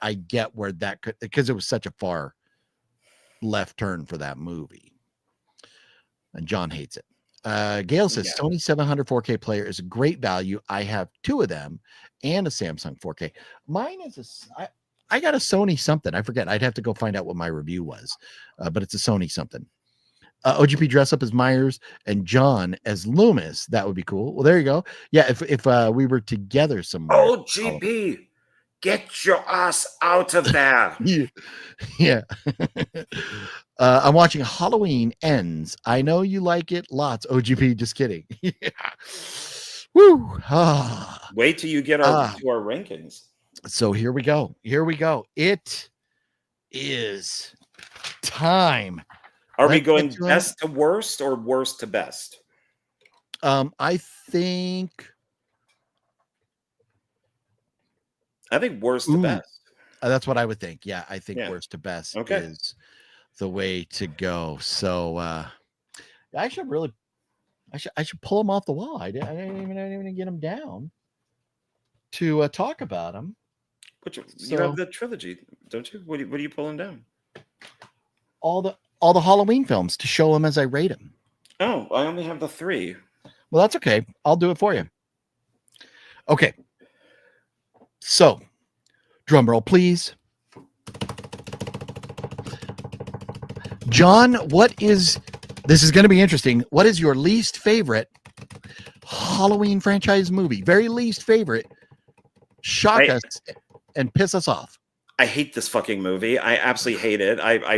I get where that could, because it was such a far left turn for that movie. And John hates it. Gail says Sony 700 4K player is a great value. I have 2 of them and a Samsung 4K. Mine is I got a Sony something. I forget. I'd have to go find out what my review was, but it's a Sony something. OGP dress up as Myers and John as Loomis. That would be cool. Well, there you go. Yeah, if we were together somewhere. OGP, get your ass out of there. Yeah. I'm watching Halloween Ends. I know you like it lots. OGP, just kidding. Yeah. Woo. Wait till you get to our rankings. So here we go. It is time. Are we going best to worst or worst to best? I think worst to best. That's what I would think. Yeah, I think worst to best is the way to go. So I should pull them off the wall. I didn't even get them down to talk about them. But you have the trilogy, don't you? What are you pulling down? All the Halloween films to show them as I rate them. Oh, I only have the 3. Well, that's okay. I'll do it for you. Okay. So, drum roll, please. John, this is going to be interesting. What is your least favorite Halloween franchise movie? Very least favorite. Shock us and piss us off. I hate this fucking movie. I absolutely hate it. I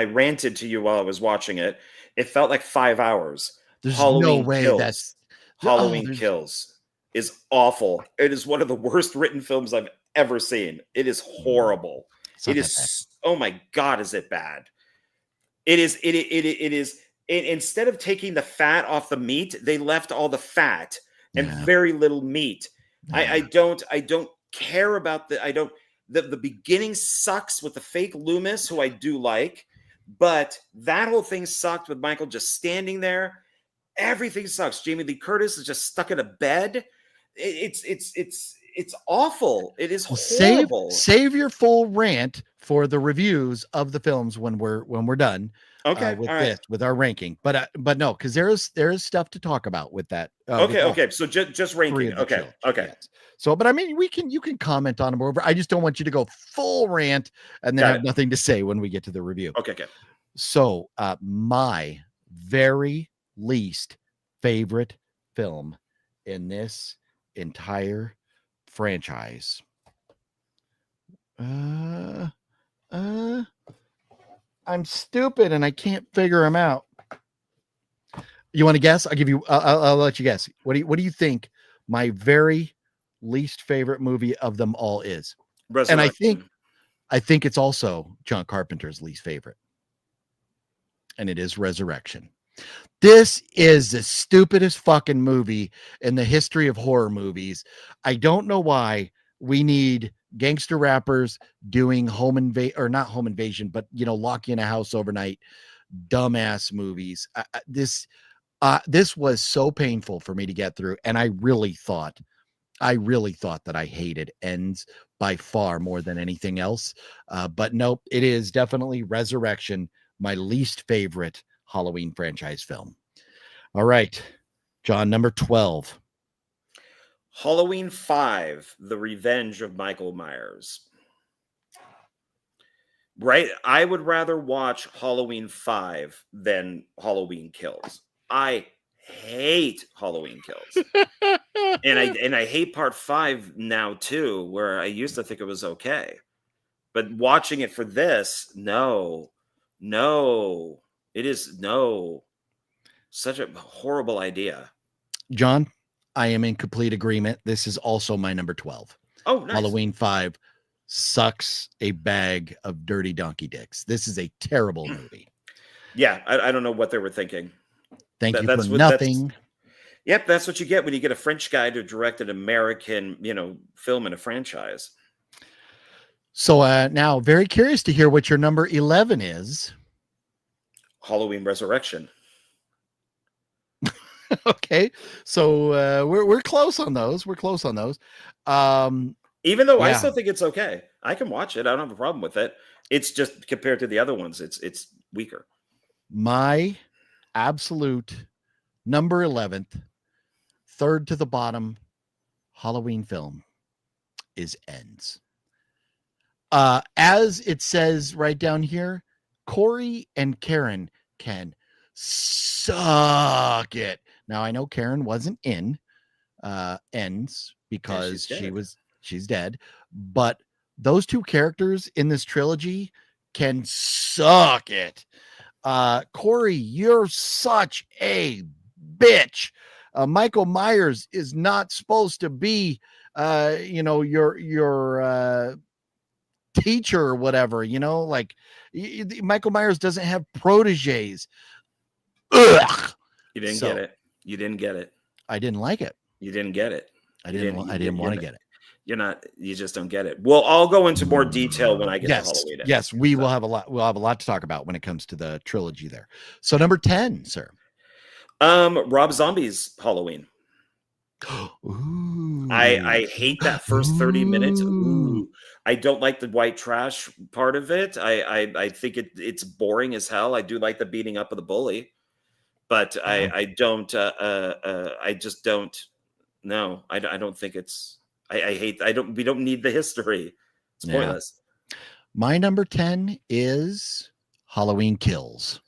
ranted to you while I was watching it. It felt like 5 hours. There's Halloween no way Kills. Halloween Kills is awful. It is one of the worst written films I've ever seen. It is horrible. It is. Oh my God, is it bad? It is. Instead of taking the fat off the meat, they left all the fat and very little meat. Yeah. I don't care about the beginning sucks with the fake Loomis, who I do like, but that whole thing sucked with Michael just standing there. Everything sucks. Jamie Lee Curtis is just stuck in a bed. It's awful. It is horrible. Save your full rant for the reviews of the films when we're done. Okay, with our ranking, but no, because there is stuff to talk about with that. Okay. So just ranking. Okay. Yes. So, but I mean, you can comment on them over. I just don't want you to go full rant and then have nothing to say when we get to the review. Okay. So, my very least favorite film in this entire franchise. I'm stupid and I can't figure them out. You want to guess? I'll give you. I'll let you guess. What do you think my very least favorite movie of them all is? And I think it's also John Carpenter's least favorite, and it is Resurrection. This is the stupidest fucking movie in the history of horror movies. I don't know why we need gangster rappers doing not home invasion, but lock you in a house overnight, dumbass movies. This was so painful for me to get through, and I really thought that I hated Ends by far more than anything else. But nope, it is definitely Resurrection, my least favorite Halloween franchise film. All right, John, number 12. Halloween 5, The Revenge of Michael Myers. Right? I would rather watch Halloween 5 than Halloween Kills. I hate Halloween Kills. and I hate part 5 now too, where I used to think it was okay. But watching it for this, no. It is such a horrible idea. John, I am in complete agreement. This is also my number 12. Oh, nice. Halloween 5 sucks a bag of dirty donkey dicks. This is a terrible movie. Yeah, I don't know what they were thinking. Thank you for nothing. Yep, that's what you get when you get a French guy to direct an American, film in a franchise. So now, very curious to hear what your number 11 is. Halloween Resurrection. Okay, so we're close on those. We're close on those. Even though I Yeah. still think it's okay, I can watch it. I don't have a problem with it. It's just compared to the other ones, it's weaker. My absolute number 11th, third to the bottom Halloween film is Ends. As it says right down here, Corey and Karen can suck it. Now I know Karen wasn't in Ends because she's dead, but those two characters in this trilogy can suck it. Corey, you're such a bitch. Michael Myers is not supposed to be your teacher or whatever, like Michael Myers doesn't have proteges. Ugh. You didn't get it. You didn't get it. I didn't like it. You didn't get it. I didn't want to get it. You just don't get it. Well, I'll go into more detail when I get to Halloween. Yes, we'll have a lot to talk about when it comes to the trilogy there. So number 10, sir. Rob Zombie's Halloween. Ooh. I hate that first 30 minutes. Ooh. I don't like the white trash part of it. I think it's boring as hell. I do like the beating up of the bully, but I don't. I just don't. No, I don't think it's. I hate. We don't need the history. It's pointless. My number 10 is Halloween Kills.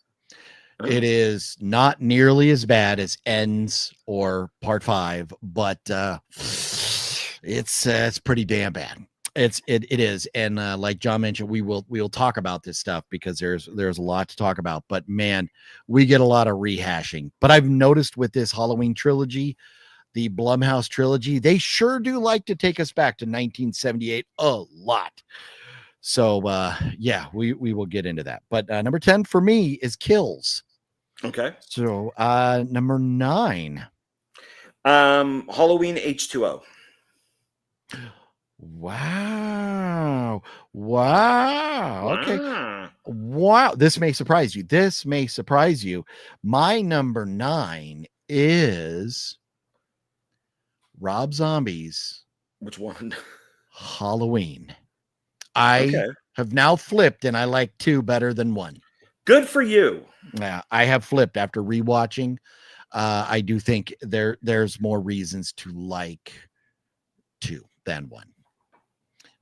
Oh. It is not nearly as bad as Ends or Part 5, but it's pretty damn bad. It is, and like John mentioned, we'll talk about this stuff because there's a lot to talk about. But man, we get a lot of rehashing. But I've noticed with this Halloween trilogy, the Blumhouse trilogy, they sure do like to take us back to 1978 a lot. So yeah, we will get into that. But number 10 for me is Kills. Okay. So number 9. Halloween H2O. Wow. Okay. Wow. This may surprise you. My number 9 is Rob Zombie's. Which one? Halloween. I have now flipped, and I like 2 better than 1. Good for you. Yeah, I have flipped after rewatching. I do think there's more reasons to like 2 than 1.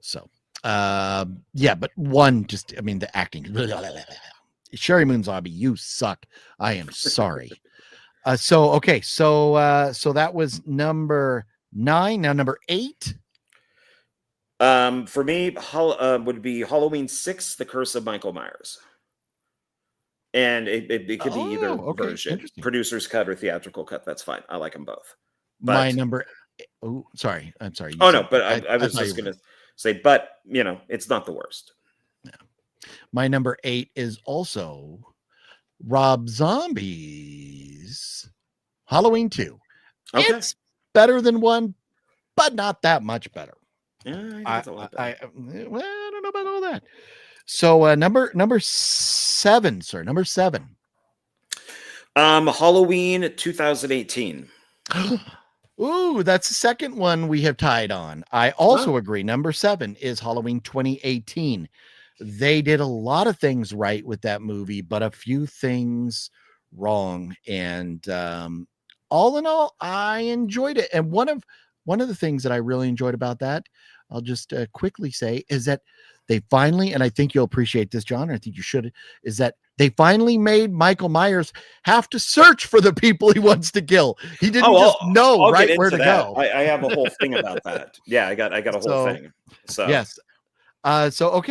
So, yeah, but 1 just, I mean, the acting. Sherry Moon Zombie, you suck. I am sorry. So that was number 9. Now number 8. For me, would be Halloween 6, The Curse of Michael Myers. And it could be either version, producer's cut or theatrical cut. That's fine. I like them both. But, my number. Oh, sorry. I'm sorry. Oh no, but I was just gonna say, but it's not the worst. Yeah. My number 8 is also Rob Zombie's Halloween 2. Okay. It's better than 1, but not that much better. Yeah, I don't know about all that. So number 7, sir. Number 7. Halloween 2018. Ooh, that's the second one we have tied on. I also agree. Number 7 is Halloween 2018. They did a lot of things right with that movie, but a few things wrong. And all in all, I enjoyed it. And one of the things that I really enjoyed about that, I'll just quickly say, is that they finally, and I think you'll appreciate this, John, or I think you should, is that they finally made Michael Myers have to search for the people he wants to kill. He didn't just know I'll right where to go. I have a whole thing about that. Yeah, I got a whole thing. So yes. So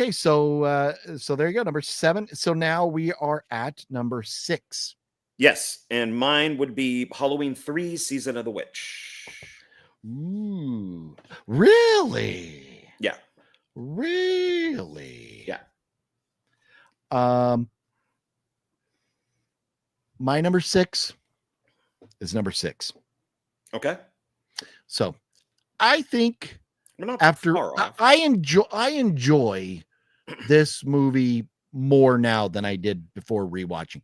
there you go, number 7. So now we are at number 6. Yes, and mine would be Halloween 3, Season of the Witch. Ooh, really? Yeah. Really? Yeah. My number 6 is number 6. Okay. So I think We're not after far off. I enjoy this movie more now than I did before rewatching.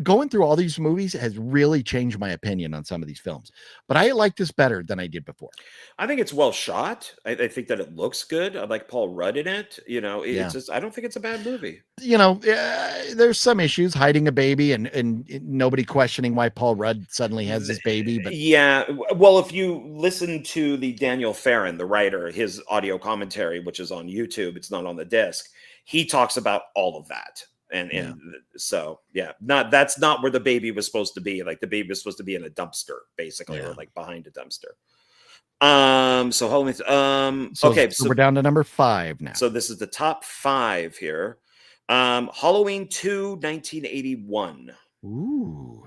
Going through all these movies has really changed my opinion on some of these films, but I like this better than I did before. I think it's well shot. I think that it looks good. I like Paul Rudd in it. You know, it's just, I don't think it's a bad movie. You know, there's some issues hiding a baby and nobody questioning why Paul Rudd suddenly has his baby. But yeah, well, if you listen to the Daniel Farron, the writer, his audio commentary, which is on YouTube, it's not on the disc. He talks about all of that. And so, yeah, that's not where the baby was supposed to be. Like the baby was supposed to be in a dumpster, basically, or like behind a dumpster. So Halloween. Okay, so we're down to number 5 now. So this is the top 5 here. Halloween 2, 1981. Ooh.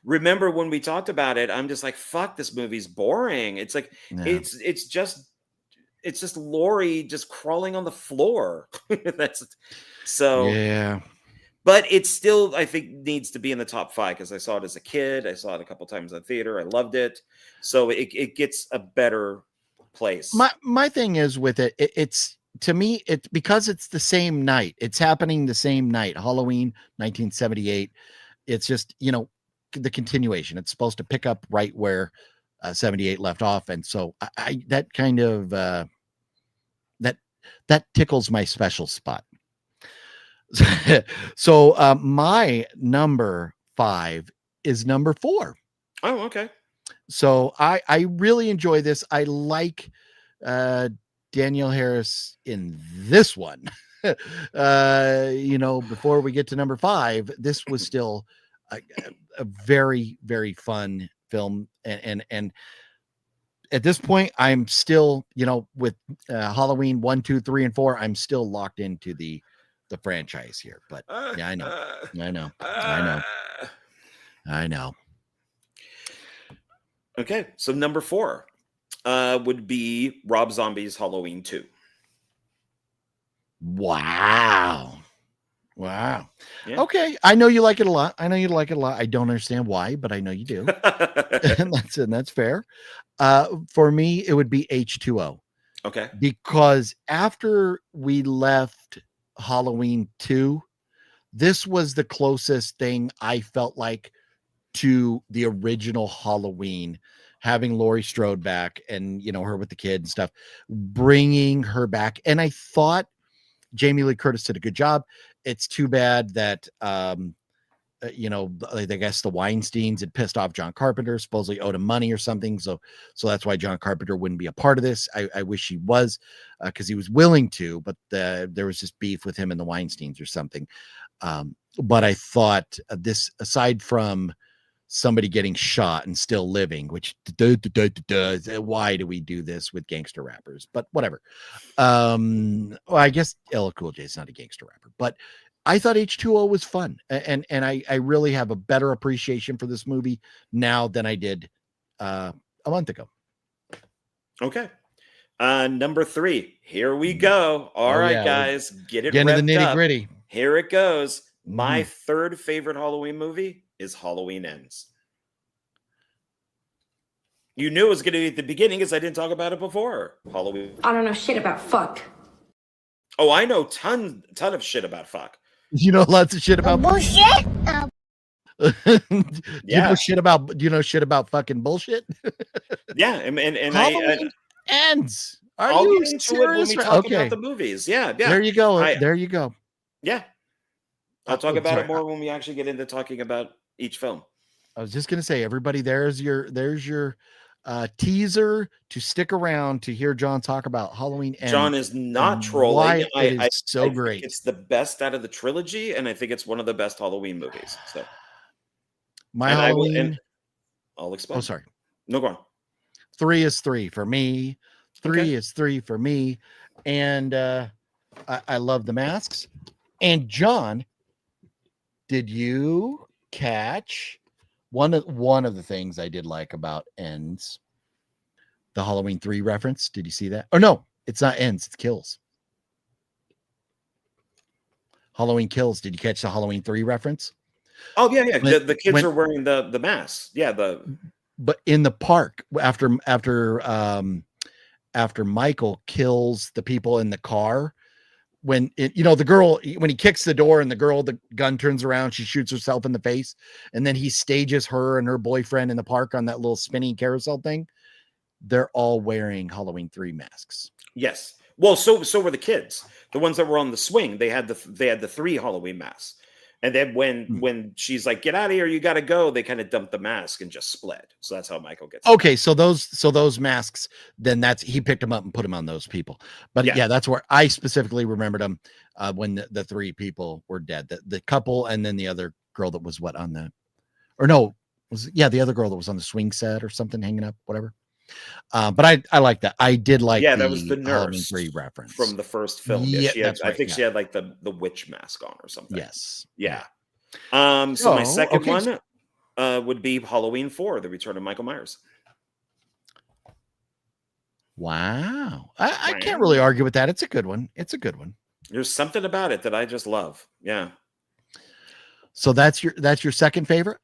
Remember when we talked about it? I'm just like, fuck, this movie's boring. It's like it's just Laurie just crawling on the floor. That's so yeah. But it still, I think, needs to be in the top 5 because I saw it as a kid. I saw it a couple times in the theater. I loved it. So it gets a better place. My thing is with it, it's to me, it's because it's the same night. It's happening the same night, Halloween 1978. It's just, you know, the continuation. It's supposed to pick up right where 78 left off. And so I that kind of that tickles my special spot. So my number 5 is number 4. Oh, okay. So I really enjoy this. I like Danielle Harris in this one. You know, before we get to number 5, this was still a very, very fun film. And at this point, I'm still, you know, with Halloween 1, 2, 3, and 4, I'm still locked into the franchise here. But yeah, I know. Okay, so number 4 would be Rob Zombie's Halloween 2. Wow. Yeah. Okay, I know you like it a lot. I don't understand why, but I know you do. and that's fair. For me, it would be H2O. Okay. Because after we left Halloween 2, this was the closest thing I felt like to the original Halloween, having Laurie Strode back and, you know, her with the kid and stuff, bringing her back. And I thought Jamie Lee Curtis did a good job. It's too bad that, you know, I guess the Weinsteins had pissed off John Carpenter, supposedly owed him money or something. So that's why John Carpenter wouldn't be a part of this. I wish he was, because he was willing to, but there was just beef with him and the Weinsteins or something. But I thought this, aside from somebody getting shot and still living, which why do we do this with gangster rappers? But whatever. Well, I guess LL Cool J is not a gangster rapper, but I thought H2O was fun, and I really have a better appreciation for this movie now than I did a month ago. Okay. Number 3. Here we go. All right, guys, get it. Get into the nitty-gritty. Here it goes. My third favorite Halloween movie is Halloween Ends. You knew it was going to be at the beginning because I didn't talk about it before. Halloween. I don't know shit about fuck. Oh, I know ton of shit about fuck. You know lots of shit about bullshit. Yeah. Do you know shit about fucking bullshit? Yeah, and Halloween Ends. I'll get into it when we talk about the movies. Yeah. There you go. There you go. Yeah. I'll talk about it more when we actually get into talking about each film. I was just gonna say, everybody, there's your teaser to stick around to hear John talk about Halloween Ends. John is not trolling. I great. It's the best out of the trilogy, and I think it's one of the best Halloween movies. So Halloween. I'll explain. Oh, sorry. No, go on. 3 is 3 for me. 3 is 3 for me, and I love the masks. And John, did you catch one of the things I did like about Ends? The Halloween 3 reference. Did you see that? Oh no, it's not Ends, it's Kills. Halloween Kills. Did you catch the Halloween 3 reference? Oh yeah. The kids are wearing the masks. Yeah, but in the park after after Michael kills the people in the car. When the girl, when he kicks the door and the gun turns around, she shoots herself in the face, and then he stages her and her boyfriend in the park on that little spinning carousel thing. They're all wearing Halloween 3 masks. Yes. Well, so were the kids. The ones that were on the swing, they had the 3 Halloween masks. And then when she's like, "Get out of here, you got to go," they kind of dumped the mask and just split. So that's how Michael gets. Okay, so those masks, then he picked them up and put them on those people. But yeah, that's where I specifically remembered them when the 3 people were dead. The couple and then the other girl that was the other girl that was on the swing set or something hanging up, whatever. But I like that. I did like that was the nurse 3 reference from the first film. Yeah, I think she had like the witch mask on or something. Yes. Yeah. So my second one would be Halloween 4, The Return of Michael Myers. Wow. I can't really argue with that. It's a good one. There's something about it that I just love. Yeah. So that's your second favorite?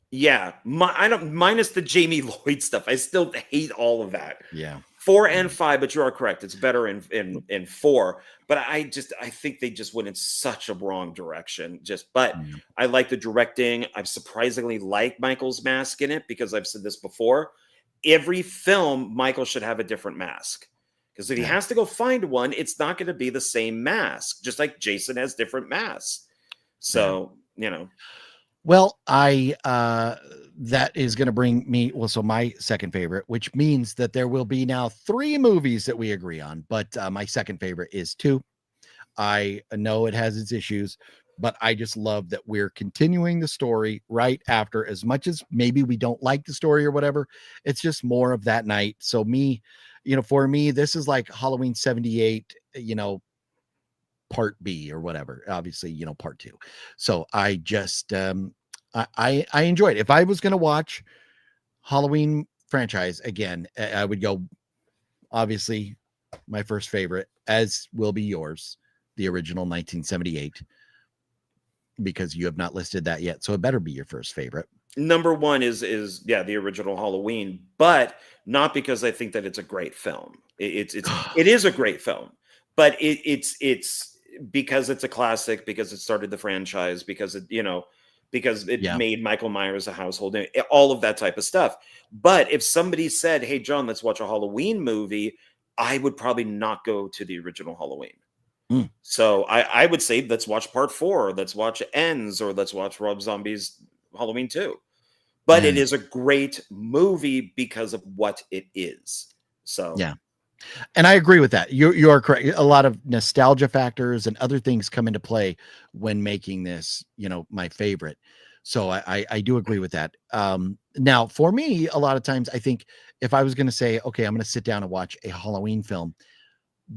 Yeah, minus the Jamie Lloyd stuff. I still hate all of that. Yeah, 4 and 5, but you are correct. It's better in 4. But I think they just went in such a wrong direction. I like the directing. I surprisingly like Michael's mask in it because I've said this before. Every film, Michael should have a different mask because if he has to go find one, it's not going to be the same mask. Just like Jason has different masks. So Well, that is going to bring me, so my second favorite, which means that there will be now 3 movies that we agree on, but my second favorite is 2. I know it has its issues, but I just love that we're continuing the story right after, as much as maybe we don't like the story or whatever, it's just more of that night. So for me, this is like Halloween 78, part B or whatever, obviously, part 2. So I just, I enjoyed it. If I was going to watch Halloween franchise again, I would go, obviously my first favorite, as will be yours, the original 1978, because you have not listed that yet. So it better be your first favorite. Number 1 is the original Halloween, but not because I think that it's a great film. It is a great film, but it's because it's a classic, because it started the franchise, because it made Michael Myers a household name, all of that type of stuff. But if somebody said, "Hey, John, let's watch a Halloween movie," I would probably not go to the original Halloween. So I would say, let's watch part 4, let's watch Ends, or let's watch Rob Zombie's Halloween 2. But it is a great movie because of what it is. So yeah. And I agree with that. You are correct. A lot of nostalgia factors and other things come into play when making this, my favorite. So I do agree with that. Now, for me, a lot of times I think if I was going to say, okay, I'm going to sit down and watch a Halloween film,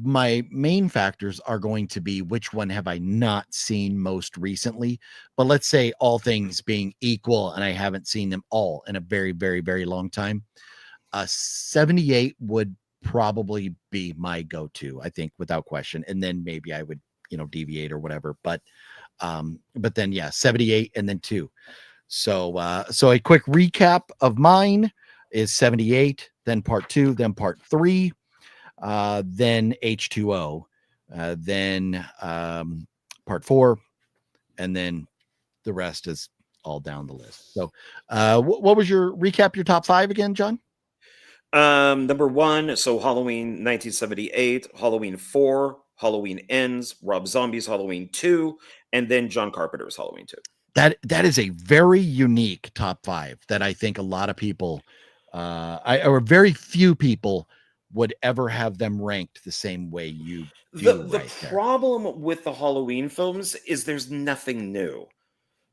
my main factors are going to be which one have I not seen most recently. But let's say all things being equal, and I haven't seen them all in a very, very, very long time. 78 would probably be my go-to, I think, without question. And then maybe I would, deviate or whatever. But then 78 and then 2. So a quick recap of mine is 78, then part 2, then part 3, then H2O, then part 4, and then the rest is all down the list. So what was your top 5 again, John? Number 1, so Halloween 1978, Halloween 4, Halloween Ends, Rob Zombie's Halloween 2, and then John Carpenter's Halloween 2. That is a very unique top 5 that I think a lot of people, or very few people, would ever have them ranked the same way you do. The problem with the Halloween films is there's nothing new.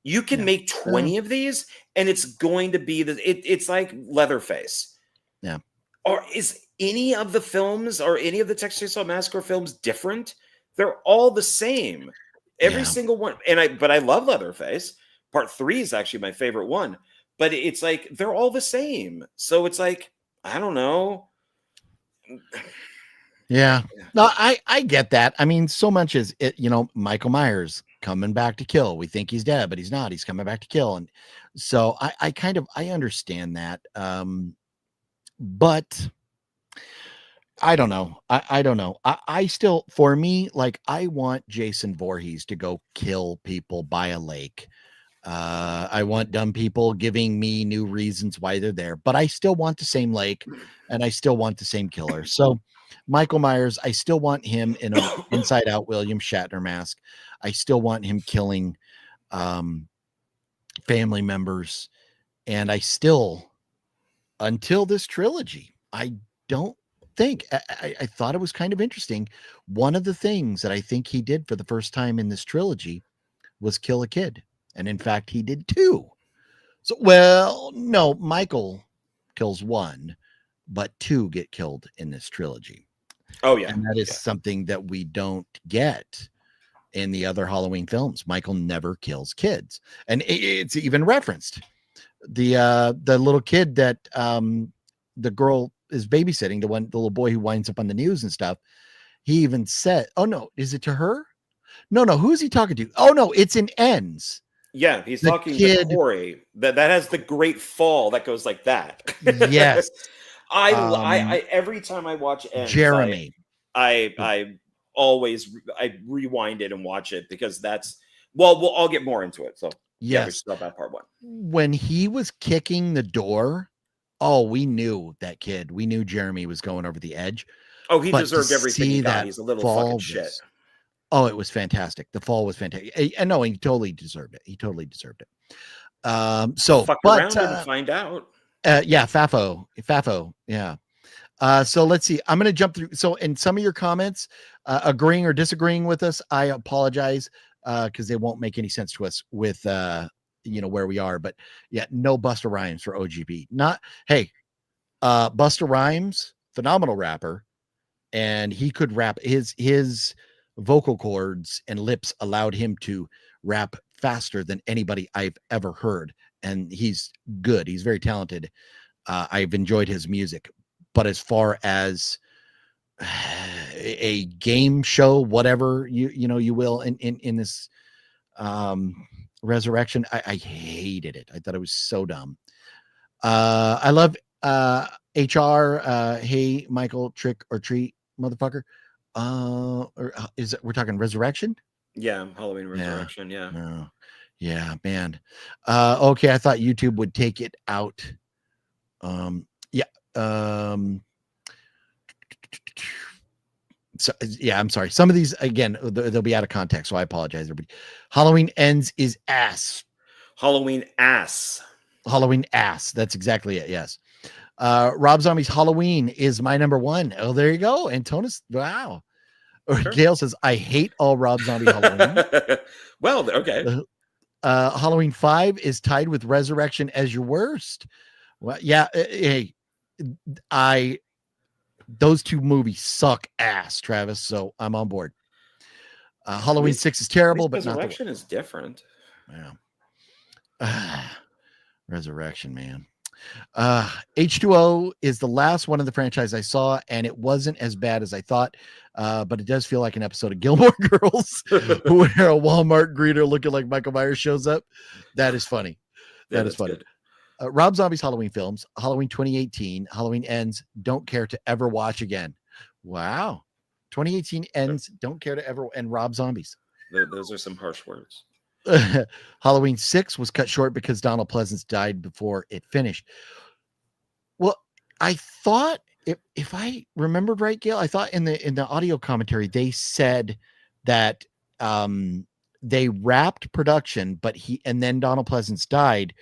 You can make 20 of these, and it's going to be it's like Leatherface. Yeah. Or is any of the films or any of the Texas Chainsaw Massacre films different? They're all the same. Every single one. But I love Leatherface. Part 3 is actually my favorite one. But it's like they're all the same. So it's like, I don't know. Yeah. No, I get that. I mean, so much as it, Michael Myers coming back to kill. We think he's dead, but he's not. He's coming back to kill. And so I understand that. But I don't know. I don't know. I still, for me, like, I want Jason Voorhees to go kill people by a lake. I want dumb people giving me new reasons why they're there, but I still want the same lake and I still want the same killer. So Michael Myers, I still want him in a Inside Out William Shatner mask. I still want him killing family members. And I still, until this trilogy, I don't think I thought it was kind of interesting. One of the things that I think he did for the first time in this trilogy was kill a kid. And in fact, he did two. So, well, no, Michael kills one, but two get killed in this trilogy. Oh, yeah. And that is something that we don't get in the other Halloween films. Michael never kills kids. And it's even referenced. The little kid that the girl is babysitting, the little boy who winds up on the news and stuff, he even said, oh no, is it to her? No, who is he talking to? Oh no, it's in Ends. Yeah, he's talking to Corey. That has the great fall that goes like that. Yes. I every time I watch Ends, Jeremy. I always rewind it and watch it because that's I'll get more into it. So yeah, we still have part one. When he was kicking the door, oh, we knew that kid. We knew Jeremy was going over the edge. Oh, he deserved everything he got. He's a little fucking shit. Oh, it was fantastic. The fall was fantastic. And no, he totally deserved it. He totally deserved it. So fuck around and find out. Yeah, Fafo. Yeah. So let's see. I'm going to jump through. So in some of your comments, agreeing or disagreeing with us, I apologize because they won't make any sense to us with where we are. But yeah, no Busta Rhymes for OGB. Not Busta Rhymes, phenomenal rapper, and he could rap. His vocal cords and lips allowed him to rap faster than anybody I've ever heard, and he's good. He's very talented. I've enjoyed his music. But as far as a game show, whatever you will in this Resurrection, I hated it. I thought it was so dumb. I love HR. Hey, Michael, trick or treat, motherfucker. Or is it? We're talking Resurrection? Yeah, Halloween Resurrection. Yeah. No. Yeah, man. Okay, I thought YouTube would take it out. So yeah, I'm sorry. Some of these again they'll be out of context, so I apologize, everybody. Halloween Ends is ass. Halloween ass. Halloween ass. That's exactly it. Yes. Rob Zombie's Halloween is my number one. Oh, there you go. Antonis, wow. Sure. Gail says, I hate all Rob Zombie Halloween. Well, okay. Halloween 5 is tied with Resurrection as your worst. Well, yeah. Hey, those two movies suck ass, Travis. So I'm on board. Halloween 6 is terrible, but Resurrection is different. Yeah. Resurrection, man. H2O is the last one of the franchise I saw, and it wasn't as bad as I thought. But it does feel like an episode of Gilmore Girls where a Walmart greeter looking like Michael Myers shows up. That is funny. That is funny. Rob Zombie's Halloween films, Halloween 2018, Halloween Ends, don't care to ever watch again. Wow. 2018 Ends, don't care to ever, and Rob Zombies. Those are some harsh words. Halloween 6 was cut short because Donald Pleasance died before it finished. Well, I thought, if I remembered right, Gail, I thought in the audio commentary, they said that they wrapped production, but then Donald Pleasance died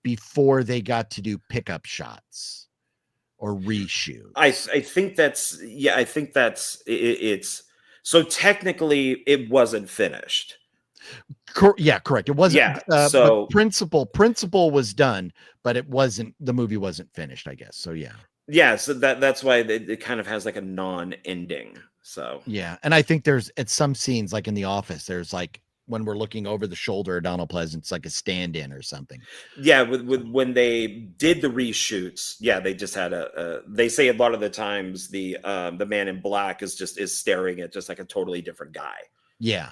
before they got to do pickup shots or reshoot. I think that's it's so technically it wasn't finished. Yeah, correct. It wasn't. Yeah, so principle was done, but the movie wasn't finished, I guess. So yeah. So that's why it kind of has like a non-ending. So yeah, and I think there's at some scenes like in The Office, there's like when we're looking over the shoulder of Donald Pleasance, like a stand-in or something. Yeah, with when they did the reshoots, yeah, they just had they say a lot of the times the man in black is staring at just like a totally different guy. Yeah.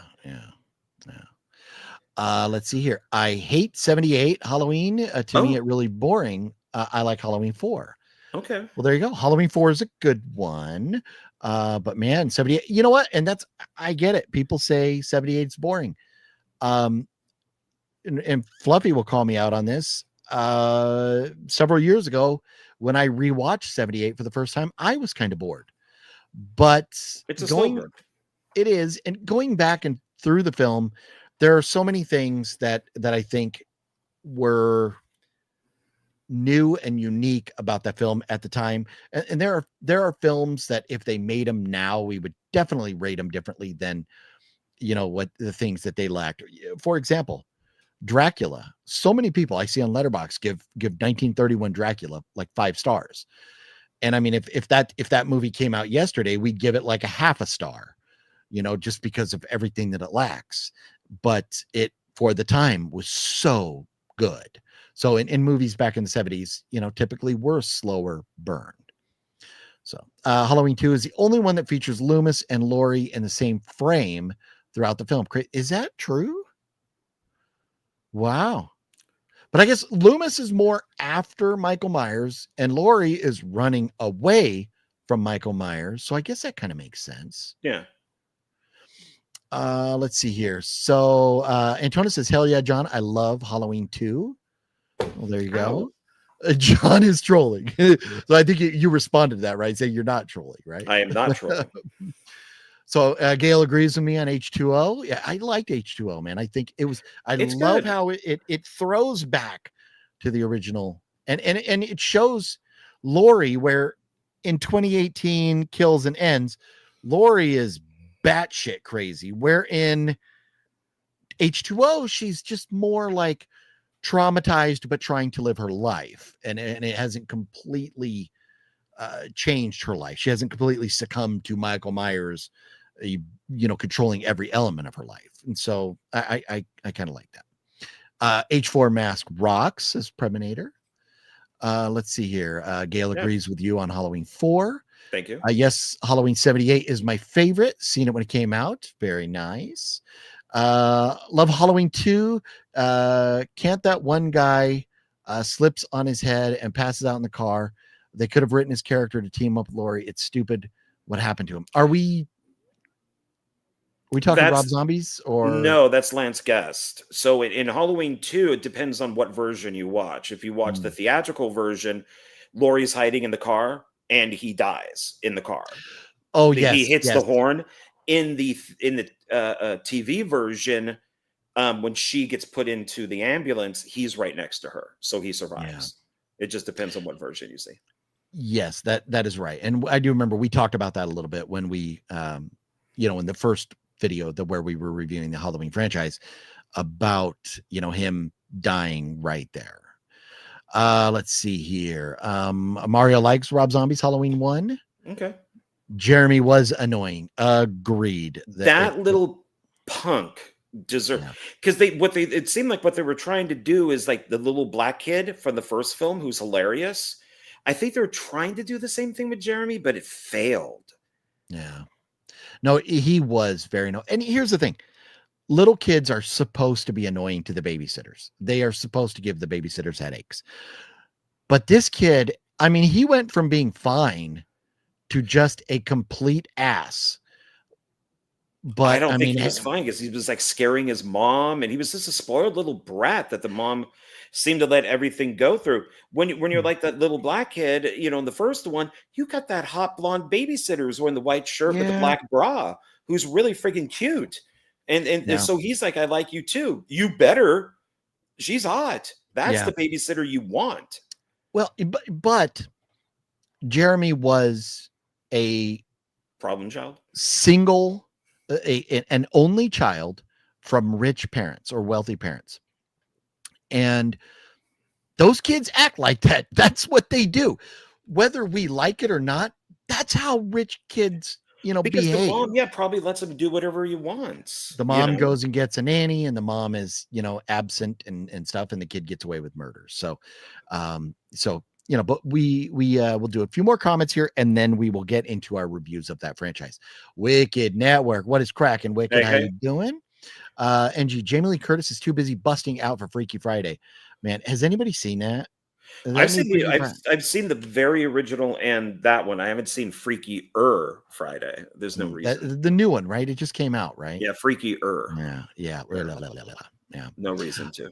Let's see here. I hate 78 Halloween. To me, it really boring. I like Halloween 4. Okay. Well, there you go. Halloween 4 is a good one. But man, 78, you know what? And I get it. People say 78 is boring. And Fluffy will call me out on this. Several years ago, when I rewatched 78 for the first time, I was kind of bored. But it's a slow burn. It is, and going back and through the film, there are so many things that I think were new and unique about that film at the time. And there are films that if they made them now, we would definitely rate them differently than what the things that they lacked. For example, Dracula. So many people I see on Letterboxd give 1931 Dracula like 5 stars. And I mean, if that movie came out yesterday, we'd give it like a half a star, just because of everything that it lacks. But it, for the time, was so good. So in movies back in the 70s, typically were slower burned. So Halloween 2 is the only one that features Loomis and Laurie in the same frame throughout the film. Is that true? Wow. But I guess Loomis is more after Michael Myers and Laurie is running away from Michael Myers. So I guess that kind of makes sense. Yeah. Let's see here. So Antonis says, hell yeah, John. I love Halloween 2. Well, there you go. John is trolling. So I think you responded to that, right? Saying you're not trolling, right? I am not trolling. So Gail agrees with me on H2O. Yeah, I liked H2O, man. I think it's love good. How it throws back to the original, and it shows Laurie where in 2018 Kills and Ends, Laurie is batshit crazy. Where in H2O, she's just more like traumatized but trying to live her life, and it hasn't completely changed her life. She hasn't completely succumbed to Michael Myers controlling every element of her life. And so I kind of like that. H4 Mask rocks as Preminator. Let's see here. Gail agrees with you on Halloween 4. Thank you. Yes, Halloween 78 is my favorite. Seen it when it came out. Very nice. Love Halloween 2. Can't that one guy slips on his head and passes out in the car? They could have written his character to team up with Laurie. It's stupid what happened to him. Are we talking Rob Zombies or no? That's Lance Guest. So in Halloween 2, it depends on what version you watch. If you watch the theatrical version, Laurie's hiding in the car and he dies in the car. Oh yes, he hits the horn. In the TV version, when she gets put into the ambulance, he's right next to her, so he survives. Yeah. It just depends on what version you see. Yes, that is right, and I do remember we talked about that a little bit when we, in the first video where we were reviewing the Halloween franchise about him dying right there. Let's see here. Mario likes Rob Zombie's Halloween 1. Okay. Jeremy was annoying. Agreed. That little punk deserve because it seemed like what they were trying to do is like the little black kid from the first film who's hilarious. I think they're trying to do the same thing with Jeremy, but it failed. Yeah. No, he was very annoying. And here's the thing. Little kids are supposed to be annoying to the babysitters. They are supposed to give the babysitters headaches. But this kid, I mean, he went from being fine to just a complete ass. But I don't think he was fine because he was like scaring his mom, and he was just a spoiled little brat that the mom seemed to let everything go through. When you're like that little black kid, in the first one, you got that hot blonde babysitter who's wearing the white shirt with the black bra, who's really freaking cute. And so he's like, I like you too. You better. She's hot. That's the babysitter you want. Well, but Jeremy was a problem child, single, an only child from rich parents or wealthy parents. And those kids act like that. That's what they do. Whether we like it or not, that's how rich kids, because behave. The mom, probably lets him do whatever he wants. The mom goes and gets a nanny, and the mom is, absent and stuff, and the kid gets away with murder. So, but we will do a few more comments here, and then we will get into our reviews of that franchise. Wicked Network, what is cracking? Wicked, how you doing? NG, Jamie Lee Curtis is too busy busting out for Freaky Friday. Man, has anybody seen that? I've seen I've seen the very original and that one. I haven't seen Freaky Friday. There's no reason. The new one, right? It just came out, right? Yeah, Freaky Yeah. Yeah. No reason to.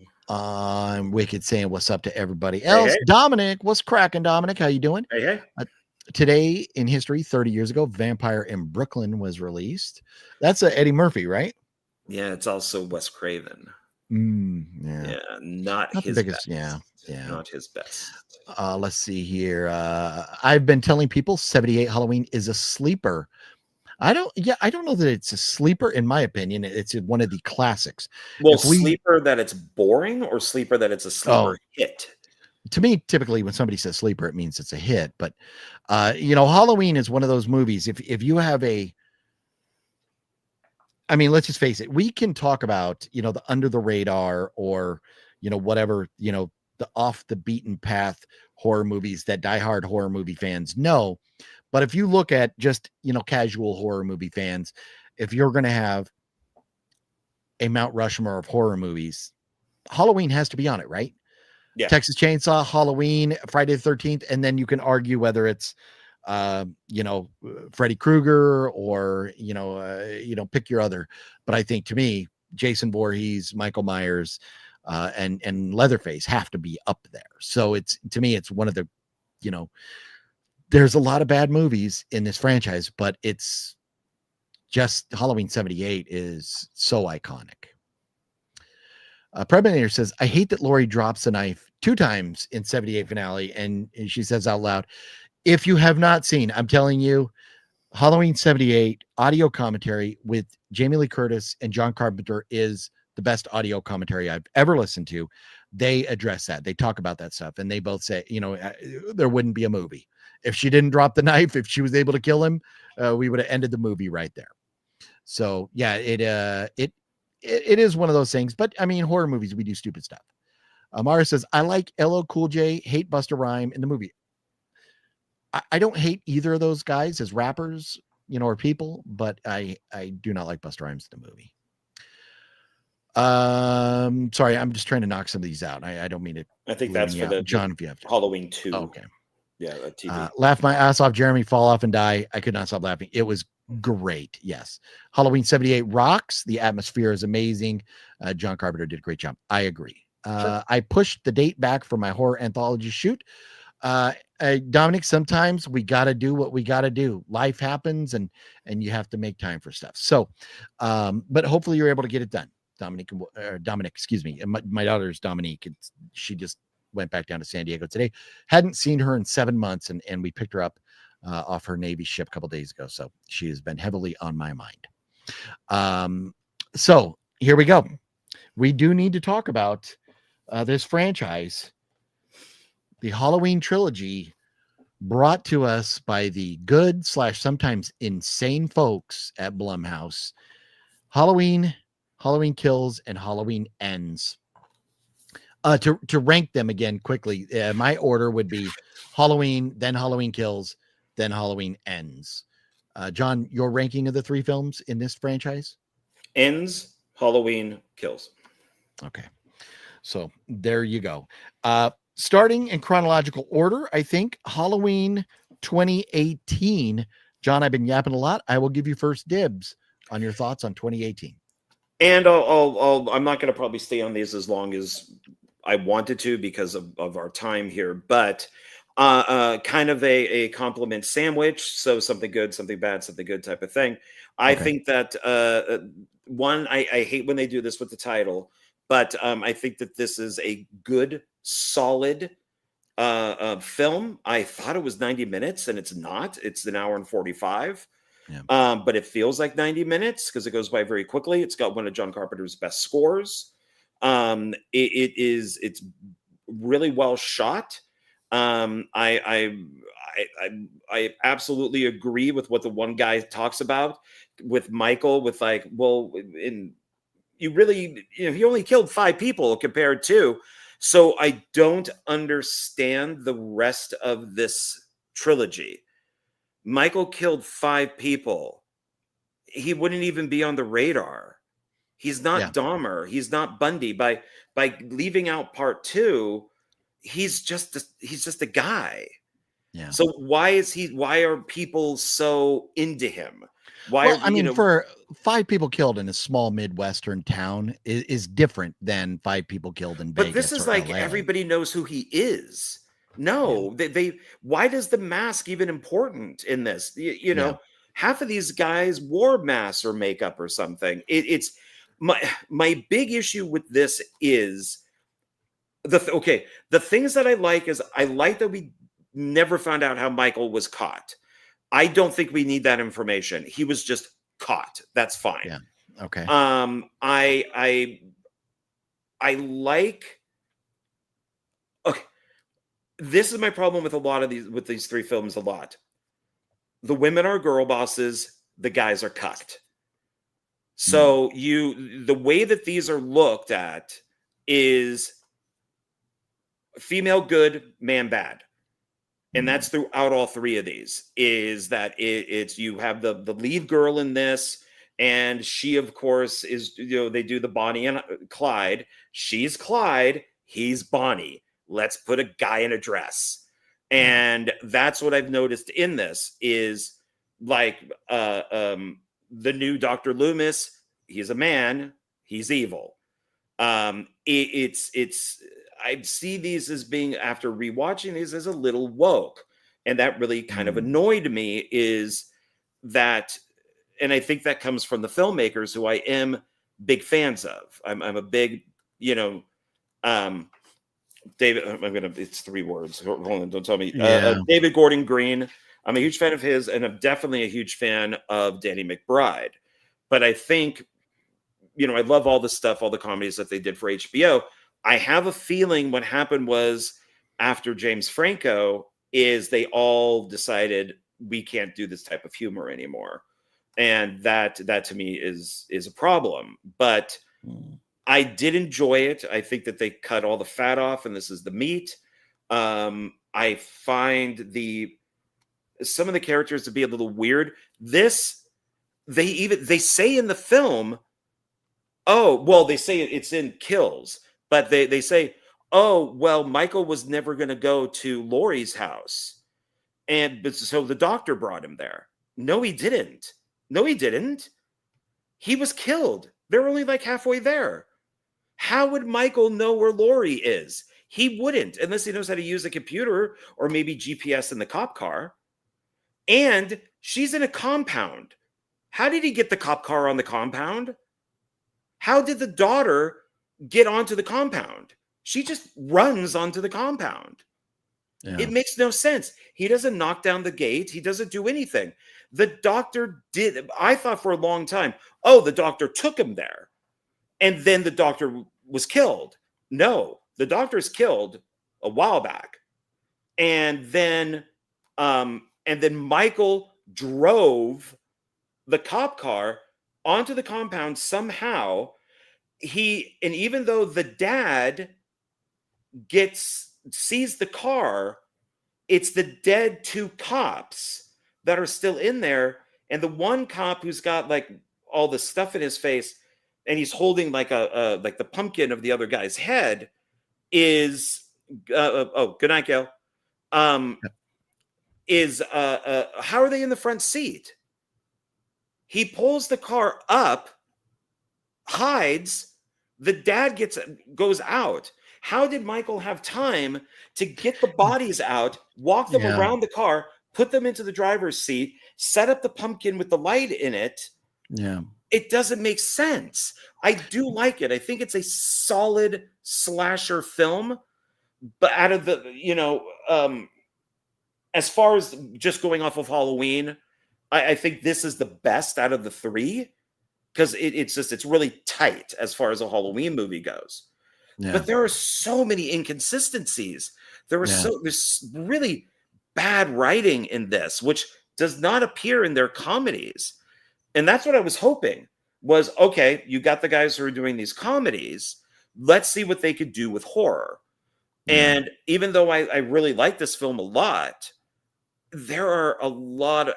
Wicked saying what's up to everybody Hey, else. hey. Dominic, what's cracking, Dominic? How you doing? Hey. Today in history, 30 years ago, Vampire in Brooklyn was released. That's Eddie Murphy, right? Yeah, it's also Wes Craven. Yeah, not his biggest, best. Not his best. Let's see here. I've been telling people 78 Halloween is a sleeper. I don't know that it's a sleeper. In my opinion, it's one of the classics. Well, sleeper that it's boring, or sleeper that it's a sleeper hit? To me, typically when somebody says sleeper, it means it's a hit. But Halloween is one of those movies. If you have let's just face it, we can talk about, the under the radar or, whatever, the off the beaten path horror movies that diehard horror movie fans know. But if you look at just, casual horror movie fans, if you're going to have a Mount Rushmore of horror movies, Halloween has to be on it, right? Yeah. Texas Chainsaw, Halloween, Friday the 13th, and then you can argue whether it's Freddy Krueger or pick your other. But I think, to me, Jason Voorhees, Michael Myers, and Leatherface have to be up there. So to me it's one of the, there's a lot of bad movies in this franchise, but it's just Halloween 78 is so iconic. Preminator says, I hate that Lori drops a knife 2 times in 78 finale. And she says out loud, if you have not seen, I'm telling you, Halloween 78 audio commentary with Jamie Lee Curtis and John Carpenter is the best audio commentary I've ever listened to. They address that. They talk about that stuff. And they both say, there wouldn't be a movie. If she didn't drop the knife, if she was able to kill him, we would have ended the movie right there. So yeah, it is one of those things, but horror movies, we do stupid stuff. Amara says, I like LL Cool J, hate Busta Rhyme in the movie. I don't hate either of those guys as rappers, or people, but I do not like Busta Rhymes in the movie. Sorry, I'm just trying to knock some of these out. I don't mean to. I think that's for the John, if you have to. Halloween 2. Oh, okay. Yeah, TV. Laugh my ass off, Jeremy, fall off and die. I could not stop laughing. It was great. Yes. Halloween 78 rocks. The atmosphere is amazing. John Carpenter did a great job. I agree. Sure. I pushed the date back for my horror anthology shoot. Dominic, sometimes we got to do what we got to do. Life happens and you have to make time for stuff. So, but hopefully you're able to get it done. Dominic, excuse me. My daughter's Dominique. She just went back down to San Diego today. Hadn't seen her in 7 months, and we picked her up off her Navy ship a couple days ago. So she has been heavily on my mind. So here we go. We do need to talk about this franchise, the Halloween trilogy, brought to us by the good / sometimes insane folks at Blumhouse. Halloween Kills, and Halloween Ends. To rank them again quickly, my order would be Halloween, then Halloween Kills, then Halloween Ends. John, your ranking of the 3 films in this franchise? Ends, Halloween, Kills. Okay. So there you go. Starting in chronological order, I think Halloween 2018. John, I've been yapping a lot. I will give you first dibs on your thoughts on 2018. And I'm not going to probably stay on these as long as I wanted to because of our time here, but kind of a compliment sandwich. So something good, something bad, something good type of thing. I think that one, I hate when they do this with the title, but I think that this is a good, solid film. I thought it was 90 minutes and it's not. It's an hour and 45. Yeah. But it feels like 90 minutes because it goes by very quickly. It's got one of John Carpenter's best scores. It's really well shot. I absolutely agree with what the one guy talks about with Michael, with like, well, he only killed 5 people compared to, so I don't understand the rest of this trilogy. Michael killed 5 people. He wouldn't even be on the radar. He's not Dahmer. He's not Bundy. By leaving out part 2, he's just a guy. Yeah. So why are people so into him? Why Well, are I mean, for 5 people killed in a small Midwestern town is different than 5 people killed in But this Vegas is or like LA. everybody knows who he is. No, they why does the mask even important in this? You know, half of these guys wore masks or makeup or something. It's my big issue with this is the things that I like is I like that we never found out how Michael was caught. I don't think we need that information. He was just caught. That's fine. Yeah. Okay. I like. Okay, this is my problem with a lot of these 3 films. A lot. The women are girl bosses. The guys are cucked. So the way that these are looked at is female good, man bad. And that's throughout all 3 of these, is that it's you have the lead girl in this, and she, of course, is, they do the Bonnie and Clyde. She's Clyde, he's Bonnie. Let's put a guy in a dress. And that's what I've noticed in this is like the new Dr. Loomis, he's a man, he's evil. It's I see these as being, after rewatching these, as a little woke. And that really kind of annoyed me, is that, and I think that comes from the filmmakers who I am big fans of. I'm a big, David, it's 3 words. Hold on, don't tell me. David Gordon Green. I'm a huge fan of his, and I'm definitely a huge fan of Danny McBride. But I think, I love all the stuff, all the comedies that they did for HBO. I have a feeling what happened was, after James Franco, is they all decided we can't do this type of humor anymore. And that to me is a problem. But I did enjoy it. I think that they cut all the fat off, and this is the meat. I find some of the characters to be a little weird. They say in the film, they say it's in Kills, but they say, Michael was never going to go to Laurie's house, but so the doctor brought him there. No, he didn't. He was killed. They're only like halfway there. How would Michael know where Laurie is? He wouldn't, unless he knows how to use a computer or maybe GPS in the cop car. And she's in a compound. How did he get the cop car on the compound? How did the daughter get onto the compound? She just runs onto the compound. Yeah. It makes no sense. He doesn't knock down the gate. He doesn't do anything. The doctor did. I thought for a long time, the doctor took him there, and then the doctor was killed. No, the doctor's killed a while back. And then Michael drove the cop car onto the compound somehow. And even though the dad sees the car, it's the dead 2 cops that are still in there. And the one cop who's got like all the stuff in his face, and he's holding like like the pumpkin of the other guy's head, is good night, Gail. How are they in the front seat? He pulls the car up, hides, the dad goes out. How did Michael have time to get the bodies out, walk them around the car, put them into the driver's seat, set up the pumpkin with the light in it? Yeah. It doesn't make sense. I do like it. I think it's a solid slasher film, but out of the, as far as just going off of Halloween, I think this is the best out of the 3, because it's really tight as far as a Halloween movie goes. Yeah. But there are so many inconsistencies. There's really bad writing in this, which does not appear in their comedies. And that's what I was hoping was, okay, you got the guys who are doing these comedies. Let's see what they could do with horror. Yeah. And even though I really like this film a lot, there are a lot of,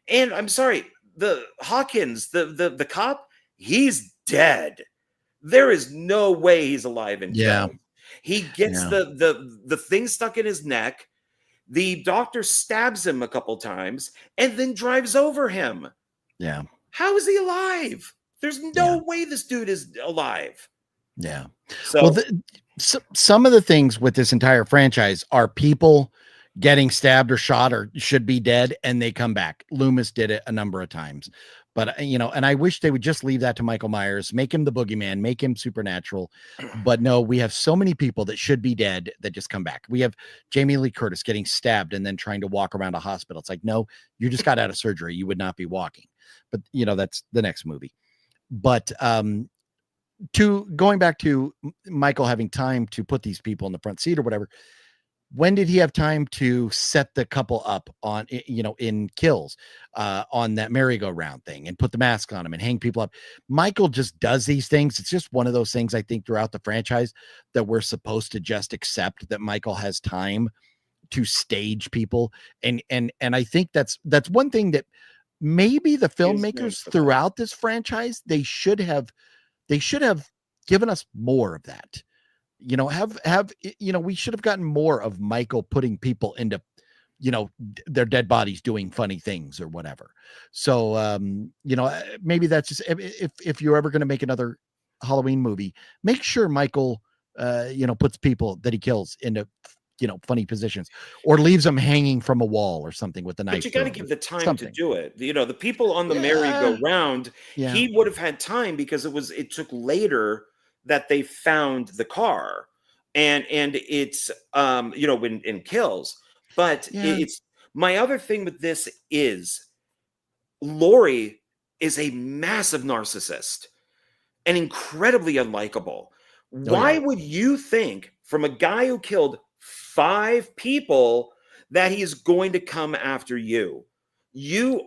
and I'm sorry, the Hawkins, the cop, he's dead. There is no way he's alive and killed. He gets Yeah. the thing stuck in his neck. The doctor stabs him a couple times and then drives over him. Yeah. How is he alive? There's no way this dude is alive. Yeah. So Well, some of the things with this entire franchise are people getting stabbed or shot or should be dead, and they come back. Loomis did it a number of times, but and I wish they would just leave that to Michael Myers, make him the boogeyman, make him supernatural. But no, we have so many people that should be dead that just come back. We have Jamie Lee Curtis getting stabbed and then trying to walk around a hospital. It's like, no, you just got out of surgery. You would not be walking. But that's the next movie. But to going back to Michael having time to put these people in the front seat or whatever, when did he have time to set the couple up on, in Kills, on that merry-go-round thing and put the mask on him and hang people up? Michael just does these things. It's just one of those things, I think, throughout the franchise that we're supposed to just accept that Michael has time to stage people. And I think that's one thing that maybe the filmmakers throughout this franchise, they should have given us more of that. We should have gotten more of Michael putting people into, their dead bodies doing funny things or whatever. So, maybe that's just, if you're ever going to make another Halloween movie, make sure Michael, puts people that he kills into, funny positions, or leaves them hanging from a wall or something with the knife. But you got to through give the time something. to do it. The people on the merry-go-round, he would have had time because it took later that they found the car, and it's when in Kills. But it's my other thing with this is Laurie is a massive narcissist and incredibly unlikable. Why would you think from a guy who killed 5 people that he's going to come after you? He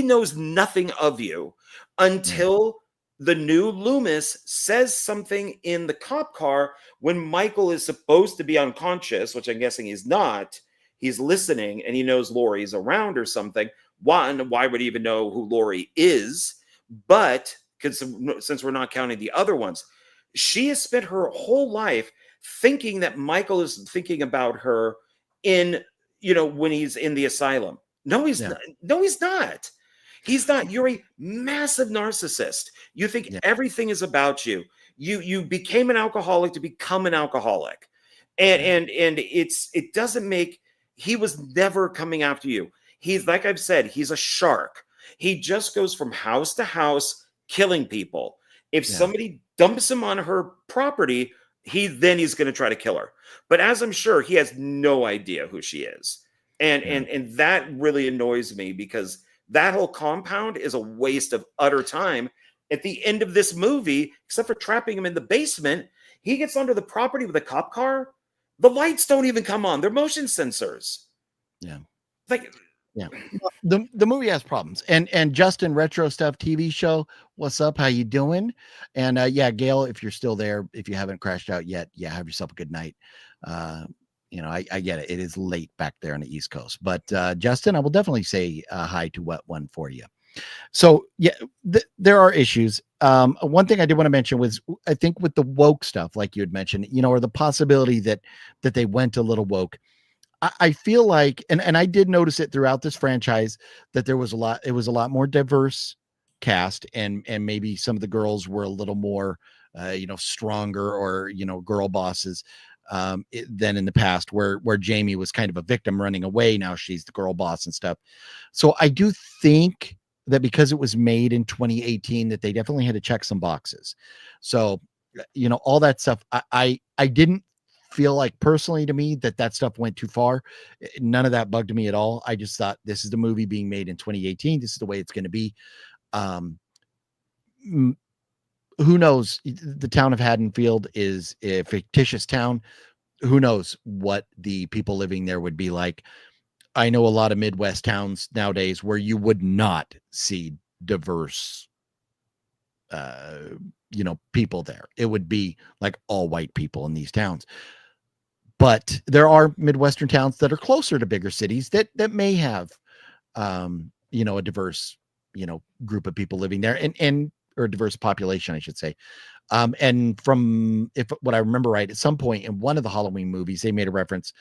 knows nothing of you until the new Loomis says something in the cop car when Michael is supposed to be unconscious, which I'm guessing he's not. He's listening and he knows Laurie's around or something. One, why would he even know who Laurie is? But since we're not counting the other ones, she has spent her whole life thinking that Michael is thinking about her in, when he's in the asylum. No, he's not. No, he's not. He's not. You're a massive narcissist. You think everything is about you. You became an alcoholic to become an alcoholic. And it doesn't make, he was never coming after you. He's, like I've said, he's a shark. He just goes from house to house killing people. If somebody dumps him on her property, he's going to try to kill her. But as I'm sure, he has no idea who she is. And that really annoys me because that whole compound is a waste of utter time. At the end of this movie, except for trapping him in the basement, he gets onto the property with a cop car. The lights don't even come on. They're motion sensors. Yeah. Like, the movie has problems. And Justin, Retro Stuff TV show, what's up? How you doing? And Gail, if you're still there, if you haven't crashed out yet, have yourself a good night. I get it. It is late back there on the East Coast, but Justin, I will definitely say hi to what one for you. So there are issues. One thing I did want to mention was, I think with the woke stuff, like you had mentioned, or the possibility that they went a little woke. I feel like, and I did notice it throughout this franchise, that it was a lot more diverse cast, and maybe some of the girls were a little more, stronger, or, girl bosses, than in the past, where Jamie was kind of a victim running away. Now she's the girl boss and stuff. So I do think that because it was made in 2018, that they definitely had to check some boxes. So, all that stuff, I didn't feel like personally to me that stuff went too far. None of that bugged me at all. I just thought, this is the movie being made in 2018. This is the way it's going to be. Who knows? The town of Haddonfield is a fictitious town. Who knows what the people living there would be like? I know a lot of Midwest towns nowadays where you would not see diverse, people there. It would be like all white people in these towns. But there are Midwestern towns that are closer to bigger cities that may have, a diverse, group of people living there. And or diverse population, I should say. And from if what I remember right, at some point in one of the Halloween movies, they made a reference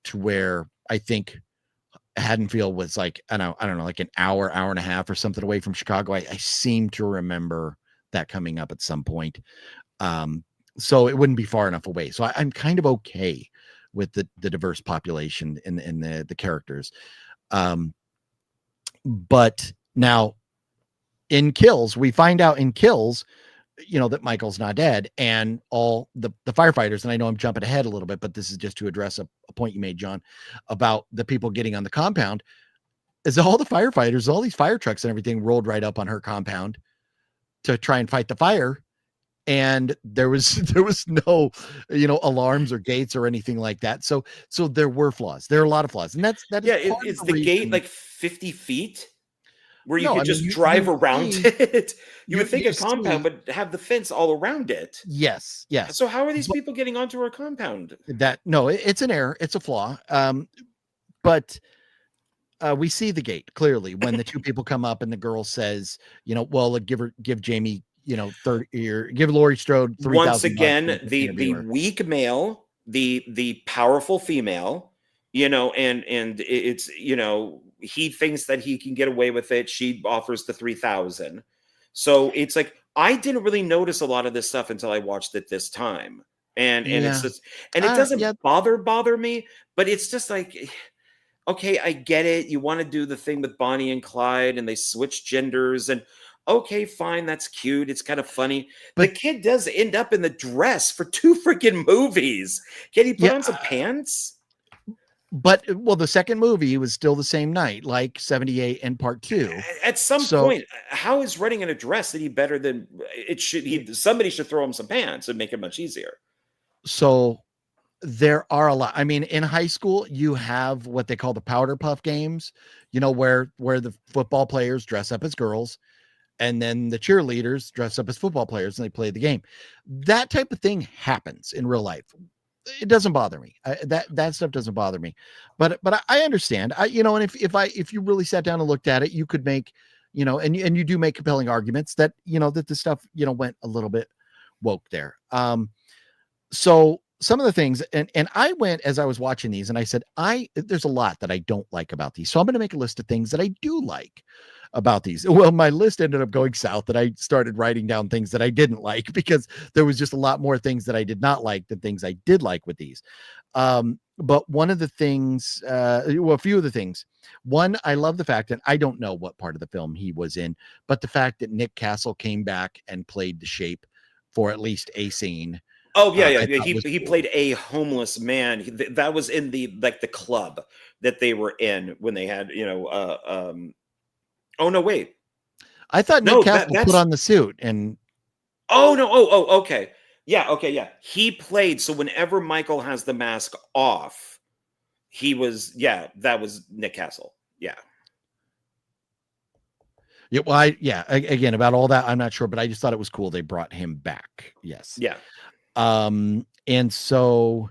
to where I think Haddonfield was like, I don't know, like an hour and a half or something away from Chicago. I seem to remember that coming up at some point. So it wouldn't be far enough away. So I'm kind of okay with the diverse population in the characters. But now in Kills, we find out in Kills, that Michael's not dead, and all the firefighters, and I know I'm jumping ahead a little bit, but this is just to address a point you made, John, about the people getting on the compound, is all the firefighters, all these fire trucks and everything rolled right up on her compound to try and fight the fire. And there was no, alarms or gates or anything like that. So there were flaws. There are a lot of flaws. And is the gate like 50 feet? Where you could just you drive around it. You would think you a compound would have the fence all around it. Yes. So how are these people getting onto our compound? It's an error. It's a flaw. But we see the gate clearly when the two people come up and the girl says, well, give Jamie, 30 or give Laurie Strode 3,000. Once again, the weak male, the powerful female, and it's, he thinks that he can get away with it. She offers the 3,000. So it's like, I didn't really notice a lot of this stuff until I watched it this time. And it's just, and it doesn't bother me, but it's just like, okay, I get it. You want to do the thing with Bonnie and Clyde and they switch genders and okay, fine. That's cute. It's kind of funny. But the kid does end up in the dress for 2 freaking movies. Can he put on some pants? But the second movie was still the same night, like 78 and part 2. At some point, how is running in a dress any better than it should? Somebody should throw him some pants and make it much easier. So there are a lot. I mean, in high school, you have what they call the powder puff games, where the football players dress up as girls and then the cheerleaders dress up as football players and they play the game. That type of thing happens in real life. It doesn't bother me. That stuff doesn't bother me, but I understand. And if you really sat down and looked at it, you could make, and you do make compelling arguments that that the stuff went a little bit woke there. So some of the things, and I went as I was watching these, and I said, there's a lot that I don't like about these, so I'm going to make a list of things that I do like about these. Well, my list ended up going south, and I started writing down things that I didn't like because there was just a lot more things that I did not like than things I did like with these. But one of the things, a few of the things, one, I love the fact that I don't know what part of the film he was in, but the fact that Nick Castle came back and played the Shape for at least a scene. Oh yeah. He played a homeless man. That was in the club that they were in when they had, oh no, wait. I thought Nick Castle put on the suit and. Oh no! Okay. Yeah. He played. So whenever Michael has the mask off, he was. Yeah, that was Nick Castle. Yeah. Yeah. Well, again, about all that, I'm not sure, but I just thought it was cool they brought him back. Yes. Yeah. And so,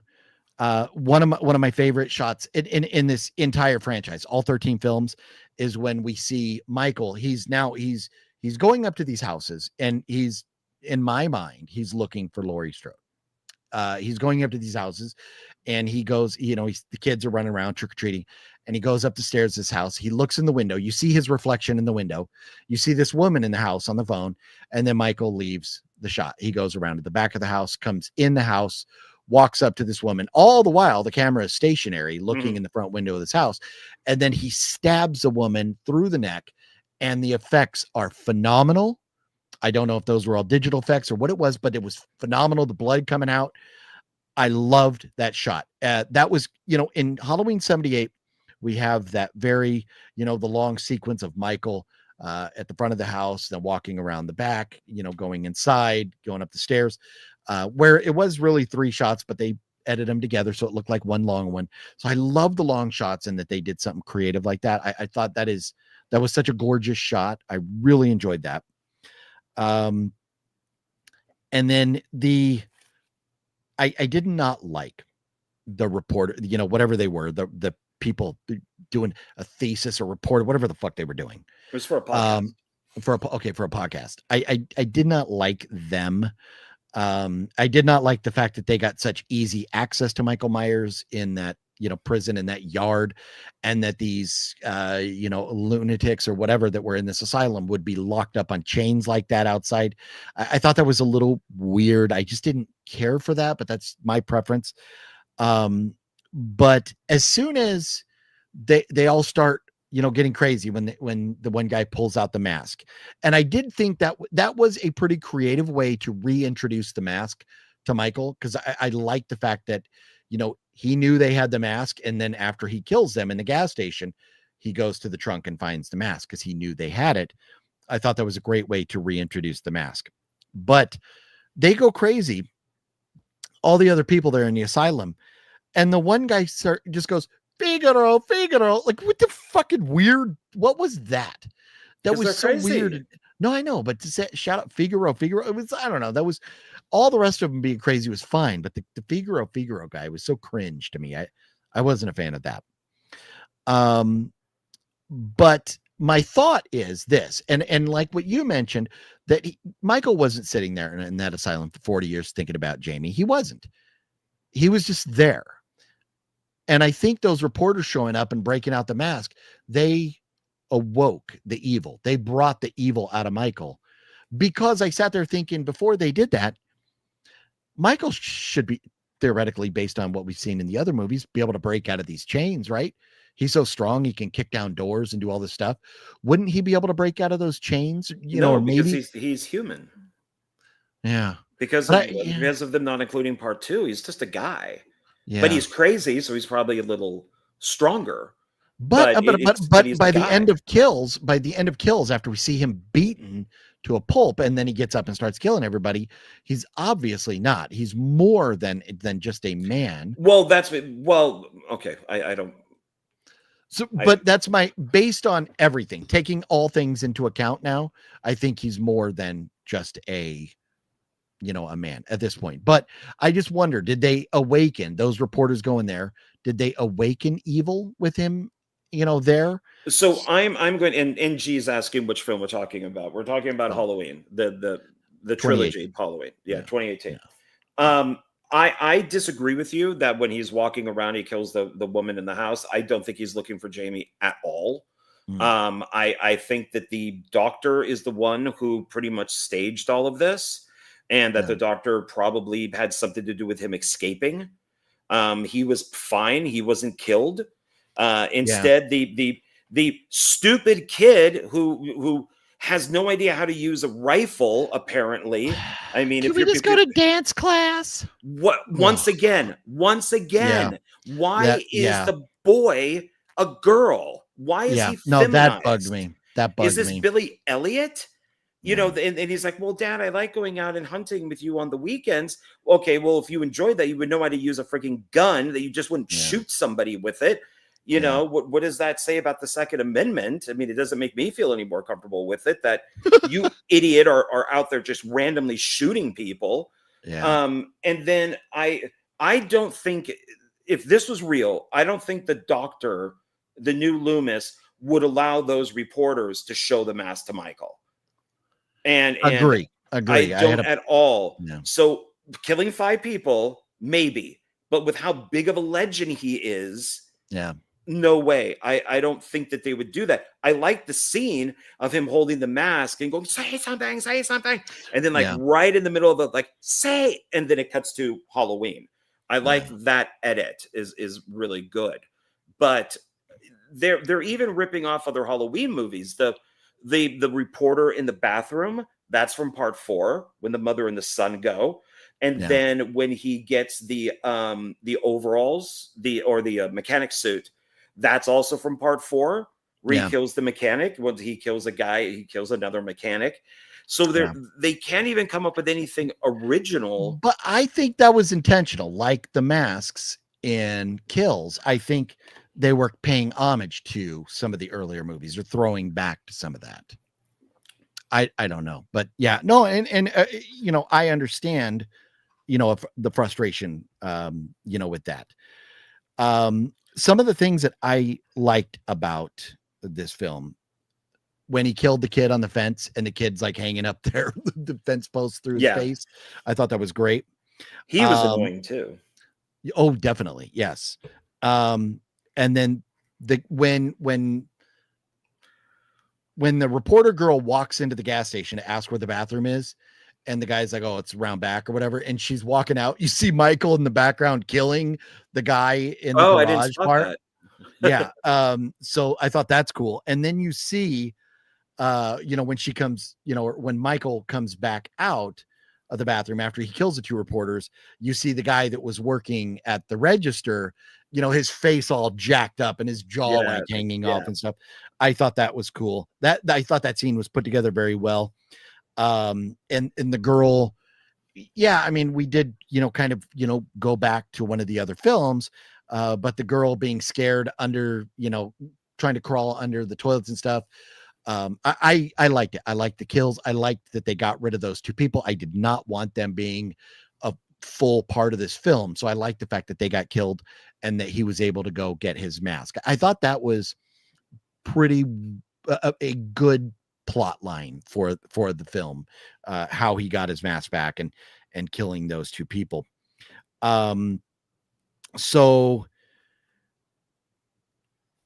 one of my favorite shots in this entire franchise, all 13 films, is when we see Michael. He's going up to these houses, and in my mind, he's looking for Laurie Strode. He's going up to these houses, and he goes, the kids are running around trick-or-treating, and he goes up the stairs to this house. He looks in the window. You see his reflection in the window. You see this woman in the house on the phone, and then Michael leaves the shot. He goes around to the back of the house, comes in the house, walks up to this woman. All the while, the camera is stationary, looking in the front window of this house, and then he stabs a woman through the neck, and the effects are phenomenal. I don't know if those were all digital effects or what it was, but it was phenomenal. The blood coming out. I loved that shot. That was, in Halloween 78, we have that very, the long sequence of Michael at the front of the house, then walking around the back, going inside, going up the stairs, where it was really 3 shots, but they edited them together so it looked like one long one. So I love the long shots and that they did something creative like that. I thought that was such a gorgeous shot. I really enjoyed that. And then I did not like the reporter, whatever they were, the people doing a thesis or report, whatever the fuck they were doing. It was for a podcast. for a podcast. I did not like them. I did not like the fact that they got such easy access to Michael Myers in that, prison, in that yard, and that these, lunatics or whatever that were in this asylum would be locked up on chains like that outside. I thought that was a little weird. I just didn't care for that, but that's my preference. But as soon as they all start, getting crazy when the one guy pulls out the mask. And I did think that was a pretty creative way to reintroduce the mask to Michael, because I like the fact that, he knew they had the mask, and then after he kills them in the gas station, he goes to the trunk and finds the mask because he knew they had it. I thought that was a great way to reintroduce the mask. But they go crazy, all the other people there in the asylum, and the one guy just goes, Figaro, Figaro. Like, what the fucking weird, what was that? That was so crazy. Weird. No, I know, but to say, shout out Figaro, it was, I don't know. That was, all the rest of them being crazy was fine, but the Figaro guy was so cringe to me. I wasn't a fan of that. But my thought is this, and like what you mentioned, that Michael wasn't sitting there in that asylum for 40 years thinking about Jamie. He wasn't. He was just there. And I think those reporters showing up and breaking out the mask, they awoke the evil. They brought the evil out of Michael, because I sat there thinking before they did that, Michael should be theoretically, based on what we've seen in the other movies, be able to break out of these chains, right? He's so strong. He can kick down doors and do all this stuff. Wouldn't he be able to break out of those chains? No, because he's human. Yeah. Because of them not including part 2, he's just a guy. Yeah. But he's crazy, so he's probably a little stronger. But by the end of kills, after we see him beaten to a pulp, and then he gets up and starts killing everybody, he's obviously not. He's more than just a man. Well, okay. I don't. So, but that's based on everything, taking all things into account now, I think he's more than just a man at this point. But I just wonder, did they awaken those reporters going there? Did they awaken evil with him, there? So I'm going, and NG's asking which film we're talking about. We're talking about Halloween, the trilogy Halloween. Yeah, 2018. Yeah. I disagree with you that when he's walking around, he kills the woman in the house. I don't think he's looking for Jamie at all. I think that the doctor is the one who pretty much staged all of this, and that the doctor probably had something to do with him escaping. He was fine. He wasn't killed. Instead, the stupid kid who has no idea how to use a rifle, apparently. I mean, if we just go to dance class? Once again, why is the boy a girl? Why is he feminized? No, that bugged me. Is this Billy Elliot? And he's like, well, Dad, I like going out and hunting with you on the weekends. Okay, well, if you enjoyed that, you would know how to use a freaking gun, that you just wouldn't shoot somebody with it. What does that say about the Second Amendment? I mean, it doesn't make me feel any more comfortable with it, that you idiot are out there just randomly shooting people. And then I don't think, if this was real, I don't think the doctor, the new Loomis, would allow those reporters to show the mask to Michael. And agree. I don't at all. No. So killing 5 people, maybe, but with how big of a legend he is, no way. I don't think that they would do that. I like the scene of him holding the mask and going, say something. And then right in the middle of the say, and then it cuts to Halloween. I like that edit is really good. But they're even ripping off other Halloween movies. The reporter in the bathroom, that's from part 4, when the mother and the son go. And then when he gets the overalls, the mechanic suit, that's also from part 4, where he kills the mechanic. When he kills a guy, he kills another mechanic. So they can't even come up with anything original. But I think that was intentional, like the masks in Kills. I think they were paying homage to some of the earlier movies, or throwing back to some of that. I don't know, but I understand, the frustration, with that. Some of the things that I liked about this film when he killed the kid on the fence and the kid's like hanging up there, the fence post through his face. I thought that was great. He was annoying too. Oh, definitely. Yes. And then when the reporter girl walks into the gas station to ask where the bathroom is, and the guy's like, oh, it's around back or whatever, and she's walking out, you see Michael in the background killing the guy in the I didn't garage spot part. that. Yeah. So I thought that's cool. And then you see, when she comes, or when Michael comes back out of the bathroom after he kills the two reporters, you see the guy that was working at the register, his face all jacked up and his jaw like hanging off and stuff. I thought that was cool. I thought that scene was put together very well. And the girl, I mean, we did, kind of, go back to one of the other films, but the girl being scared under, trying to crawl under the toilets and stuff. I liked it. I liked the kills. I liked that they got rid of those two people. I did not want them being a full part of this film. So I liked the fact that they got killed and that he was able to go get his mask. I thought that was pretty a good plot line for the film, how he got his mask back and killing those two people. So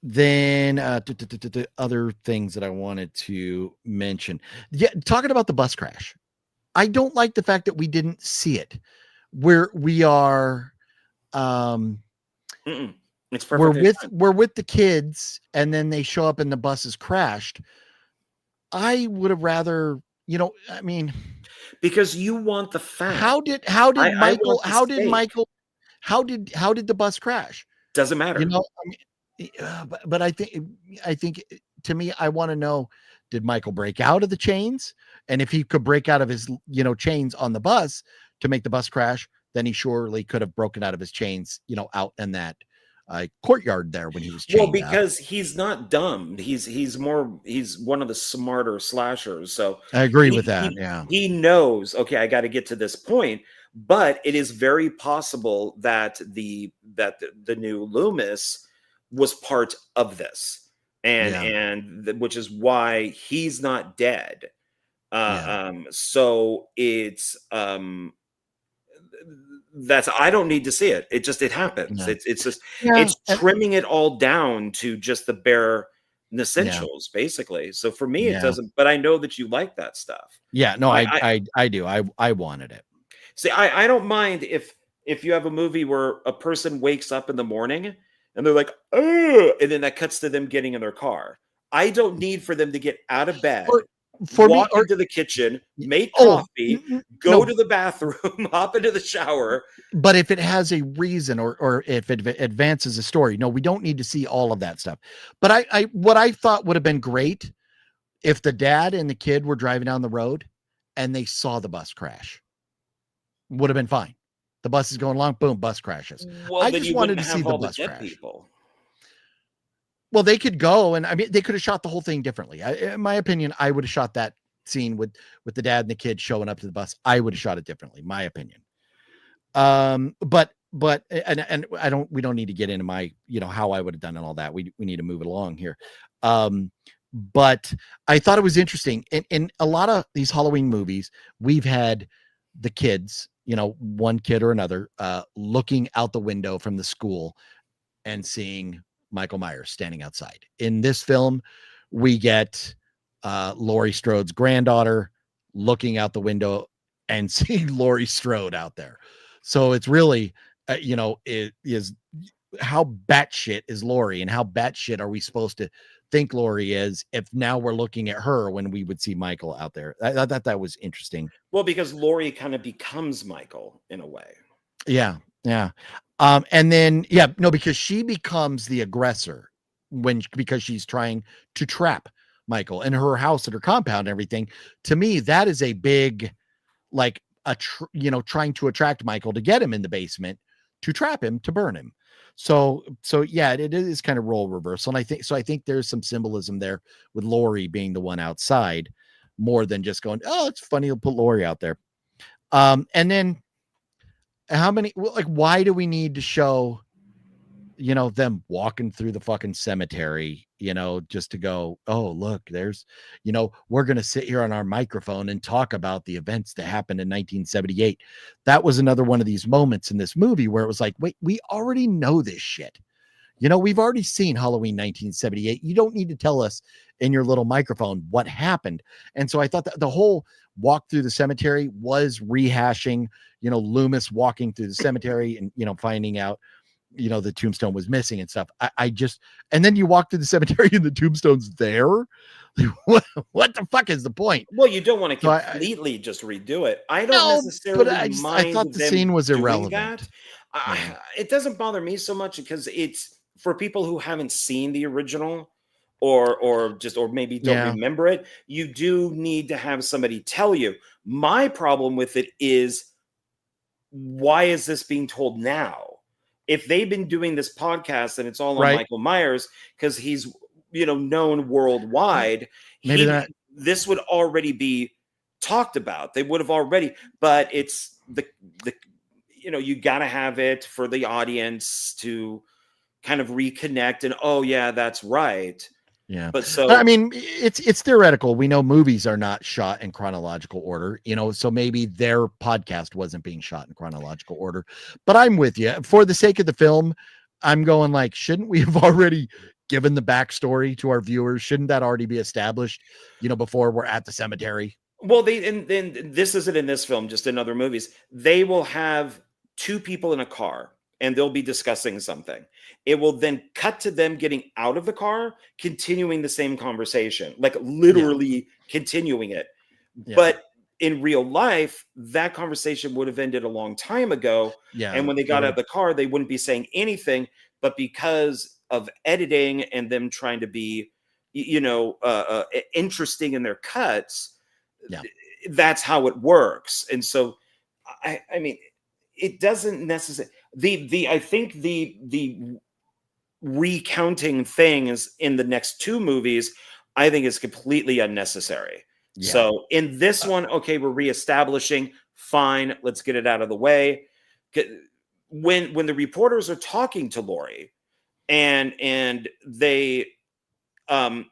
then other things that I wanted to mention. Yeah, talking about the bus crash. I don't like the fact that we didn't see it. We are it's perfect. We're with the kids, and then they show up and the bus is crashed. I would have rather, I mean, because you want the fact. How did Michael the bus crash? Doesn't matter. But I think to me, I want to know, did Michael break out of the chains? And if he could break out of his, chains on the bus to make the bus crash, then he surely could have broken out of his chains, out in that courtyard there when he was chained because he's not dumb. He's one of the smarter slashers. So I agree with that. He knows, okay, I got to get to this point, but it is very possible that the new Loomis was part of this, and which is why he's not dead. So it's I don't need to see it. It happens. It's just it's trimming it all down to just the bare essentials, basically. So for me, it doesn't. But I know that you like that stuff. Yeah, no, I do. I wanted it. See, I don't mind if you have a movie where a person wakes up in the morning and they're like, oh, and then that cuts to them getting in their car. I don't need for them to get out of bed. Walk into the kitchen, make coffee, go to the bathroom, hop into the shower. But if it has a reason or if it advances a story, no, we don't need to see all of that stuff. But what I thought would have been great if the dad and the kid were driving down the road and they saw the bus crash. Would have been fine. The bus is going along, boom, bus crashes. Well, I just wanted to see the bus crash. People. Well, they could go, and I mean, they could have shot the whole thing differently. In my opinion, I would have shot that scene with the dad and the kid showing up to the bus. I would have shot it differently, my opinion. But we don't need to get into my, how I would have done and all that. We need to move it along here. But I thought it was interesting. In a lot of these Halloween movies, we've had the kids, one kid or another, looking out the window from the school and seeing Michael Myers standing outside. In this film, we get Laurie Strode's granddaughter looking out the window and seeing Laurie Strode out there. So it's really, it is how batshit is Laurie, and how batshit are we supposed to think Laurie is if now we're looking at her when we would see Michael out there. I thought that was interesting. Well, because Laurie kind of becomes Michael in a way. Yeah. And then, because she becomes the aggressor because she's trying to trap Michael in her house and her compound and everything. To me, that is a big, trying to attract Michael to get him in the basement, to trap him, to burn him. So yeah, it is kind of role reversal. And I think there's some symbolism there with Laurie being the one outside more than just going, oh, it's funny to put Laurie out there. And then why do we need to show you know, them walking through the fucking cemetery, you know, just to go, oh, look, there's, you know, we're going to sit here on our microphone and talk about the events that happened in 1978. That was another one of these moments in this movie where it was like, wait, we already know this shit. You know, we've already seen Halloween 1978. You don't need to tell us in your little microphone what happened. And so I thought that the whole walk through the cemetery was rehashing, you know, Loomis walking through the cemetery and, you know, finding out, you know, the tombstone was missing and stuff. I just, and then you walk through the cemetery and the tombstone's there. What the fuck is the point? Well, you don't want to So completely just redo it. I don't no, but necessarily I mind thought the them scene was doing irrelevant. that. It doesn't bother me so much because it's for people who haven't seen the original or maybe don't Yeah. remember it. You do need to have somebody tell you. My problem with it is, why is this being told now? If they've been doing this podcast and it's all on Right. Michael Myers because he's, you know, known worldwide, Maybe that this would already be talked about. They would have already, but it's the you know, you got to have it for the audience to kind of reconnect and, oh yeah, that's right. Yeah. But so I mean, it's theoretical. We know movies are not shot in chronological order, you know, so maybe their podcast wasn't being shot in chronological order. But I'm with you. For the sake of the film, I'm going like, shouldn't we have already given the backstory to our viewers? Shouldn't that already be established, you know, before we're at the cemetery? well, they and then this isn't in this film, just in other movies. They will have two people in a car and they'll be discussing something. It will then cut to them getting out of the car, continuing the same conversation, like literally continuing it. Yeah. But in real life, that conversation would have ended a long time ago. Yeah. And when they got out of the car, they wouldn't be saying anything. But because of editing and them trying to be, you know, interesting in their cuts, that's how it works. And so, I mean, it doesn't necessarily. I think the recounting things in the next two movies, I think is completely unnecessary. Yeah. So in this one, okay, we're reestablishing. Fine, let's get it out of the way. When the reporters are talking to Lori, and they, and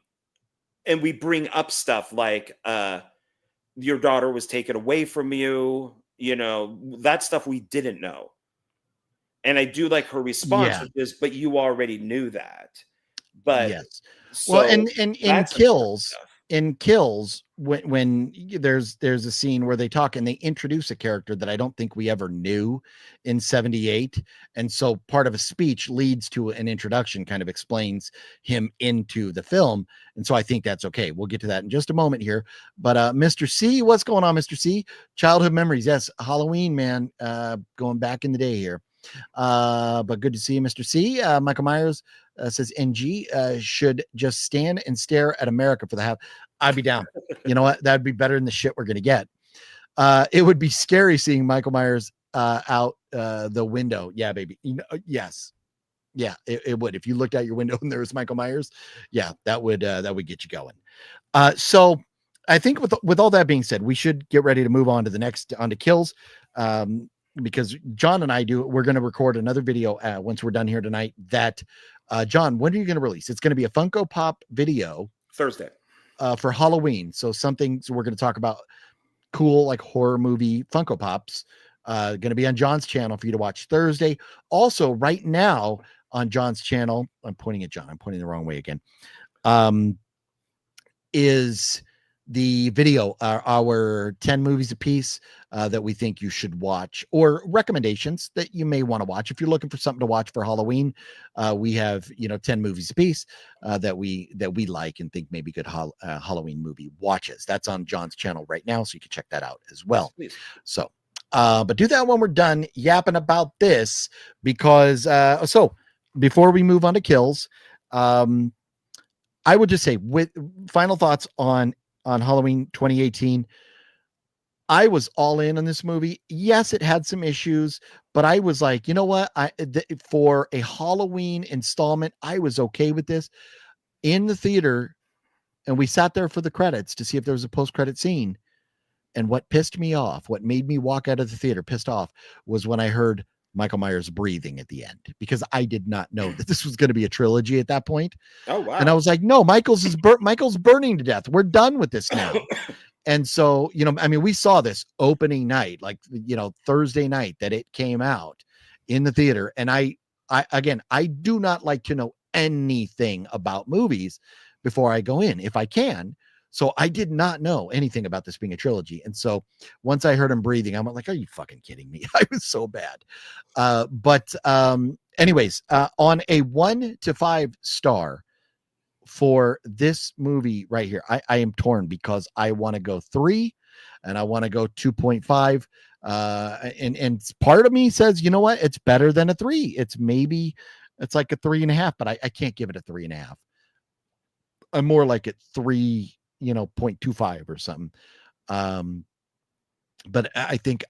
we bring up stuff like, your daughter was taken away from you. You know, that stuff we didn't know. And I do like her response with this, but you already knew that. But yes. so Well, and in kills, when there's a scene where they talk and they introduce a character that I don't think we ever knew in 78. And so part of a speech leads to an introduction, kind of explains him into the film. And so I think that's okay. We'll get to that in just a moment here. But Mr. C, what's going on, Mr. C? Childhood memories. Yes, Halloween, man. Going back in the day here. But good to see you, Mr. C. Michael Myers says NG should just stand and stare at America for the half. I'd be down. You know what? That'd be better than the shit we're gonna get. It would be scary seeing Michael Myers out the window. Yeah, baby. You know, yes. Yeah, it would. If you looked out your window and there was Michael Myers, yeah, that would get you going. So I think with all that being said, we should get ready to move on to the next onto kills. Because John and we're going to record another video once we're done here tonight that John, when are you going to release? It's going to be a Funko Pop video Thursday for Halloween. So we're going to talk about cool, like horror movie Funko Pops, going to be on John's channel for you to watch Thursday. Also right now on John's channel, I'm pointing at John, I'm pointing the wrong way again. Is the video, our 10 movies a piece that we think you should watch, or recommendations that you may want to watch. If you're looking for something to watch for Halloween, we have, 10 movies a piece that we like and think maybe good Halloween movie watches. That's on John's channel right now, so you can check that out as well. Please. So, but do that when we're done yapping about this, because so before we move on to kills, I would just say, with final thoughts on Halloween 2018, I was all in on this movie. Yes, it had some issues, but I was like, you know what? For a Halloween installment, I was okay with this. In the theater, and we sat there for the credits to see if there was a post-credit scene. And what pissed me off, what made me walk out of the theater pissed off, was when I heard Michael Myers breathing at the end, because I did not know that this was going to be a trilogy at that point. Oh, wow. And I was like, no, Michael's burning to death. We're done with this now. And so, I mean, we saw this opening night, like, Thursday night that it came out in the theater. And I do not like to know anything about movies before I go in, if I can. So I did not know anything about this being a trilogy. And so once I heard him breathing, I'm like, are you fucking kidding me? I was so bad. Anyways, on a 1 to 5 star for this movie right here, I am torn, because I want to go 3 and I want to go 2.5. And part of me says, you know what? It's better than a 3. It's like a 3.5, but I can't give it a 3.5. I'm more like at 3, 0.25 or something. But I think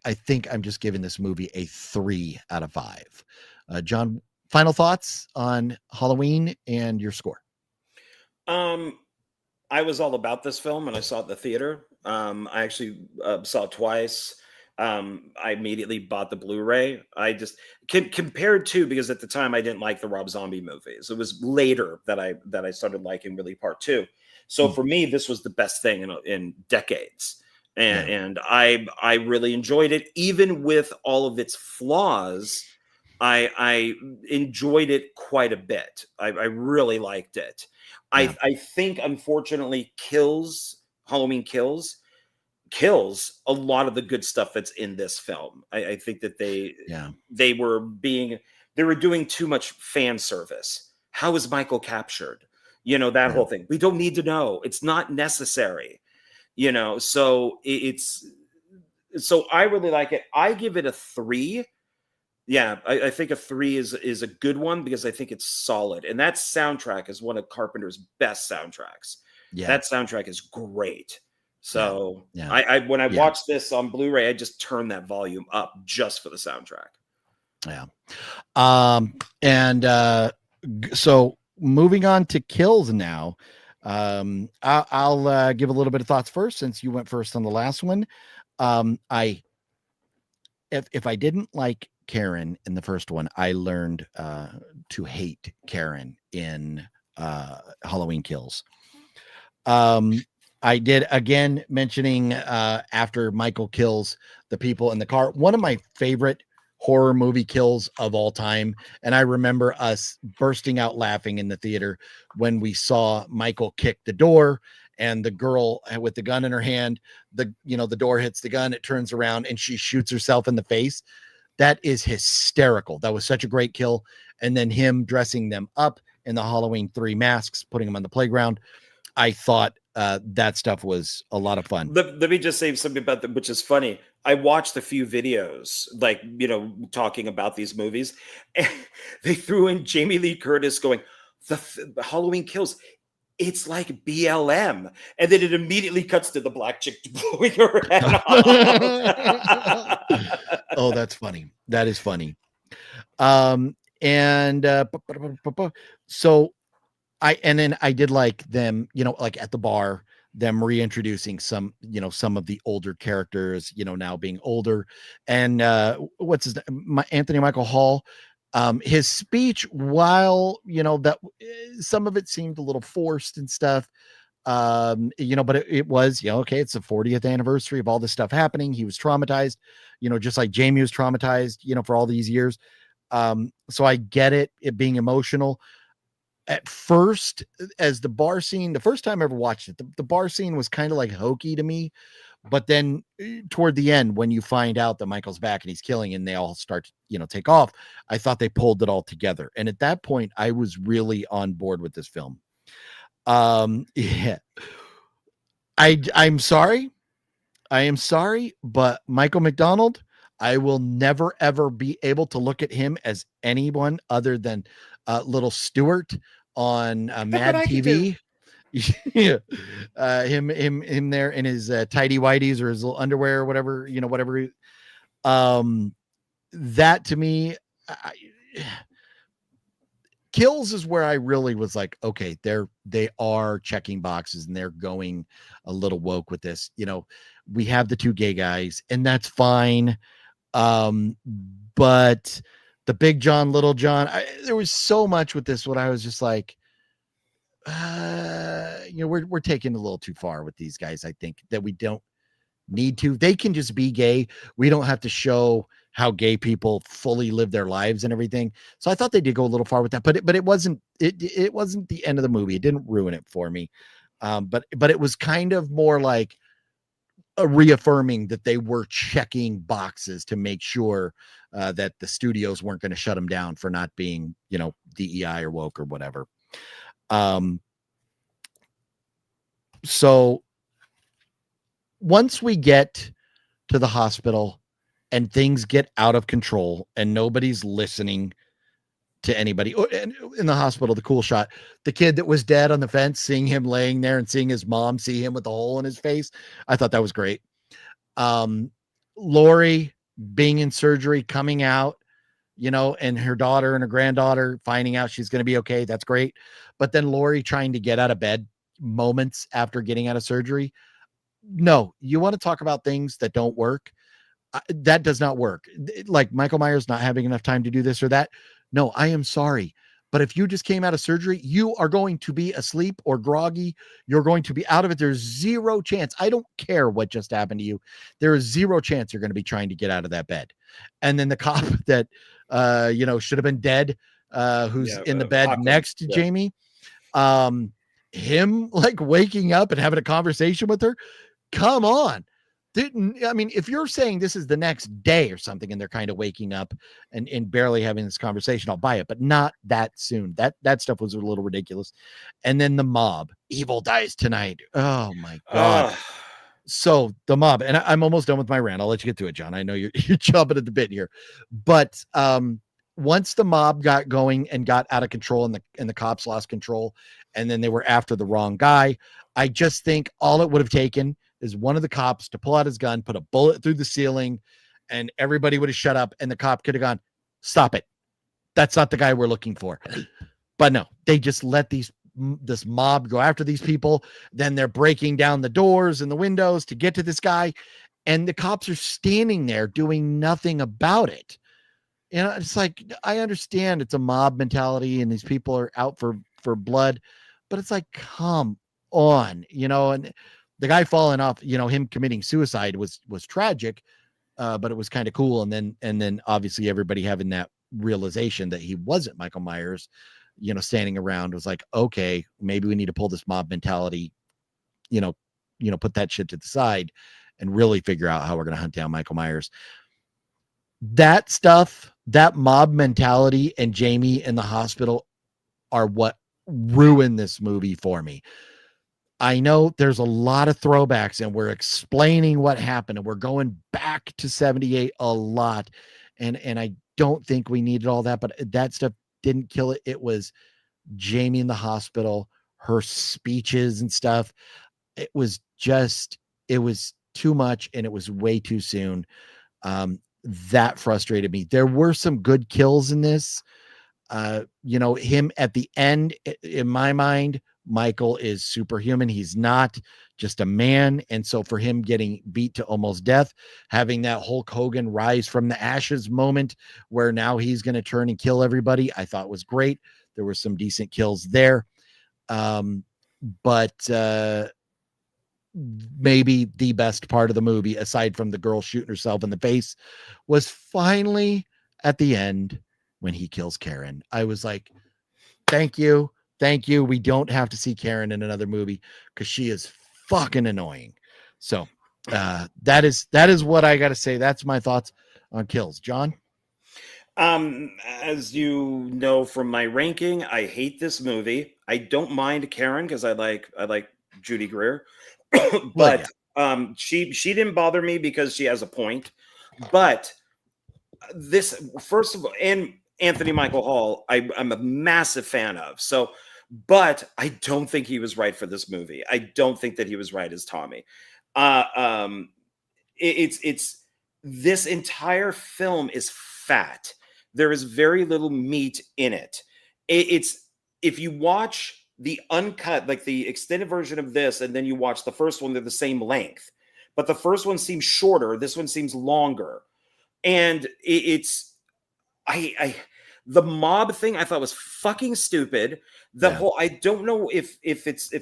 I'm just giving this movie a 3 out of 5. John, final thoughts on Halloween and your score? I was all about this film and I saw it in the theater. I actually saw it twice. I immediately bought the Blu-ray. I just compared to, because at the time I didn't like the Rob Zombie movies. It was later that I started liking really part 2. So for me, this was the best thing in decades. And I really enjoyed it, even with all of its flaws. I enjoyed it quite a bit. I really liked it. I think, unfortunately, Halloween Kills a lot of the good stuff that's in this film. I think that they were doing too much fan service. How is Michael captured? That whole thing. We don't need to know. It's not necessary. So so I really like it. I give it a 3. Yeah, I think a 3 is a good one, because I think it's solid. And that soundtrack is one of Carpenter's best soundtracks. Yeah. That soundtrack is great. So when I watched this on Blu-ray, I just turned that volume up just for the soundtrack. Yeah. So moving on to Kills now. I'll give a little bit of thoughts first, since you went first on the last one. If I didn't like Karen in the first one, I learned to hate Karen in Halloween Kills. I did, again, mentioning after Michael kills the people in the car, one of my favorite horror movie kills of all time. And I remember us bursting out laughing in the theater when we saw Michael kick the door, and the girl with the gun in her hand, the door hits the gun, it turns around and she shoots herself in the face. That is hysterical. That was such a great kill. And then him dressing them up in the Halloween 3 masks, putting them on the playground. I thought that stuff was a lot of fun. Let me just say something about that, which is funny. I watched a few videos, like, talking about these movies, and they threw in Jamie Lee Curtis going, the Halloween Kills, it's like BLM. And then it immediately cuts to the black chick blowing her head off. Oh, that's funny. That is funny. So I did like them, like at the bar, them reintroducing some of the older characters, now being older. And what's his name? Anthony Michael Hall. His speech, while that some of it seemed a little forced and stuff, but it was, okay, it's the 40th anniversary of all this stuff happening. He was traumatized, just like Jamie was traumatized, for all these years. So I get it being emotional. At first, as the bar scene, the first time I ever watched it, the bar scene was kind of like hokey to me. But then toward the end, when you find out that Michael's back and he's killing and they all start to, take off, I thought they pulled it all together. And at that point, I was really on board with this film. Yeah. I'm sorry. I am sorry, but Michael McDonald, I will never, ever be able to look at him as anyone other than little Stewart on Mad TV. Yeah, him there in his tidy whities or his little underwear or whatever, whatever. That to me, Kills is where I really was like, okay, they are checking boxes and they're going a little woke with this. We have the 2 gay guys, and that's fine. but the Big John, Little John, there was so much with this what I was just like, we're taking a little too far with these guys. I think that we don't need to. They can just be gay. We don't have to show how gay people fully live their lives and everything. So I thought they did go a little far with that, but it wasn't it wasn't the end of the movie. It didn't ruin it for me. But it was kind of more like a reaffirming that they were checking boxes to make sure that the studios weren't going to shut them down for not being, DEI or woke or whatever. So once we get to the hospital and things get out of control and nobody's listening to anybody in the hospital, the cool shot, the kid that was dead on the fence, seeing him laying there and seeing his mom see him with a hole in his face. I thought that was great. Lori being in surgery, coming out, and her daughter and her granddaughter finding out she's going to be okay. That's great. But then Lori trying to get out of bed moments after getting out of surgery. No, you want to talk about things that don't work. That does not work. Like Michael Myers not having enough time to do this or that. No, I am sorry. But if you just came out of surgery, you are going to be asleep or groggy. You're going to be out of it. There's zero chance. I don't care what just happened to you. There is zero chance you're going to be trying to get out of that bed. And then the cop that, should have been dead, who's in the bed Hawkins. next to Jamie, him like waking up and having a conversation with her. Come on. I mean, if you're saying this is the next day or something and they're kind of waking up and barely having this conversation, I'll buy it, but not that soon. That stuff was a little ridiculous. And then the mob, evil dies tonight. Oh my God. So the mob, and I'm almost done with my rant. I'll let you get to it, John. I know you're chomping at the bit here, but once the mob got going and got out of control and the cops lost control, and then they were after the wrong guy, I just think all it would have taken is one of the cops to pull out his gun, put a bullet through the ceiling, and everybody would have shut up, and the cop could have gone, stop it. That's not the guy we're looking for. But no, they just let this mob go after these people. Then they're breaking down the doors and the windows to get to this guy, and the cops are standing there doing nothing about it. It's like, I understand it's a mob mentality and these people are out for blood, but it's like, come on, and the guy falling off, him committing suicide was tragic, but it was kind of cool. And then obviously everybody having that realization that he wasn't Michael Myers, standing around was like, okay, maybe we need to pull this mob mentality, put that shit to the side and really figure out how we're going to hunt down Michael Myers. That stuff, that mob mentality and Jamie in the hospital are what ruined this movie for me. I know there's a lot of throwbacks and we're explaining what happened and we're going back to 78 a lot. And I don't think we needed all that, but that stuff didn't kill it. It was Jamie in the hospital, her speeches and stuff. It was too much and it was way too soon. That frustrated me. There were some good kills in this. Him at the end, in my mind, Michael is superhuman. He's not just a man. And so for him getting beat to almost death, having that Hulk Hogan rise from the ashes moment where now he's going to turn and kill everybody, I thought was great. There were some decent kills there. But maybe the best part of the movie, aside from the girl shooting herself in the face, was finally at the end when he kills Karen. I was like, thank you. We don't have to see Karen in another movie because she is fucking annoying. So that is what I got to say. That's my thoughts on kills. John? As you know from my ranking, I hate this movie. I don't mind Karen because I like Judy Greer, but she didn't bother me because she has a point. But this, first of all, and Anthony Michael Hall, I'm a massive fan of. So, but I don't think he was right for this movie. I don't think that he was right as Tommy. It's this entire film is fat. There is very little meat in it. It's if you watch the uncut, like the extended version of this, and then you watch the first one, they're the same length. But the first one seems shorter. This one seems longer. And it's the mob thing I thought was fucking stupid. The whole, I don't know if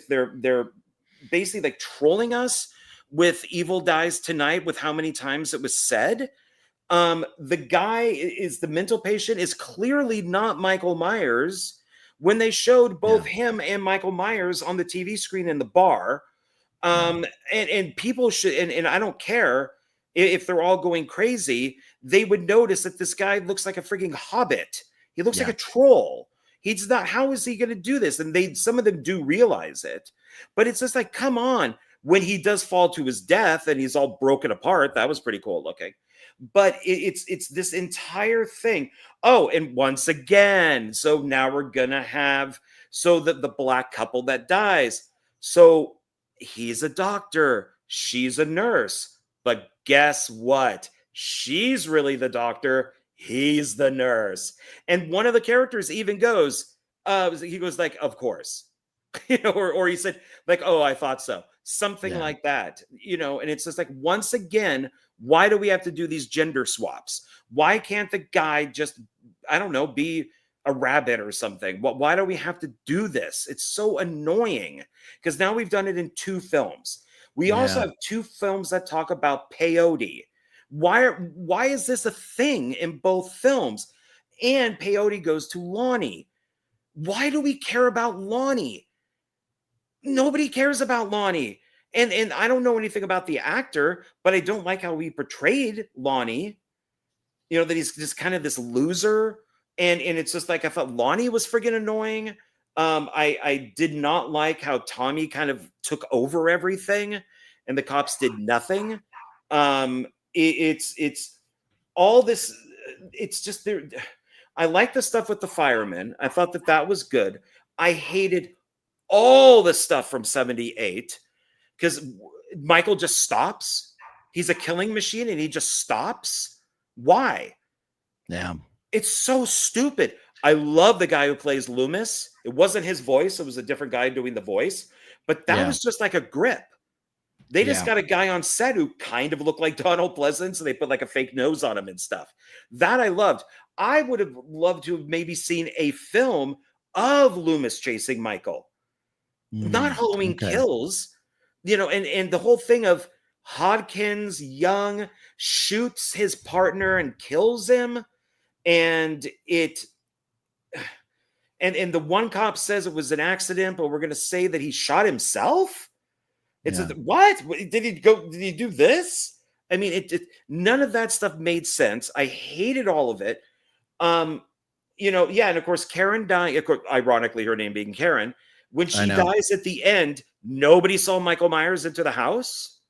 they're basically like trolling us with Evil Dies Tonight with how many times it was said. The guy is the mental patient is clearly not Michael Myers when they showed both him and Michael Myers on the TV screen in the bar. And people should, and I don't care if they're all going crazy, they would notice that this guy looks like a freaking hobbit. He looks like a troll. He's not, how is he going to do this? And some of them do realize it, but it's just like, come on. When he does fall to his death and he's all broken apart, that was pretty cool looking. But it's this entire thing. Oh, and once again, so now we're gonna have the black couple that dies. So he's a doctor, she's a nurse, but guess what? She's really the doctor, he's the nurse. And one of the characters even goes, he goes like, of course. Or he said, like, oh, I thought so. Something like that, and it's just like, once again, why do we have to do these gender swaps? Why can't the guy just, I don't know, be a rabbit or something? Why do we have to do this? It's so annoying because now we've done it in 2 films. We also have 2 films that talk about peyote. Why is this a thing in both films? And peyote goes to Lonnie. Why do we care about Lonnie? Nobody cares about Lonnie. And I don't know anything about the actor, but I don't like how he portrayed Lonnie. That he's just kind of this loser. And it's just like, I thought Lonnie was friggin' annoying. I did not like how Tommy kind of took over everything and the cops did nothing. It's all this. It's just there. I like the stuff with the firemen. I thought that was good. I hated all the stuff from 78 because Michael just stops. He's a killing machine and he just stops. Why? Yeah. It's so stupid. I love the guy who plays Loomis. It wasn't his voice. It was a different guy doing the voice, but that was just like a grip. They just got a guy on set who kind of looked like Donald Pleasance, and they put like a fake nose on him and stuff. That I loved. I would have loved to have maybe seen a film of Loomis chasing Michael. Not Halloween Kills, and the whole thing of Hodkins, young, shoots his partner and kills him. And the one cop says it was an accident, but we're going to say that he shot himself. It's what? Did he do this? I mean, none of that stuff made sense. I hated all of it. And of course, Karen dying, ironically, her name being Karen, when she dies at the end, nobody saw Michael Myers into the house.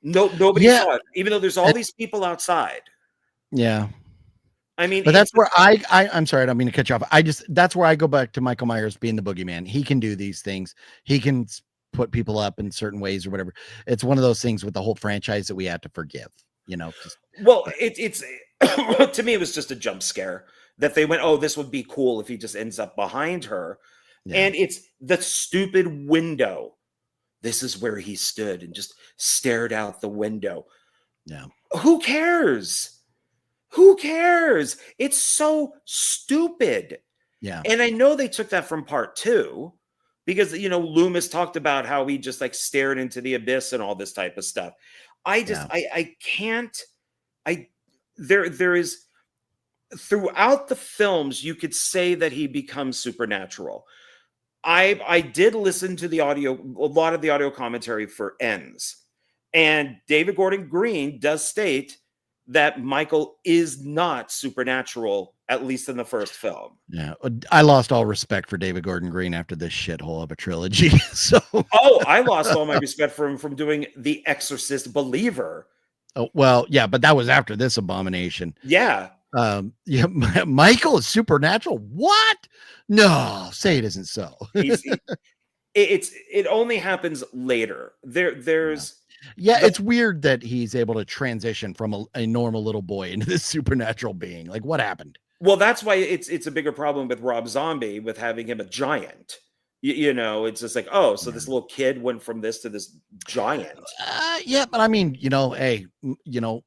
Nobody saw it, even though there's all these people outside. Yeah. I mean, but that's where I'm sorry, I don't mean to cut you off. That's where I go back to Michael Myers being the boogeyman. He can do these things. He can put people up in certain ways or whatever. It's one of those things with the whole franchise that we have to forgive, Well, it's to me, it was just a jump scare that they went, oh, this would be cool if he just ends up behind her. Yeah. And it's the stupid window. This is where he stood and just stared out the window. Yeah. Who cares? Who cares? It's so stupid. Yeah. And I know they took that from part 2 because, Loomis talked about how he just like stared into the abyss and all this type of stuff. I can't, there is throughout the films, you could say that he becomes supernatural. I did listen to a lot of the audio commentary for Ends, and David Gordon Green does state that Michael is not supernatural, at least in the first film. Yeah, I lost all respect for David Gordon Green after this shithole of a trilogy. So, I lost all my respect for him from doing The Exorcist Believer. Oh well, yeah, but that was after this abomination. Yeah. Michael is supernatural. What? No, say it isn't so. It only happens later. There's it's weird that he's able to transition from a normal little boy into this supernatural being. Like, what happened? Well, that's why it's a bigger problem with Rob Zombie with having him a giant. You know, it's just like, oh, so this little kid went from this to this giant. Yeah, but I mean, hey,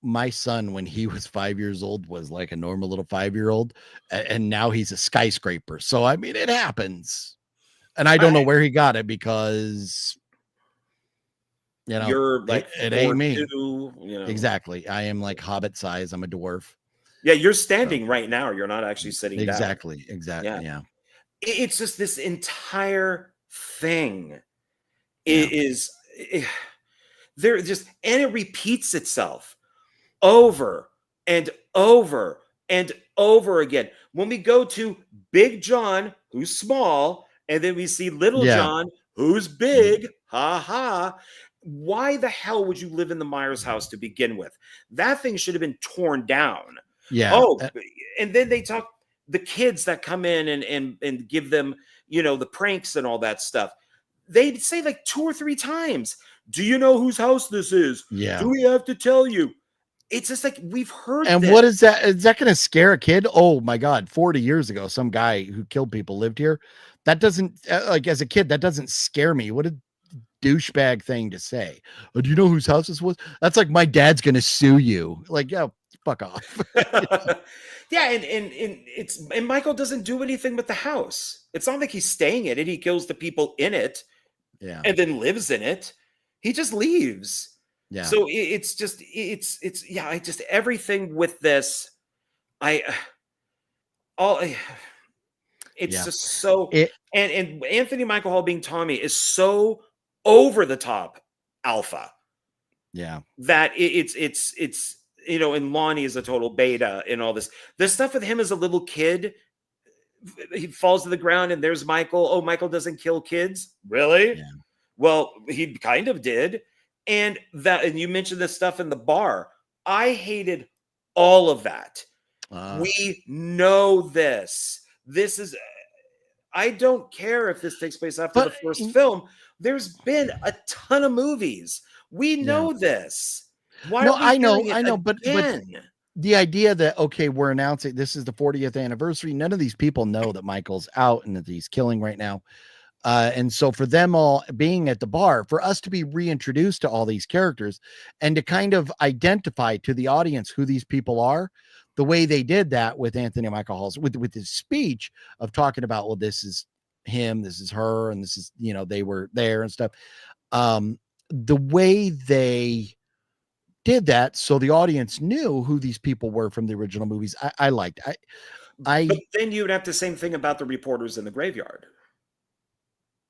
my son when he was 5 years old was like a normal little 5-year-old, and now he's a skyscraper. So I mean, it happens, and I don't know where he got it because you're like it ain't me. 4'2", Exactly. I am like Hobbit size. I'm a dwarf. Yeah, you're standing right now. You're not actually sitting down. Exactly. Yeah. It's just this entire thing is there just, and it repeats itself over and over and over again. When we go to Big John, who's small, and then we see Little John, who's big, ha ha. Why the hell would you live in the Myers house to begin with? That thing should have been torn down. Yeah. Oh, and then they talk the kids that come in and give them, the pranks and all that stuff. They say like 2 or 3 times, do you know whose house this is? Yeah. Do we have to tell you? It's just like, we've heard And this. what is that? Is that going to scare a kid? Oh my God. 40 years ago, some guy who killed people lived here. That doesn't like, as a kid, that doesn't scare me. What a douchebag thing to say. Oh, do you know whose house this was? That's like, my dad's going to sue you. Like, yeah, fuck off. Yeah, and Michael doesn't do anything with the house. It's not like he's staying in it. He kills the people in it, and then lives in it. He just leaves. Yeah. So it's just everything with this. It's just so. And Anthony Michael Hall being Tommy is so over the top alpha. Yeah. That it's. And Lonnie is a total beta and all this. The stuff with him as a little kid, he falls to the ground and there's Michael. Oh, Michael doesn't kill kids? Really? Yeah. Well, he kind of did. And you mentioned this stuff in the bar. I hated all of that. We know this. This is, I don't care if this takes place after the first film. There's been a ton of movies. We know this. Why I know, but the idea that, okay, we're announcing this is the 40th anniversary. None of these people know that Michael's out and that he's killing right now. And so for them all being at the bar, for us to be reintroduced to all these characters and to kind of identify to the audience who these people are, the way they did that with Anthony Michael Hall's, with his speech of talking about, well, this is him, this is her, and this is, they were there and stuff. The way they did that, so the audience knew who these people were from the original movies. I liked. But then you would have the same thing about the reporters in the graveyard.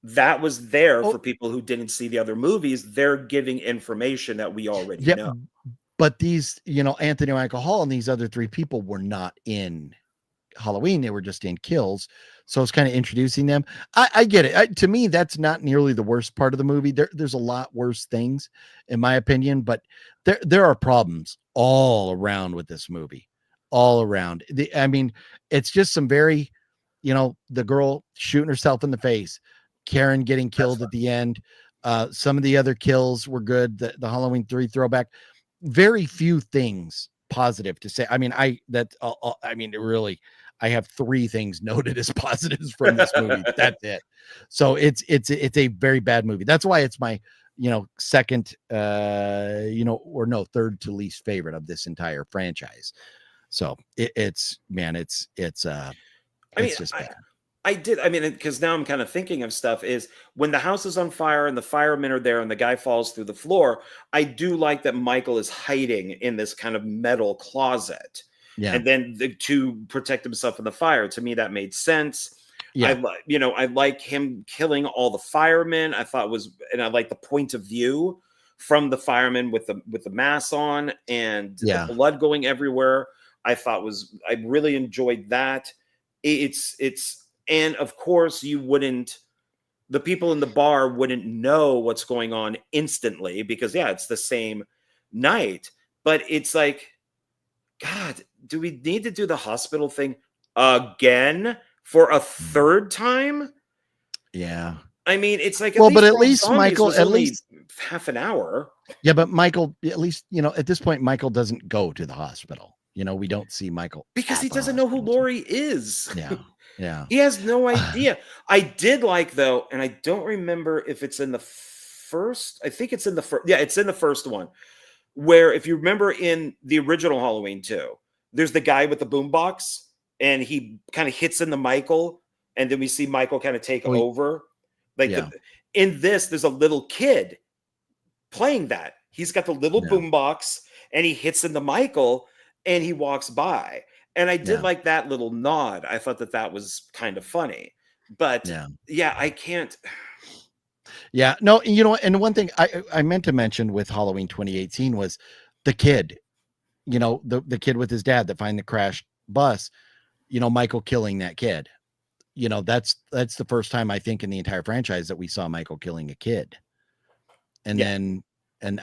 That was there for people who didn't see the other movies. They're giving information that we already know. But these, Anthony Michael Hall and these other 3 people were not in Halloween. They were just in Kills. So it's kind of introducing them. I get it. To me, that's not nearly the worst part of the movie. There's a lot worse things, in my opinion, but there are problems all around with this movie, all around. I mean, it's just some very, the girl shooting herself in the face, Karen getting killed at the end. Some of the other kills were good. The Halloween 3 throwback, very few things positive to say. I mean, really, I have 3 things noted as positives from this movie. That's it. So it's a very bad movie. That's why it's my, second, third to least favorite of this entire franchise. So it's just bad. Because now I'm kind of thinking of stuff is when the house is on fire and the firemen are there and the guy falls through the floor. I do like that Michael is hiding in this kind of metal closet. Yeah. And then to protect himself in the fire. To me, that made sense. Yeah. I like him killing all the firemen. I like the point of view from the firemen with the mask on and the blood going everywhere. I really enjoyed that. And of course the people in the bar wouldn't know what's going on instantly because it's the same night, but it's like, God, do we need to do the hospital thing again for a third time? Yeah. I mean, it's like, but at least Michael, at least half an hour. Yeah. But Michael, at least, at this point, Michael doesn't go to the hospital. We don't see Michael because at he the doesn't know who hospital. Laurie is. Yeah. He has no idea. I did like, though, and I don't remember if it's in the first. I think it's in the first. Yeah, it's in the first one. Where, if you remember in the original Halloween 2, there's the guy with the boombox, and he kind of hits into Michael, and then we see Michael kind of take over. Like in this, there's a little kid playing that. He's got the little boombox, and he hits into Michael, and he walks by. And I did like that little nod. I thought that was kind of funny. But I can't. Yeah, no, and one thing I meant to mention with Halloween 2018 was the kid, the kid with his dad that find the crashed bus, Michael killing that kid. That's the first time I think in the entire franchise that we saw Michael killing a kid. And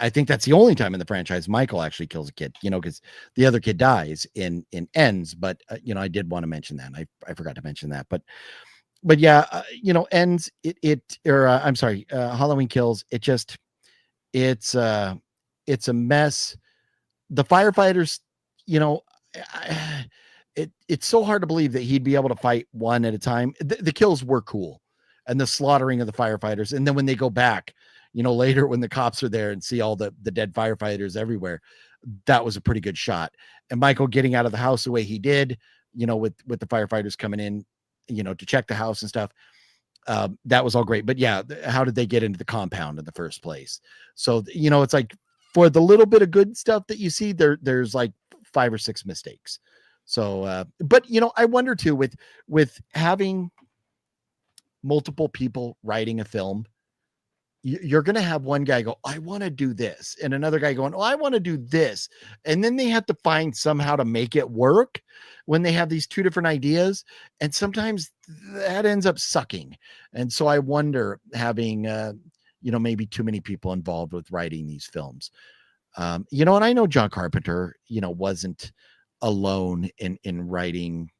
I think that's the only time in the franchise Michael actually kills a kid, because the other kid dies in Ends. But, I did want to mention that. I forgot to mention that. But yeah, Ends, I'm sorry, Halloween Kills. It's a mess. The firefighters, it's so hard to believe that he'd be able to fight one at a time. The kills were cool, and the slaughtering of the firefighters. And then when they go back, later when the cops are there and see all the dead firefighters everywhere, that was a pretty good shot. And Michael getting out of the house the way he did, with the firefighters coming in, to check the house and stuff. That was all great. But yeah, how did they get into the compound in the first place? So, it's like, for the little bit of good stuff that you see there's like 5 or 6 mistakes. So, but I wonder too, with having multiple people writing a film, you're going to have one guy go, I want to do this. And another guy going, oh, I want to do this. And then they have to find somehow to make it work when they have these 2 different ideas. And sometimes that ends up sucking. And so I wonder, having, maybe too many people involved with writing these films. And I know John Carpenter, wasn't alone in writing,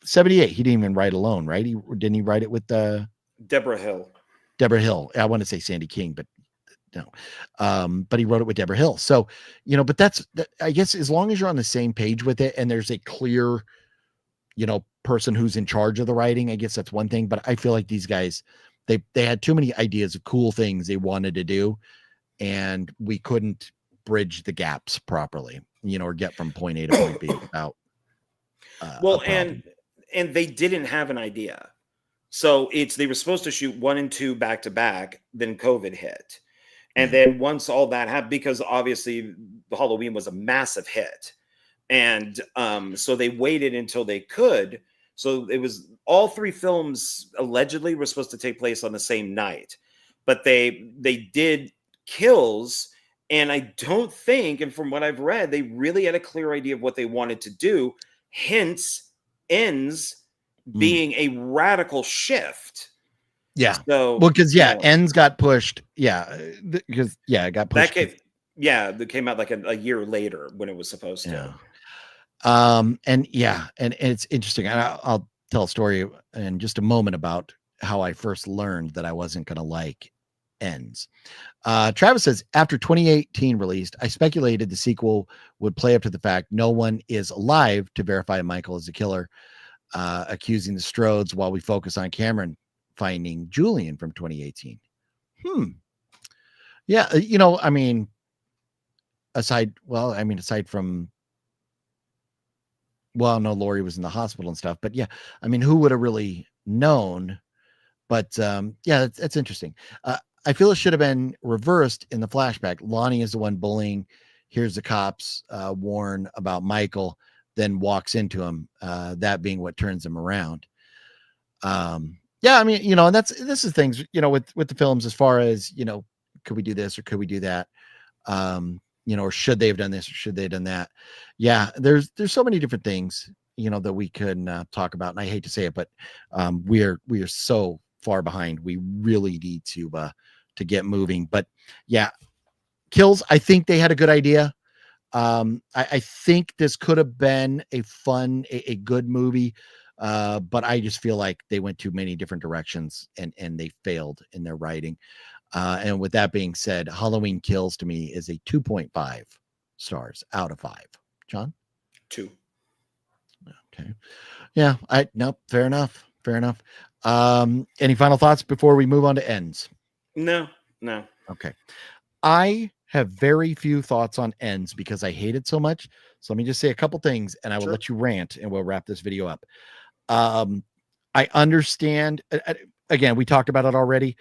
78. He didn't even write alone, right? Didn't he write it with Deborah Hill. I want to say Sandy King, but no. But he wrote it with Deborah Hill. So, but I guess as long as you're on the same page with it and there's a clear, person who's in charge of the writing, I guess that's one thing. But I feel like these guys, they had too many ideas of cool things they wanted to do, and we couldn't bridge the gaps properly, or get from point A to point B without. And they didn't have an idea. So they were supposed to shoot 1 and 2 back to back. Then COVID hit. And then once all that happened, because obviously Halloween was a massive hit. And so they waited until they could. So it was all 3 films allegedly were supposed to take place on the same night, but they did Kills. And I don't think, and from what I've read, they really had a clear idea of what they wanted to do. Hence, Ends being a radical shift. Yeah. So, because Ends got pushed. Yeah. Because it got pushed. That came out like a year later when it was supposed to. And it's interesting. I'll tell a story in just a moment about how I first learned that I wasn't going to like Ends. Travis says, after 2018 released, I speculated the sequel would play up to the fact no one is alive to verify Michael as the killer, accusing the Strodes while we focus on Cameron finding Julian from 2018. Yeah, aside from, no, Laurie was in the hospital and stuff, but yeah, who would have really known? But that's interesting. I feel it should have been reversed in the flashback. Lonnie is the one bullying. Here's the cops warn about Michael, then walks into him, that being what turns him around. And this is things, with the films, as far as, could we do this or could we do that? Or should they have done this or should they have done that? Yeah, there's so many different things, that we could talk about. And I hate to say it, but we are so far behind. We really need to get moving. But yeah, Kills, I think they had a good idea. I think this could have been a fun, a good movie. But I just feel like they went too many different directions and they failed in their writing. And with that being said, Halloween Kills to me is a 2.5 stars out of 5. John? 2. Okay. Yeah, fair enough. Fair enough. Any final thoughts before we move on to ends? No. Okay. I have very few thoughts on ends because I hate it so much. So let me just say a couple things and I will let you rant and we'll wrap this video up. I understand. Again, we talked about it already.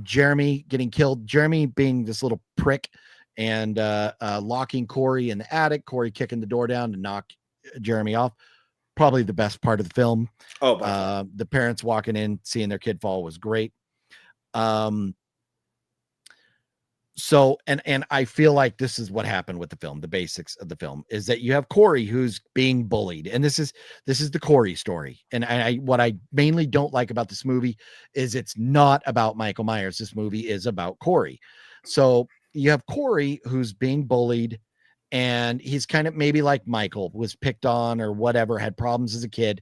Jeremy getting killed, Jeremy being this little prick and locking Corey in the attic, Corey kicking the door down to knock Jeremy off. Probably the best part of the film. The parents walking in, seeing their kid fall was great. So, and I feel like this is what happened with the film. The basics of the film is that you have Corey who's being bullied, and this is the Corey story. And what I mainly don't like about this movie is it's not about Michael Myers. This movie is about Corey. So you have Corey who's being bullied, and he's kind of maybe like Michael, was picked on or whatever, had problems as a kid,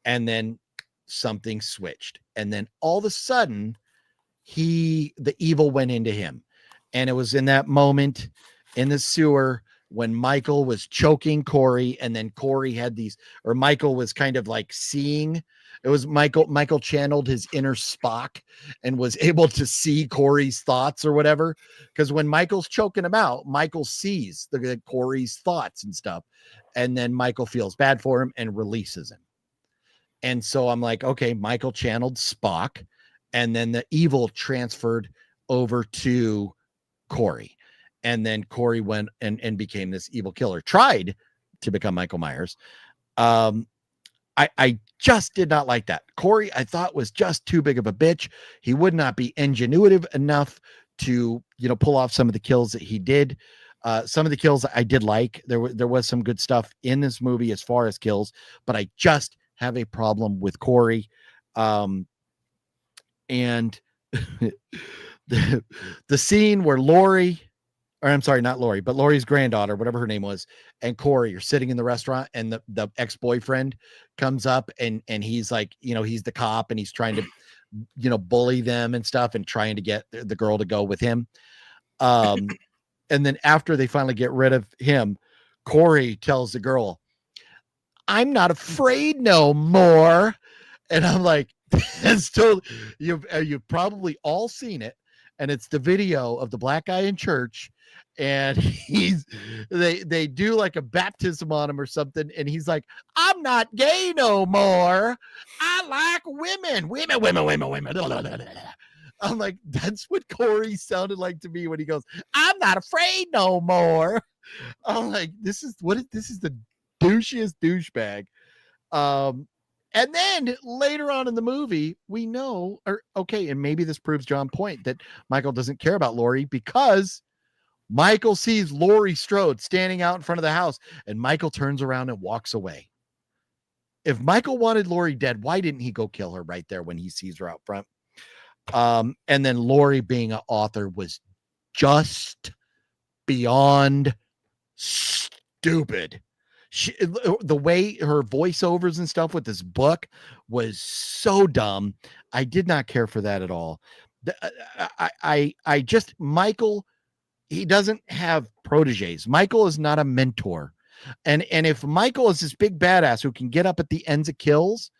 and then something switched, and then all of a sudden the evil went into him. And it was in that moment in the sewer when Michael was choking Corey, and then Corey had Michael was kind of like seeing. It was Michael channeled his inner Spock and was able to see Corey's thoughts or whatever. Because when Michael's choking him out, Michael sees the Corey's thoughts and stuff. And then Michael feels bad for him and releases him. And so I'm like, okay, Michael channeled Spock, and then the evil transferred over to Corey, and then Corey went and became this evil killer, tried to become Michael Myers. I just did not like that. Corey, I thought, was just too big of a bitch. He would not be ingenuitive enough to, pull off some of the kills that he did. Some of the kills I did like. There was some good stuff in this movie as far as kills, but I just have a problem with Corey. And the scene where Lori, or I'm sorry, not Lori, but Lori's granddaughter, whatever her name was, and Corey are sitting in the restaurant, and the ex-boyfriend comes up and he's like, he's the cop and he's trying to, bully them and stuff and trying to get the girl to go with him. And then after they finally get rid of him, Corey tells the girl, "I'm not afraid no more." And I'm like, it's totally, you've probably all seen it. And it's the video of the black guy in church, and they do like a baptism on him or something. And he's like, "I'm not gay no more. I like women. I'm like, that's what Corey sounded like to me when he goes, "I'm not afraid no more." I'm like, this is the douchiest douchebag. And then later on in the movie, we know, and maybe this proves John's point that Michael doesn't care about Laurie, because Michael sees Laurie Strode standing out in front of the house, and Michael turns around and walks away. If Michael wanted Laurie dead, why didn't he go kill her right there when he sees her out front? And then Laurie being an author was just beyond stupid. The way her voiceovers and stuff with this book was so dumb. I did not care for that at all. I just, Michael, he doesn't have proteges. Michael is not a mentor. And if Michael is this big badass who can get up at the ends of kills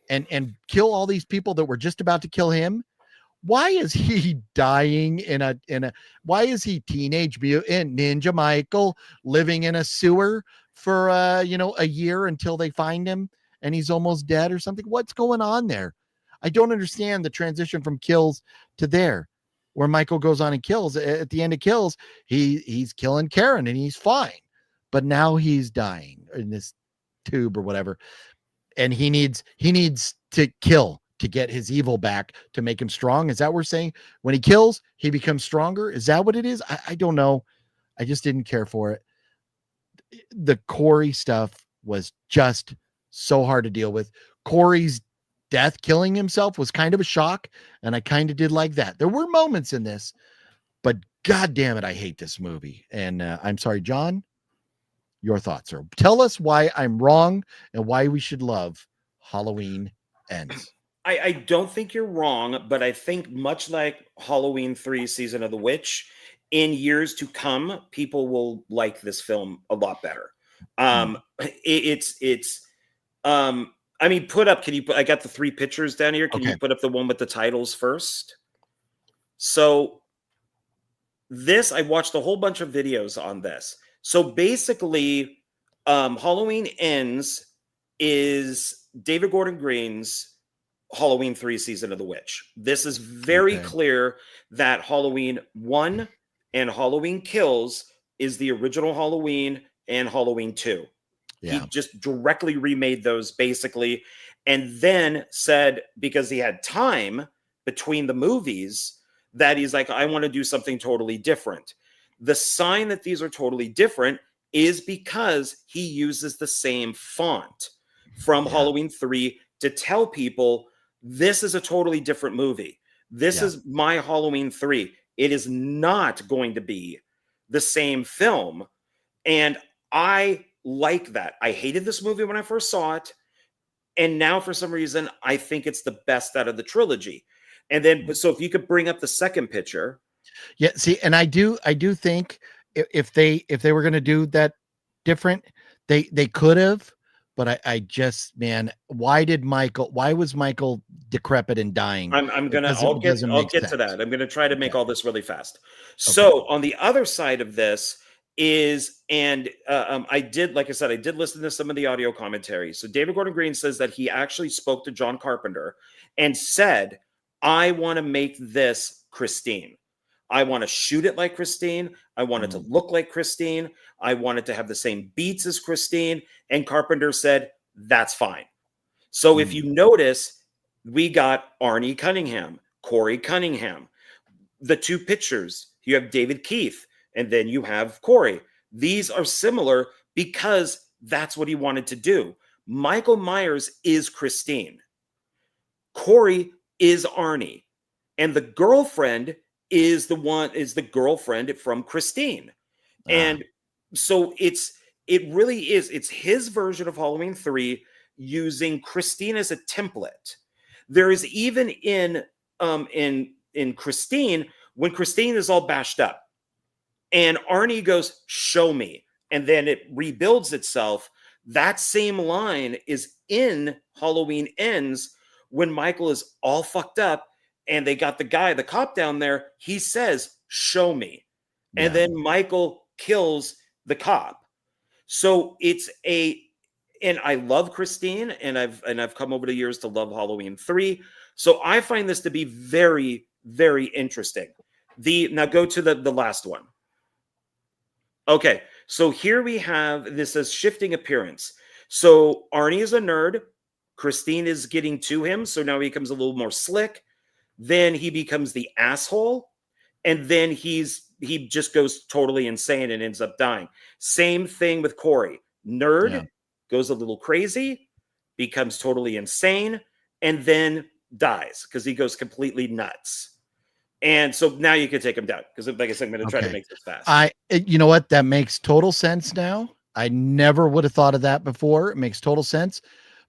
and kill all these people that were just about to kill him, why is he dying why is he teenage mutant ninja Michael living in a sewer for a year until they find him and he's almost dead or something? What's going on there? I don't understand the transition from kills to there, where Michael goes on and kills. At the end of kills, he's killing Karen and he's fine, but now he's dying in this tube or whatever, and he needs to kill to get his evil back, to make him strong. Is that what we're saying? When he kills, he becomes stronger? Is that what it is? I don't know. I just didn't care for it. The Corey stuff was just so hard to deal with. Corey's death, killing himself, was kind of a shock, and I kind of did like that. There were moments in this, but God damn it, I hate this movie. And I'm sorry, John, your thoughts are. Tell us why I'm wrong and why we should love Halloween Ends. I don't think you're wrong, but I think much like Halloween 3 Season of the Witch, in years to come, people will like this film a lot better. It's I mean, put up, I got the 3 pictures down here. Can you put up the one with the titles first? So this, I watched a whole bunch of videos on this. So basically, Halloween Ends is David Gordon Green's Halloween 3 Season of the Witch. This is very clear that Halloween 1 and Halloween Kills is the original Halloween and Halloween 2. He just directly remade those basically, and then said, because he had time between the movies, that he's like, I want to do something totally different. The sign that these are totally different is because he uses the same font from Halloween 3 to tell people this is a totally different movie. This is my Halloween 3. It is not going to be the same film. And I like that. I hated this movie when I first saw it. And now for some reason, I think it's the best out of the trilogy. And then, so if you could bring up the second picture. Yeah. See, and I do think if they were going to do that different, they could have, but I just, man, why was Michael decrepit and dying? I'll get to that. I'm going to try to make all this really fast. So on the other side of this is, and I did listen to some of the audio commentary. So David Gordon Green says that he actually spoke to John Carpenter and said, I want to make this Christine. I want to shoot it like Christine. I want it to look like Christine. I want it to have the same beats as Christine. And Carpenter said, that's fine. So if you notice, we got Arnie Cunningham, Corey Cunningham. The 2 pictures, you have David Keith, and then you have Corey. These are similar because that's what he wanted to do. Michael Myers is Christine. Corey is Arnie. And the girlfriend is the girlfriend from Christine. And so it's his version of Halloween 3 using Christine as a template. There is even in Christine, when Christine is all bashed up and Arnie goes, show me, and then it rebuilds itself. That same line is in Halloween Ends when Michael is all fucked up and they got the cop down there. He says, show me. And then Michael kills the cop. So and I love Christine, and I've come over the years to love Halloween 3. So I find this to be very, very interesting. Now go to the last one. Okay, so here we have, this as shifting appearance. So Arnie is a nerd. Christine is getting to him, so now he becomes a little more slick. Then he becomes the asshole, and then he just goes totally insane and ends up dying. Same thing with Corey. Nerd, goes a little crazy, becomes totally insane, and then dies because he goes completely nuts. And so now you can take him down because, like I said, I'm going to try to make this fast. You know what? That makes total sense now. I never would have thought of that before. It makes total sense.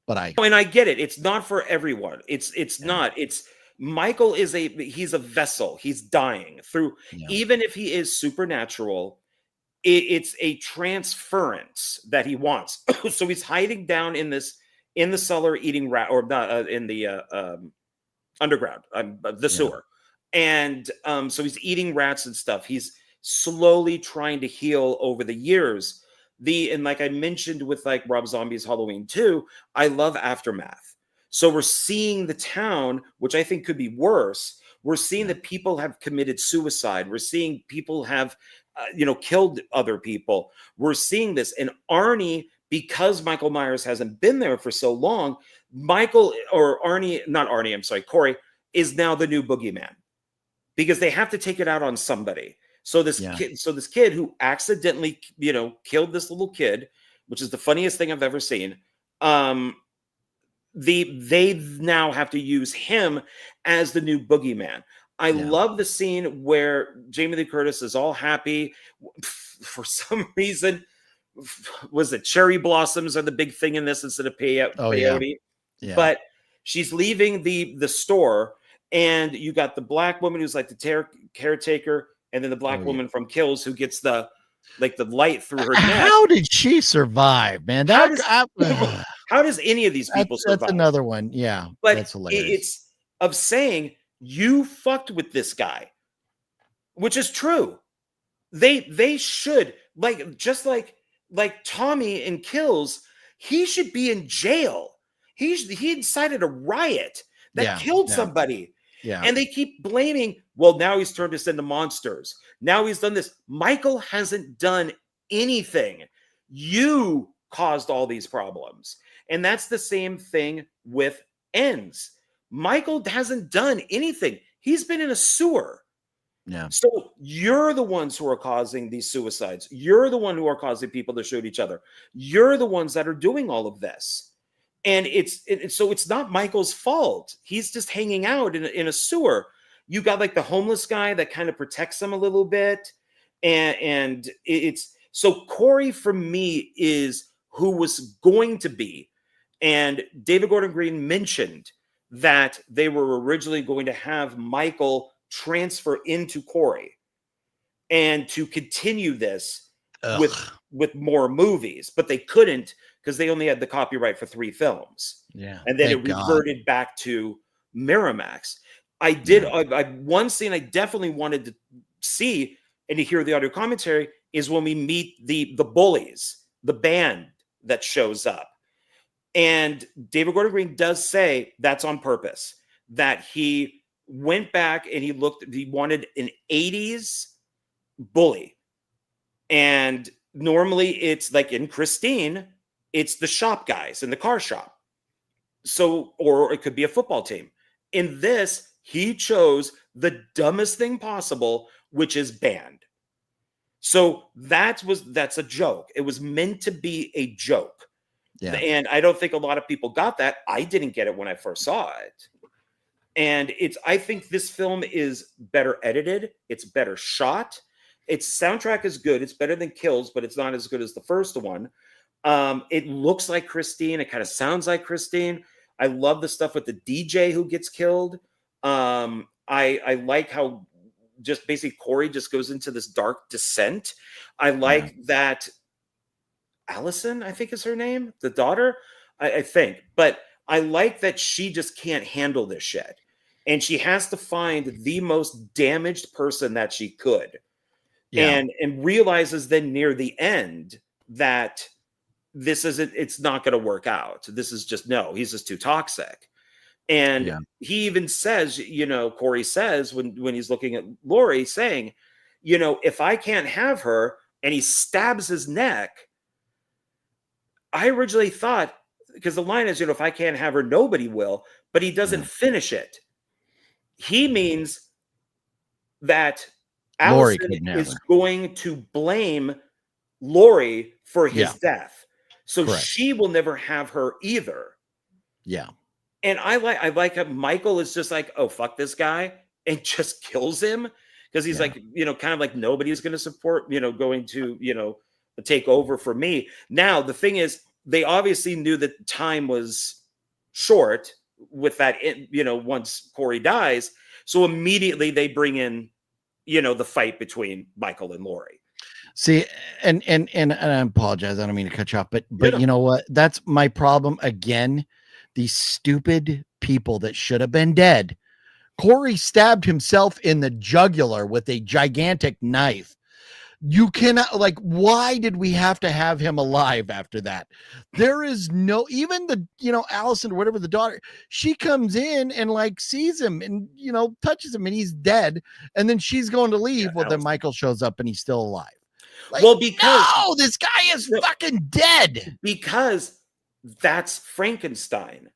But I get it. It's not for everyone. It's not. It's Michael he's a vessel. He's dying through, even if he is supernatural, it's a transference that he wants. So he's hiding down in the cellar, eating rat, or not in the underground, the sewer. And so he's eating rats and stuff. He's slowly trying to heal over the years. And like I mentioned with like Rob Zombie's Halloween 2, I love Aftermath. So we're seeing the town, which I think could be worse. We're seeing that people have committed suicide. We're seeing people have, killed other people. We're seeing this. And Arnie, because Michael Myers hasn't been there for so long, Corey is now the new boogeyman because they have to take it out on somebody. So this kid who accidentally, killed this little kid, which is the funniest thing I've ever seen. They now have to use him as the new boogeyman. I love the scene where Jamie Lee Curtis is all happy. For some reason, was it cherry blossoms are the big thing in this instead of peyote? Yeah. But she's leaving the store, and you got the black woman who's like the caretaker, and then the black Oh, yeah. woman from Kills who gets the light through her neck. How did she survive, man? How does any of these people survive? That's another one. Yeah, But that's hilarious. it's of saying you fucked with this guy, which is true. They should, just like Tommy in Kills, he should be in jail. He incited a riot that killed somebody. Yeah. And they keep blaming, well, now he's turned us into monsters. Now he's done this. Michael hasn't done anything. You caused all these problems. And that's the same thing with Ends. Michael hasn't done anything. He's been in a sewer. Yeah. So you're the ones who are causing these suicides. You're the one who are causing people to shoot each other. You're the ones that are doing all of this. And so it's not Michael's fault. He's just hanging out in a sewer. You got like the homeless guy that kind of protects him a little bit. And it's so Corey for me is who was going to be. And David Gordon Green mentioned that they were originally going to have Michael transfer into Corey and to continue this with more movies, but they couldn't because they only had the copyright for 3 films. Yeah. And then it reverted back to Miramax. One scene I definitely wanted to see and to hear the audio commentary is when we meet the bullies, the band that shows up. And David Gordon Green does say that's on purpose, that he went back and he wanted an 80s bully. And normally it's like in Christine, it's the shop guys in the car shop. So, or it could be a football team. In this, he chose the dumbest thing possible, which is band. So that's a joke. It was meant to be a joke. Yeah. And I don't think a lot of people got that. I didn't get it when I first saw it. And I think this film is better edited. It's better shot. Its soundtrack is good. It's better than Kills, but it's not as good as the first one. It looks like Christine. It kind of sounds like Christine. I love the stuff with the DJ who gets killed. I like how just basically Corey just goes into this dark descent. I like that Allison, I think is her name, the daughter, I think. But I like that she just can't handle this shit. And she has to find the most damaged person that she could. Yeah. And realizes then near the end that it's not going to work out. This is just, he's just too toxic. And he even says, Corey says when he's looking at Lori saying, if I can't have her, and he stabs his neck. I originally thought, because the line is, if I can't have her, nobody will, but he doesn't finish it. He means that Allison is going to blame Lori for his death. So she will never have her either. Yeah. And I like how Michael is just like, oh, fuck this guy, and just kills him. Because he's like, kind of like nobody's going to support, going to, take over for me. Now, the thing is, they obviously knew that time was short with that, once Corey dies. So immediately they bring in, the fight between Michael and Lori. See, and I apologize. I don't mean to cut you off, but you know what? That's my problem again. These stupid people that should have been dead. Corey stabbed himself in the jugular with a gigantic knife. You cannot, why did we have to have him alive after that? There is no, even the, Allison or whatever, the daughter, she comes in and sees him and, touches him and he's dead. And then she's going to leave. Well, then Michael shows up and he's still alive. No, this guy is fucking dead. Because that's Frankenstein.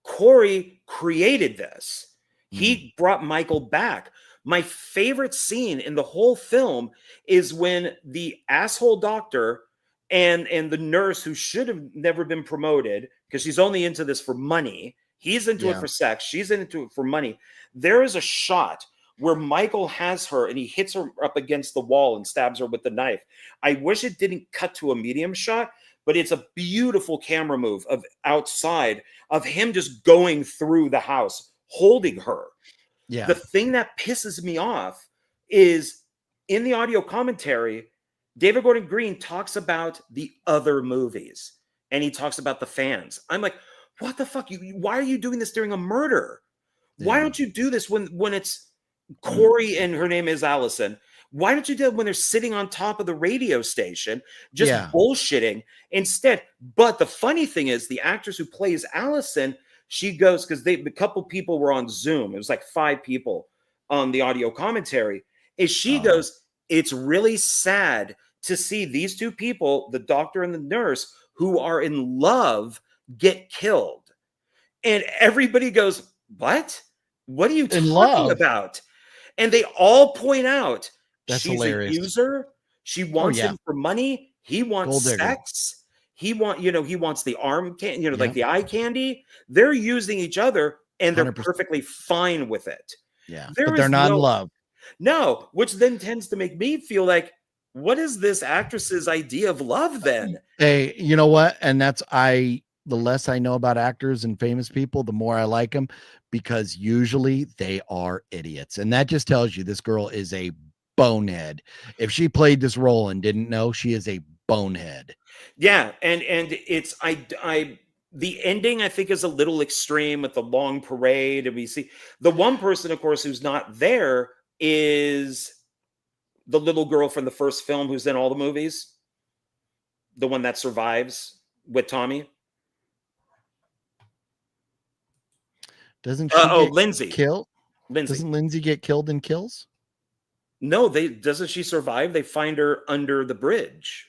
Corey created this. He brought Michael back. My favorite scene in the whole film is when the asshole doctor and the nurse, who should have never been promoted because she's only into this for money. He's into it for sex. She's into it for money. There is a shot where Michael has her and he hits her up against the wall and stabs her with the knife. I wish it didn't cut to a medium shot, but it's a beautiful camera move of outside of him just going through the house, holding her. Yeah. The thing that pisses me off is in the audio commentary, David Gordon Green talks about the other movies, and he talks about the fans. I'm like, what the fuck? Why are you doing this during a murder? Why don't you do this when it's Corey and her name is Allison? Why don't you do it when they're sitting on top of the radio station, just bullshitting instead? But the funny thing is, the actress who plays Allison, she goes, because a couple people were on Zoom. It was like 5 people on the audio commentary. And she goes, it's really sad to see these 2 people, the doctor and the nurse, who are in love, get killed. And everybody goes, what? What are you talking about? And they all point out, she's hilarious. a user. She wants him for money. He wants sex. He wants the arm candy, like the eye candy. They're using each other, and they're 100%. Perfectly fine with it. Yeah, but they're not in love. No, which then tends to make me feel like, what is this actress's idea of love then? Hey, you know what? And the less I know about actors and famous people, the more I like them, because usually they are idiots. And that just tells you this girl is a bonehead. If she played this role and didn't know, she is a bonehead. Yeah, and it's the ending, I think, is a little extreme with the long parade, and we see the one person, of course, who's not there is the little girl from the first film who's in all the movies, the one that survives with Tommy. Doesn't she get Lindsay killed? Lindsay. Doesn't Lindsay get killed in Kills? No, doesn't she survive? They find her under the bridge.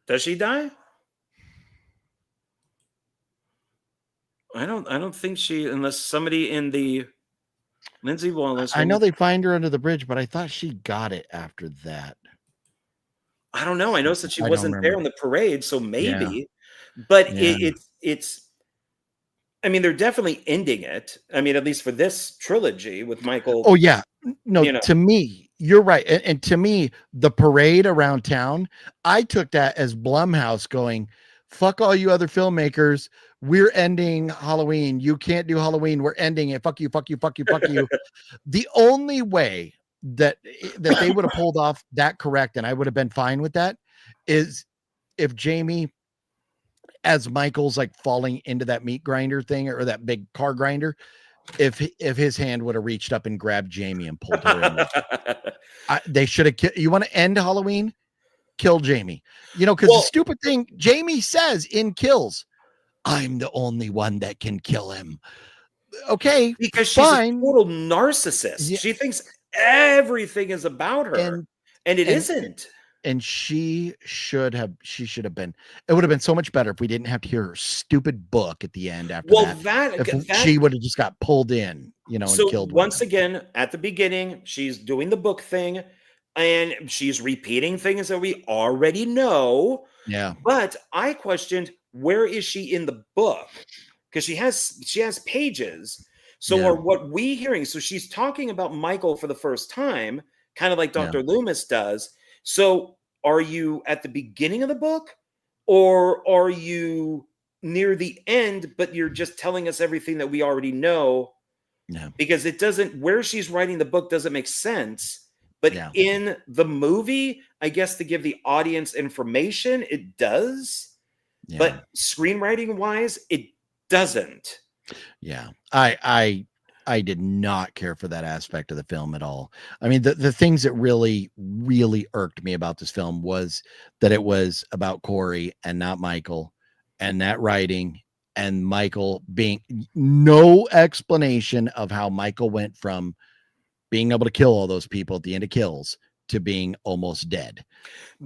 Does she die? I don't think she, unless somebody in the Lindsay Wallace. I know they find her under the bridge, but I thought she got it after that. I don't know. I noticed that she wasn't there on the parade, so maybe. Yeah. But it's. I mean, they're definitely ending it. I mean, at least for this trilogy with Michael. Oh yeah, no. To me, you're right, and to me, the parade around town, I took that as Blumhouse going, "Fuck all you other filmmakers. We're ending Halloween. You can't do Halloween. We're ending it. Fuck you. Fuck you. Fuck you. Fuck you." The only way that they would have pulled off that correct, and I would have been fine with that, is if Jamie, as Michael's like falling into that meat grinder thing or that big car grinder, if his hand would have reached up and grabbed Jamie and pulled her in. They should have. You want to end Halloween? Kill Jamie. Because the stupid thing Jamie says in Kills, I'm the only one that can kill him. Okay, because she's a total narcissist. Yeah. She thinks everything is about her, and it isn't. And she should have been. It would have been so much better if we didn't have to hear her stupid book at the end. After that, she would have just got pulled in, and killed. Once again, at the beginning, she's doing the book thing, and she's repeating things that we already know. Yeah. But I questioned, where is she in the book? Because she has pages. So are what we hearing? So she's talking about Michael for the first time, kind of like Dr. Loomis does. So are you at the beginning of the book, or are you near the end, but you're just telling us everything that we already know? Yeah. Because where she's writing the book doesn't make sense. But in the movie, I guess to give the audience information, it does. Yeah. But screenwriting wise, it doesn't. Yeah. I did not care for that aspect of the film at all. I mean, the things that really, really irked me about this film was that it was about Corey and not Michael, and that writing, and Michael being no explanation of how Michael went from being able to kill all those people at the end of Kills to being almost dead.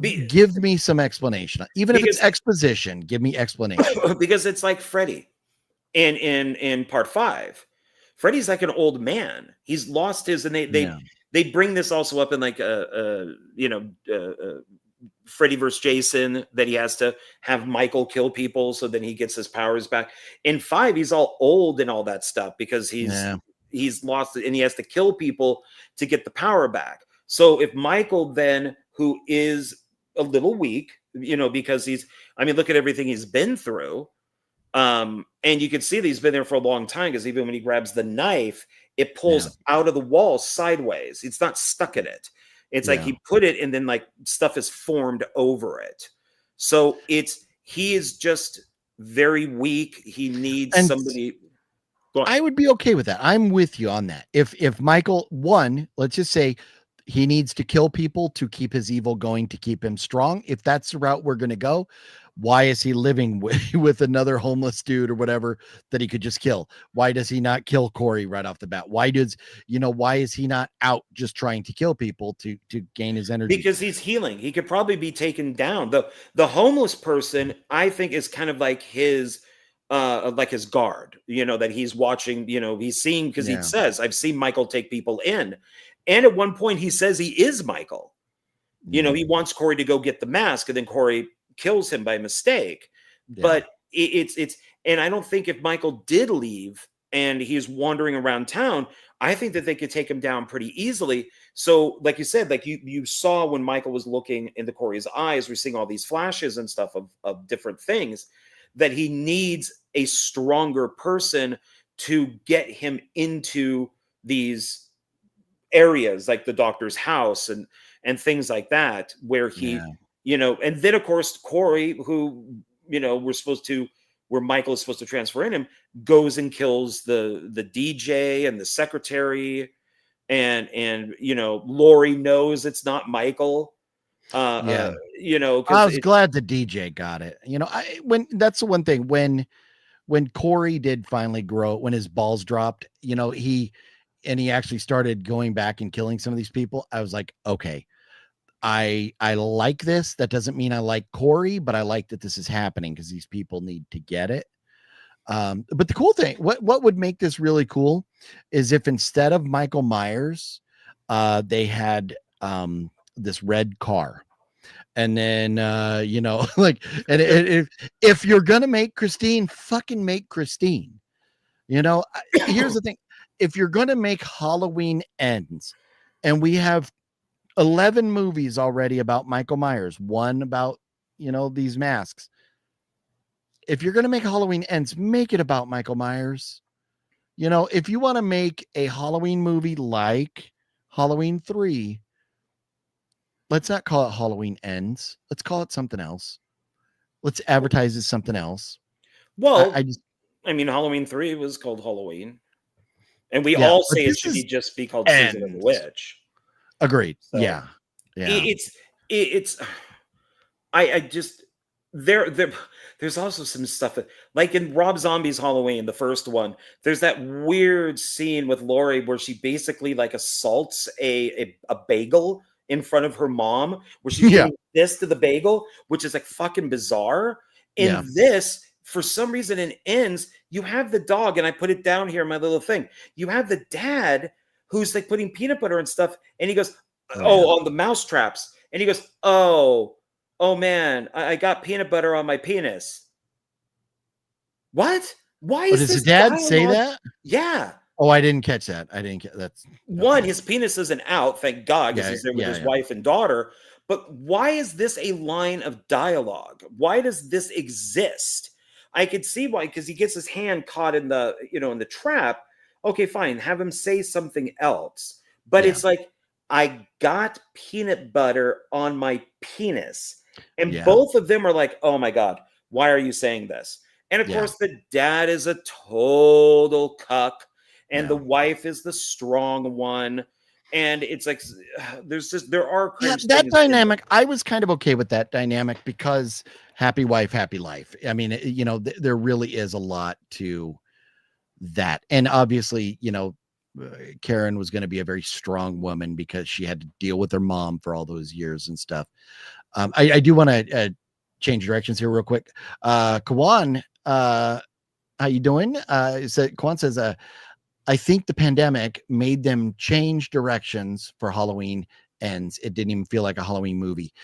Give me some explanation. Even if it's exposition, give me explanation. Because it's like Freddy in part 5. Freddy's like an old man. He's lost his, and they bring this also up in like Freddy versus Jason, that he has to have Michael kill people so then he gets his powers back. In 5, he's all old and all that stuff because he's lost it, and he has to kill people to get the power back. So if Michael then, who is a little weak, because look at everything he's been through. And you can see that he's been there for a long time, because even when he grabs the knife, it pulls out of the wall sideways. It's not stuck in it. It's like he put it and then like stuff is formed over it. So he is just very weak. He needs somebody. I would be okay with that. I'm with you on that. If Michael, let's just say he needs to kill people to keep his evil going, to keep him strong. If that's the route we're going to go, why is he living with another homeless dude or whatever that he could just kill? Why does he not kill Corey right off the bat? Why is he not out just trying to kill people to gain his energy? Because he's healing. He could probably be taken down. The homeless person, I think, is kind of like his guard, that he's watching, he's seeing, because he says, I've seen Michael take people in. And at one point he says he is Michael. He wants Corey to go get the mask, and then Corey kills him by mistake. But it's and I don't think if Michael did leave and he's wandering around town, I think that they could take him down pretty easily. So like you said, like you saw when Michael was looking into Corey's eyes, we're seeing all these flashes and stuff of different things, that he needs a stronger person to get him into these areas like the doctor's house and things like that, where he, and then of course Corey, who, where Michael is supposed to transfer in him, goes and kills the DJ and the secretary, and Lori knows it's not Michael. I was glad the DJ got it. That's the one thing, when Corey did finally grow, when his balls dropped, he actually started going back and killing some of these people. I was like, okay, I like this. That doesn't mean I like Corey, but I like that this is happening because these people need to get it. But the cool thing, what would make this really cool is if instead of Michael Myers, they had this red car. And then, if you're going to make Christine, fucking make Christine. Here's the thing. If you're going to make Halloween Ends, and we have 11 movies already about Michael Myers, one about, these masks. If you're going to make Halloween Ends, make it about Michael Myers. If you want to make a Halloween movie like Halloween 3, let's not call it Halloween Ends. Let's call it something else. Let's advertise as something else. Well, I mean, Halloween 3 was called Halloween. And we all say it should just be called Season of the Witch. Agreed. So yeah. There's also some stuff that, like in Rob Zombie's Halloween, the first one, there's that weird scene with Laurie where she basically like assaults a bagel in front of her mom, where she's doing this to the bagel, which is like fucking bizarre. In this, for some reason, it ends. You have the dog, and I put it down here in my little thing. You have the dad who's like putting peanut butter and stuff, and he goes, on the mouse traps, and he goes, oh man, I got peanut butter on my penis. What? Why is does this the dad dialogue? say that? Yeah. Oh, I didn't catch that. That's one. His penis isn't out, thank God, because he's there with his wife and daughter. But why is this a line of dialogue? Why does this exist? I could see why, because he gets his hand caught in the, in the trap. Okay, fine. Have him say something else. But it's like, I got peanut butter on my penis. And both of them are like, oh my God, why are you saying this? And of course, the dad is a total cuck, and the wife is the strong one. And it's like, there are cringe that things dynamic. I was kind of okay with that dynamic because happy wife, happy life. I mean, there really is a lot to that. And obviously, Karen was going to be a very strong woman because she had to deal with her mom for all those years and stuff. I do want to change directions here real quick. Kawan, how you doing? Kawan says, I think the pandemic made them change directions for Halloween Ends. It didn't even feel like a Halloween movie.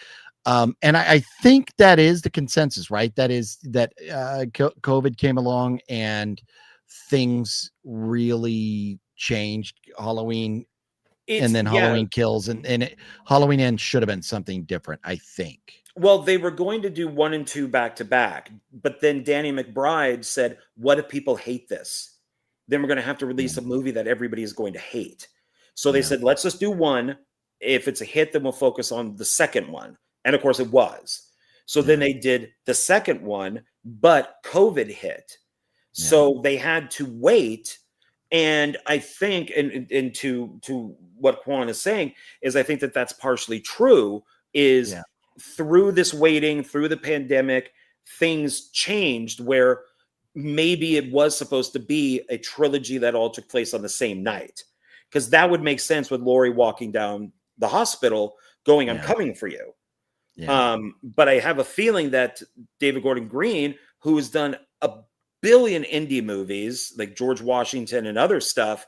And I think that is the consensus, right? That is that COVID came along and things really changed Halloween. And then Halloween Kills and Halloween Ends should have been something different, I think. Well, they were going to do 1 and 2 back to back, but then Danny McBride said, what if people hate this? Then we're going to have to release a movie that everybody is going to hate. So they said, let's just do 1, if it's a hit, then we'll focus on the second one. And of course it was. So then they did the second one, but COVID hit. So they had to wait. And I think, and to what Quan is saying, is I think that that's partially true, is through this waiting, through the pandemic, things changed where maybe it was supposed to be a trilogy that all took place on the same night. Because that would make sense with Laurie walking down the hospital going, I'm coming for you. But I have a feeling that David Gordon Green, who has done a billion indie movies like George Washington and other stuff,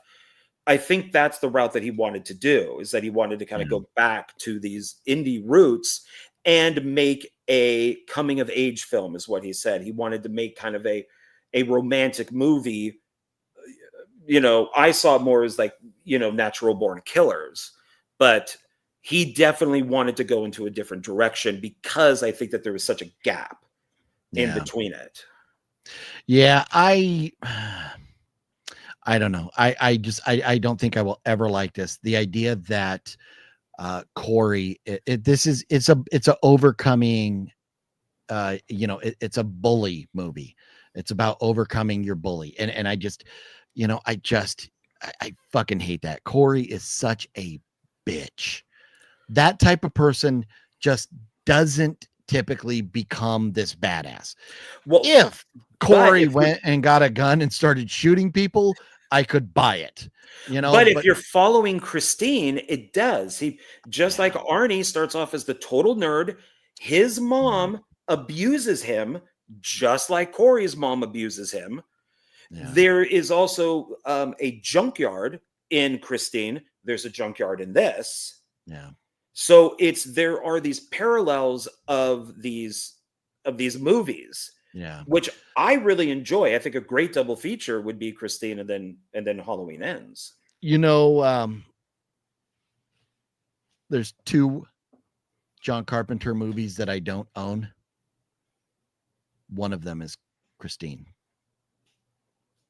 I think that's the route that he wanted to do, is that he wanted to kind of go back to these indie roots and make a coming of age film, is what he said. He wanted to make kind of a romantic movie. You know, I saw it more as like, you know, Natural Born Killers, but he definitely wanted to go into a different direction because I think that there was such a gap in between it. Yeah, I don't know. I don't think I will ever like this. The idea that Corey, it's a overcoming, you know, it's a bully movie. It's about overcoming your bully. And I just, you know, I fucking hate that. Corey is such a bitch. That type of person just doesn't typically become this badass. Well, if Corey went and got a gun and started shooting people, I could buy it, you know. But if you're following Christine, it does. He just like Arnie starts off as the total nerd. His mom abuses him, just like Corey's mom abuses him. There is also a junkyard in Christine. There's a junkyard in this. So there are these parallels of these movies. Which I really enjoy. I think a great double feature would be Christine and then Halloween Ends. You know, there's 2 John Carpenter movies that I don't own. One of them is Christine.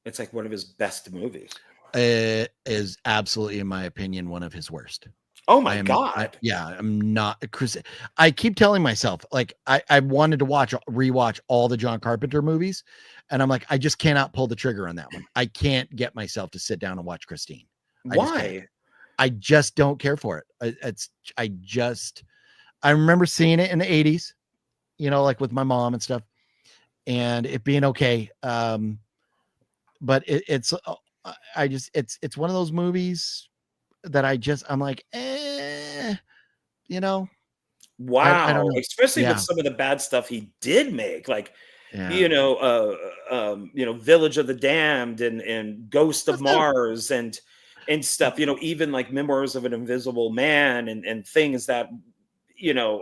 It's like one of his best movies. It is absolutely, in my opinion, one of his worst. Oh my God. I'm not Chris. I keep telling myself, like, I wanted to rewatch all the John Carpenter movies. And I'm like, I just cannot pull the trigger on that one. I can't get myself to sit down and watch Christine. Why? I just don't care for it. I remember seeing it in the 80s, you know, like with my mom and stuff, and it being okay. But it's one of those movies that I'm like, you know. Wow. I don't know. Especially with some of the bad stuff he did make, like, you know, Village of the Damned and Ghost of Mars and stuff, you know, even like Memoirs of an Invisible Man and things that, you know,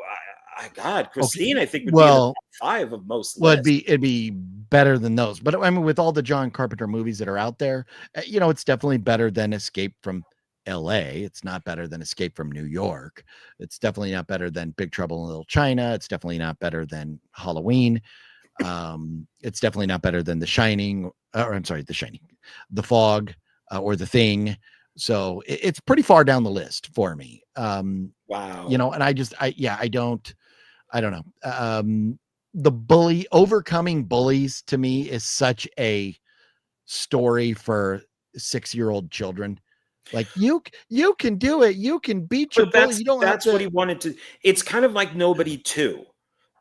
God, Christine, I think would be in the top 5 of most lists. It'd be better than those. But I mean, with all the John Carpenter movies that are out there, you know, it's definitely better than Escape from LA. It's not better than Escape from New York. It's definitely not better than Big Trouble in Little China. It's definitely not better than Halloween. It's definitely not better than The Shining, or I'm sorry, The Shining, The Fog, or The Thing. So it's pretty far down the list for me. Wow. You know, and I don't know. The overcoming bullies to me is such a story for 6-year-old children. Like, you can do it. You can beat your bully. You don't that's have to. What he wanted to. It's kind of like Nobody 2.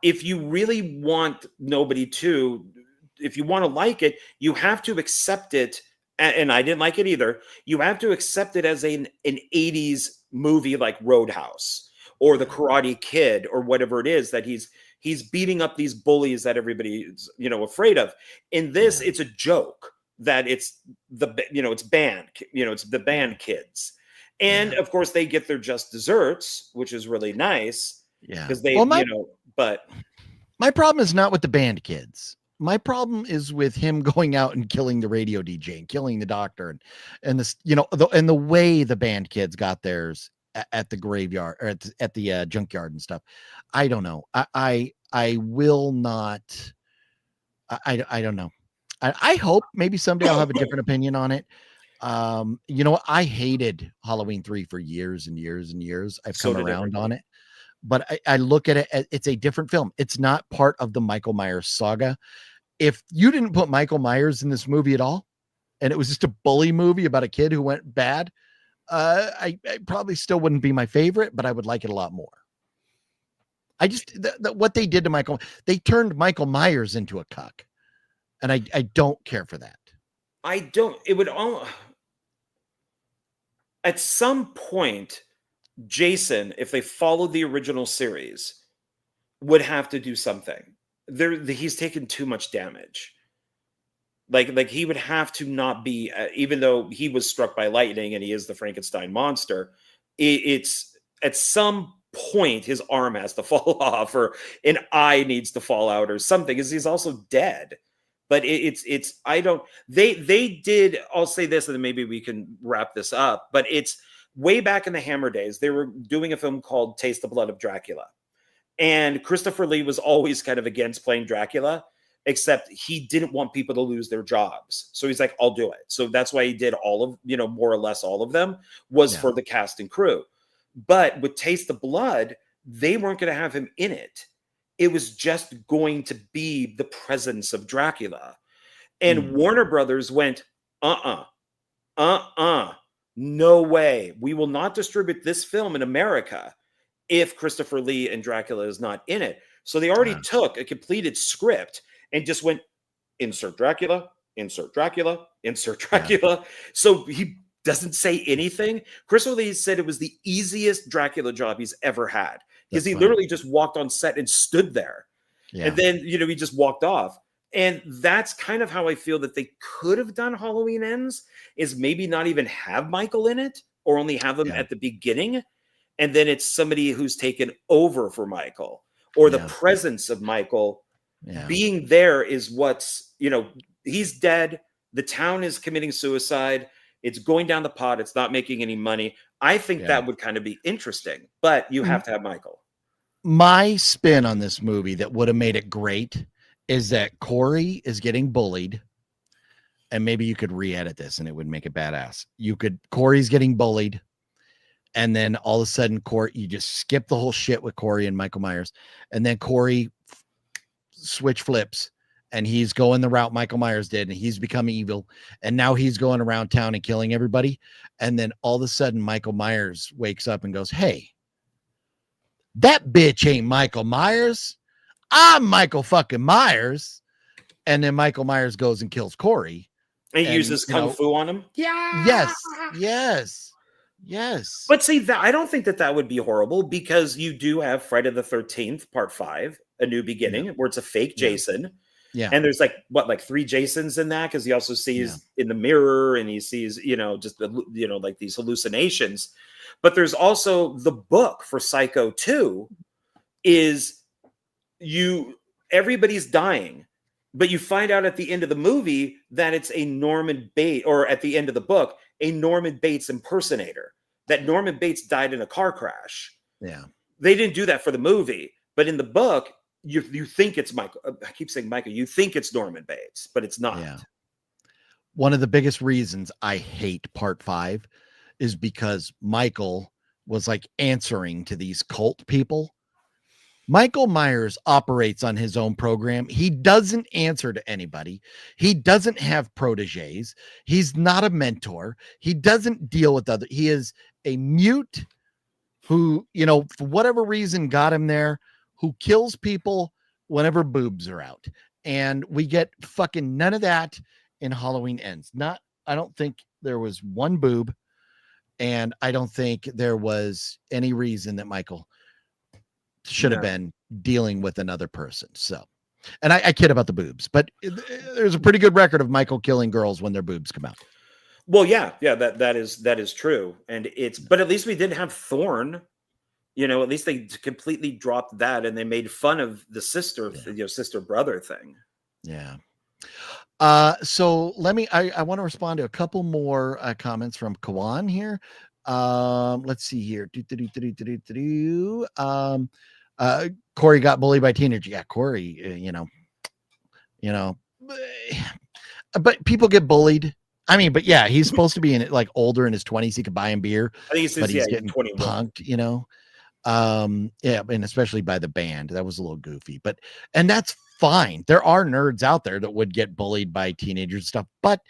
If you really want Nobody 2, if you want to like it, you have to accept it. And I didn't like it either. You have to accept it as an 80s movie like Roadhouse or The Karate Kid or whatever it is, that he's beating up these bullies that everybody's, you know, afraid of. In this, it's a joke that it's it's the band kids. And of course they get their just desserts, which is really nice. Yeah. Because they, but my problem is not with the band kids. My problem is with him going out and killing the radio DJ and killing the doctor and this, you know, and the way the band kids got theirs at the graveyard or at the junkyard and stuff. I don't know. I will not. I don't know. I hope maybe someday I'll have a different opinion on it. You know, I hated Halloween 3 for years and years and years. I've So come did around on everybody. it, but I look at it as it's a different film. It's not part of the Michael Myers saga. If you didn't put Michael Myers in this movie at all, and it was just a bully movie about a kid who went bad, I probably still wouldn't be my favorite, but I would like it a lot more. I just what they did to Michael, they turned Michael Myers into a cuck, and I don't care for that. I don't. It would all. At some point, Jason, if they followed the original series, would have to do something. He's taken too much damage. Like he would have to not be, even though he was struck by lightning and he is the Frankenstein monster. It's at some point his arm has to fall off, or an eye needs to fall out, or something. Because he's also dead. But it's I don't. They did. I'll say this, and then maybe we can wrap this up. But it's way back in the Hammer days. They were doing a film called Taste the Blood of Dracula. And Christopher Lee was always kind of against playing Dracula, except he didn't want people to lose their jobs. So he's like, I'll do it. So that's why he did all of, more or less all of them was for the cast and crew. But with Taste the Blood, they weren't going to have him in it. It was just going to be the presence of Dracula. And Warner Brothers went, no way. We will not distribute this film in America if Christopher Lee and Dracula is not in it. So they already took a completed script and just went, insert Dracula, insert Dracula, insert Dracula. Yeah. So he doesn't say anything. Christopher Lee said it was the easiest Dracula job he's ever had, because he literally just walked on set and stood there. Yeah. And then, he just walked off. And that's kind of how I feel that they could have done Halloween Ends, is maybe not even have Michael in it, or only have him at the beginning. And then it's somebody who's taken over for Michael, or the presence of Michael being there is what's, he's dead. The town is committing suicide. It's going down the pot. It's not making any money. I think that would kind of be interesting, but you have to have Michael. My spin on this movie that would have made it great is that Corey is getting bullied, and maybe you could re-edit this and it would make it badass. Corey's getting bullied. And then all of a sudden, Corey, you just skip the whole shit with Corey and Michael Myers. And then Corey switch flips, and he's going the route Michael Myers did, and he's becoming evil. And now he's going around town and killing everybody. And then all of a sudden, Michael Myers wakes up and goes, hey, that bitch ain't Michael Myers. I'm Michael fucking Myers. And then Michael Myers goes and kills Corey. And he uses Kung Fu on him? Yeah. Yes. But see, that I don't think that would be horrible, because you do have Friday the 13th, part 5, A New Beginning, where it's a fake Jason. Yeah. And there's like 3 Jasons in that, because he also sees in the mirror, and he sees, just, like these hallucinations. But there's also the book for Psycho 2 is everybody's dying. But you find out at the end of the movie that it's a Norman Bates, or at the end of the book, a Norman Bates impersonator. That Norman Bates died in a car crash. Yeah. They didn't do that for the movie. But in the book, you think it's Michael. I keep saying Michael. You think it's Norman Bates, but it's not. Yeah. One of the biggest reasons I hate part 5 is because Michael was like answering to these cult people. Michael Myers operates on his own program. He doesn't answer to anybody. He doesn't have proteges. He's not a mentor. He doesn't deal with others. He is a mute who, for whatever reason got him there, who kills people whenever boobs are out. And we get fucking none of that in Halloween Ends. I don't think there was one boob, and I don't think there was any reason that Michael should have been dealing with another person. So, and I kid about the boobs, but there's a pretty good record of Michael killing girls when their boobs come out. Well, yeah, that is true. And but at least we didn't have Thorn, at least they completely dropped that, and they made fun of the sister brother thing. Yeah. So I want to respond to a couple more comments from Kawan here. Let's see here. Corey got bullied by teenagers. Yeah, Corey, but people get bullied I mean, but yeah, he's supposed to be in it like older in his 20s. He could buy him beer, I think but he's getting 21. punked, you know. Yeah, and especially by the band. That was a little goofy, and that's fine. There are nerds out there that would get bullied by teenagers and stuff, but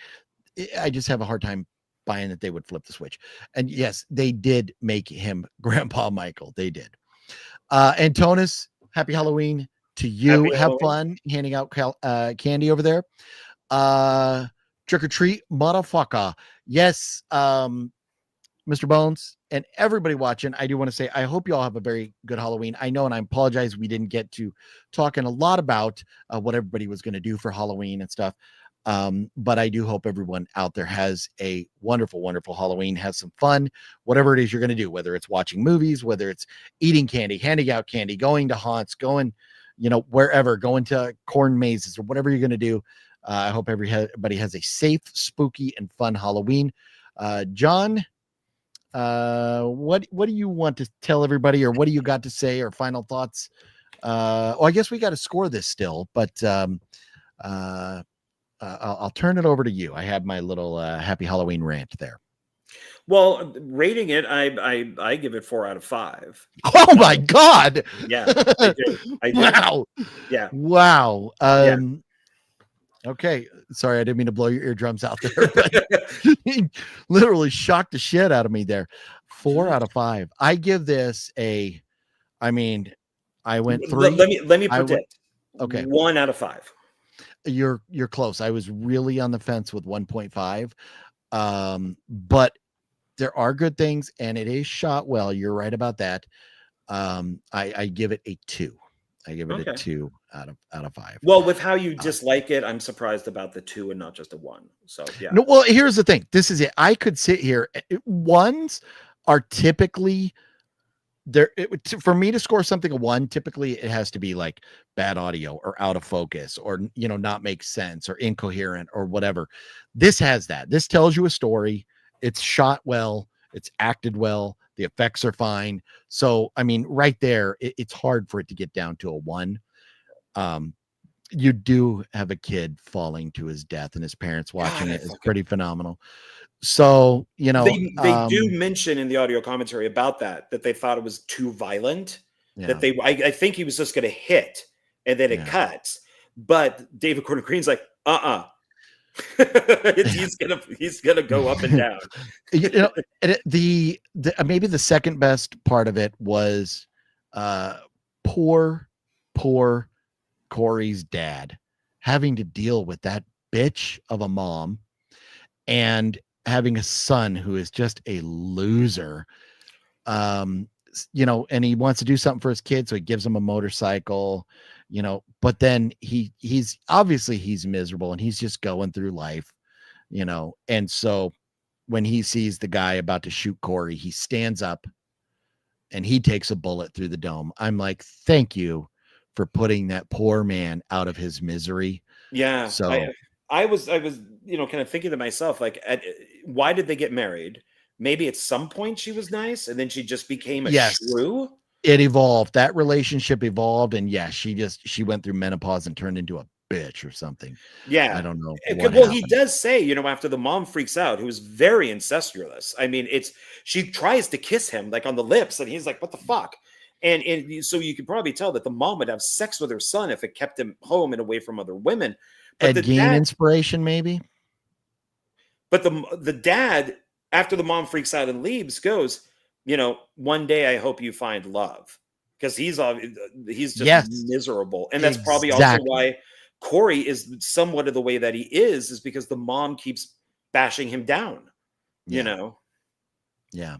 I just have a hard time buying that they would flip the switch. And yes, they did make him Grandpa Michael. They did. Antonis, happy Halloween to you. Happy Have Halloween. fun handing out candy over there. Trick or treat, motherfucker. Yes, Mr. Bones and everybody watching, I do want to say I hope you all have a very good Halloween. I know, and I apologize we didn't get to talking a lot about what everybody was going to do for Halloween and stuff. But I do hope everyone out there has a wonderful, wonderful Halloween, has some fun, whatever it is you're going to do, whether it's watching movies, whether it's eating candy, handing out candy, going to haunts, going, wherever, going to corn mazes or whatever you're going to do. I hope everybody has a safe, spooky, and fun Halloween. John, what do you want to tell everybody, or what do you got to say, or final thoughts? I guess we got to score this still, but I'll turn it over to you. I had my little happy Halloween rant there. Well, rating it, I give it 4 out of 5. Oh my God! Yeah, I do. Wow. Yeah. Wow. Okay, sorry, I didn't mean to blow your eardrums out there, but he literally shocked the shit out of me there. 4 out of 5. I give this I went 3. Let me predict. Okay, 1 out of 5. You're close. I was really on the fence with 1.5. But there are good things, and it is shot well. You're right about that. I give it a 2. I give it a 2 out of 5. Well, with how you dislike it, I'm surprised about the 2 and not just a 1. So yeah. No, well, here's the thing. This is it. I could sit here. Ones are typically there. For me to score something a 1, typically it has to be like bad audio or out of focus or not make sense or incoherent or whatever. This has that. This tells you a story. It's shot well. It's acted well. The effects are fine. So, I mean, right there, it's hard for it to get down to a 1. You do have a kid falling to his death, and his parents watching it is pretty phenomenal. So, they do mention in the audio commentary about that they thought it was too violent. Yeah. That I think he was just going to hit, and then it cuts. But David Gordon Green's like, he's gonna go up and down. The maybe the second best part of it was poor Corey's dad having to deal with that bitch of a mom and having a son who is just a loser. And he wants to do something for his kid, so he gives him a motorcycle. But then he's obviously miserable and he's just going through life, and so when he sees the guy about to shoot Corey, he stands up and he takes a bullet through the dome. I'm like, thank you for putting that poor man out of his misery. Yeah. So I was kind of thinking to myself, like, why did they get married? Maybe at some point she was nice and then she just became a shrew. It evolved. That relationship evolved, and she went through menopause and turned into a bitch or something. Yeah, I don't know. Well, he does say, after the mom freaks out, who is very incestuous. I mean, she tries to kiss him like on the lips, and he's like, "What the fuck?" And so you can probably tell that the mom would have sex with her son if it kept him home and away from other women. But the dad, inspiration, maybe. But the dad, after the mom freaks out and leaves, goes, one day I hope you find love, because he's just miserable. And that's probably also why Corey is somewhat of the way that he is because the mom keeps bashing him down, Yeah.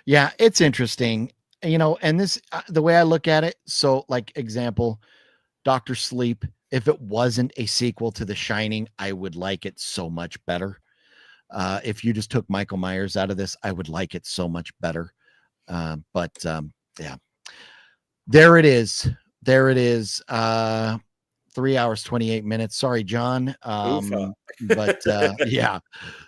It's interesting, and this, the way I look at it. So like example, Dr. Sleep, if it wasn't a sequel to The Shining, I would like it so much better. If you just took Michael Myers out of this, I would like it so much better. But there it is. 3 hours, 28 minutes. Sorry, John. But yeah.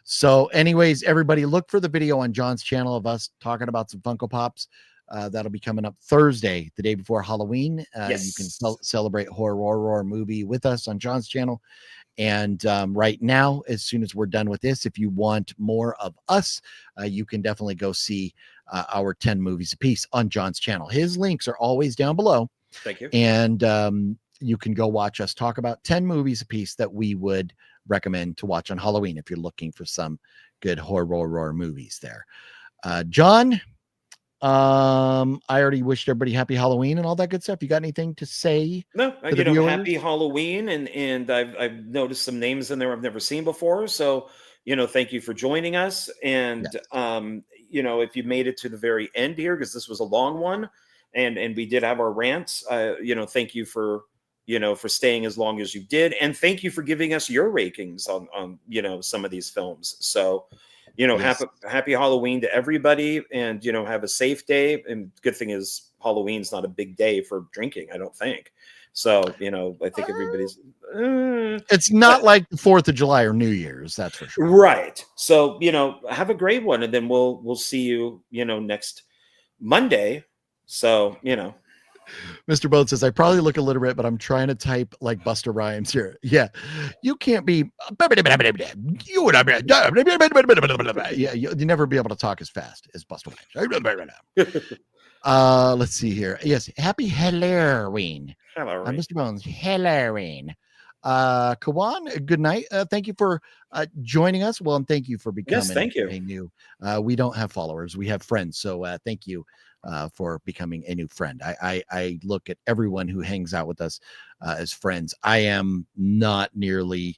So anyways, everybody look for the video on John's channel of us talking about some Funko Pops. That'll be coming up Thursday, the day before Halloween. Yes. You can celebrate horror movie with us on John's channel. And right now, as soon as we're done with this, if you want more of us, you can definitely go see our 10 movies a piece on John's channel. His links are always down below. Thank you. And you can go watch us talk about 10 movies a piece that we would recommend to watch on Halloween if you're looking for some good horror movies there. John, I already wished everybody happy Halloween and all that good stuff. You got anything to say? No, to the happy Halloween, and I've noticed some names in there I've never seen before. So, thank you for joining us. And Yes. if you made it to the very end here, because this was a long one, and we did have our rants, thank you for staying as long as you did, and thank you for giving us your rankings on some of these films. So. Yes. Happy Halloween to everybody, and have a safe day. And good thing is Halloween's not a big day for drinking, I don't think. So I think everybody's. It's not like the 4th of July or New Year's, that's for sure. Right. So have a great one, and then we'll see you next Monday. So Mr. Boat says, I probably look illiterate, but I'm trying to type like Busta Rhymes here. Yeah. You can't be. Yeah, you'll never be able to talk as fast as Busta Rhymes. Let's see here. Yes. Happy Halloween. Mr. Bones, Halloween. Kawan, good night. Thank you for joining us. Well, and thank you for becoming thank you. a new. We don't have followers, we have friends. So thank you for becoming a new friend. I look at everyone who hangs out with us as friends. I am not nearly,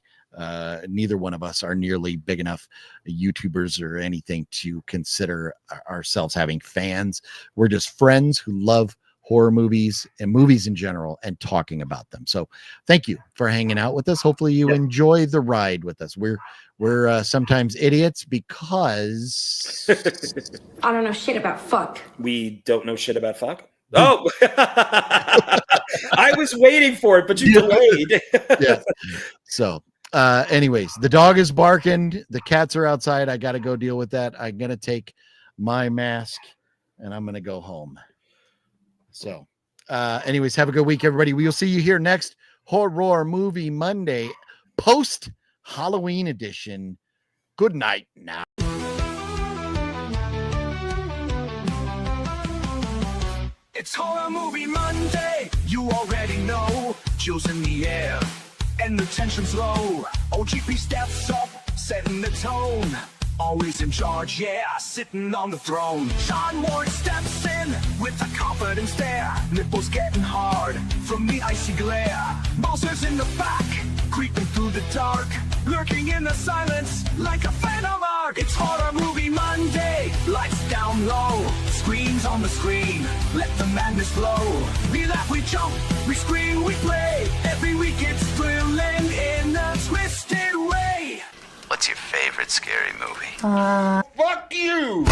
neither one of us are nearly big enough YouTubers or anything to consider ourselves having fans. We're just friends who love horror movies and movies in general and talking about them. So thank you for hanging out with us. Hopefully you enjoy the ride with us. We're sometimes idiots because I don't know shit about fuck. We don't know shit about fuck. Oh, I was waiting for it, but you delayed. Yeah. So anyways, the dog is barking. The cats are outside. I got to go deal with that. I'm going to take my mask and I'm going to go home. So anyways, have a good week, everybody. We'll see you here next Horror Movie Monday, post Halloween edition. Good night now. It's Horror Movie Monday, you already know. Chills in the air, and the tension's low. OGP steps up, setting the tone. Always in charge, yeah, sitting on the throne. Sean Ward steps in with a confident stare. Nipples getting hard from the icy glare. Bowser's in the back, creeping through the dark. Lurking in the silence like a phantom arc. It's Horror Movie Monday, lights down low. Screams on the screen, let the madness flow. We laugh, we jump, we scream, we play. Every week it's thrilling in a twisted way. What's your favorite scary movie? Fuck you!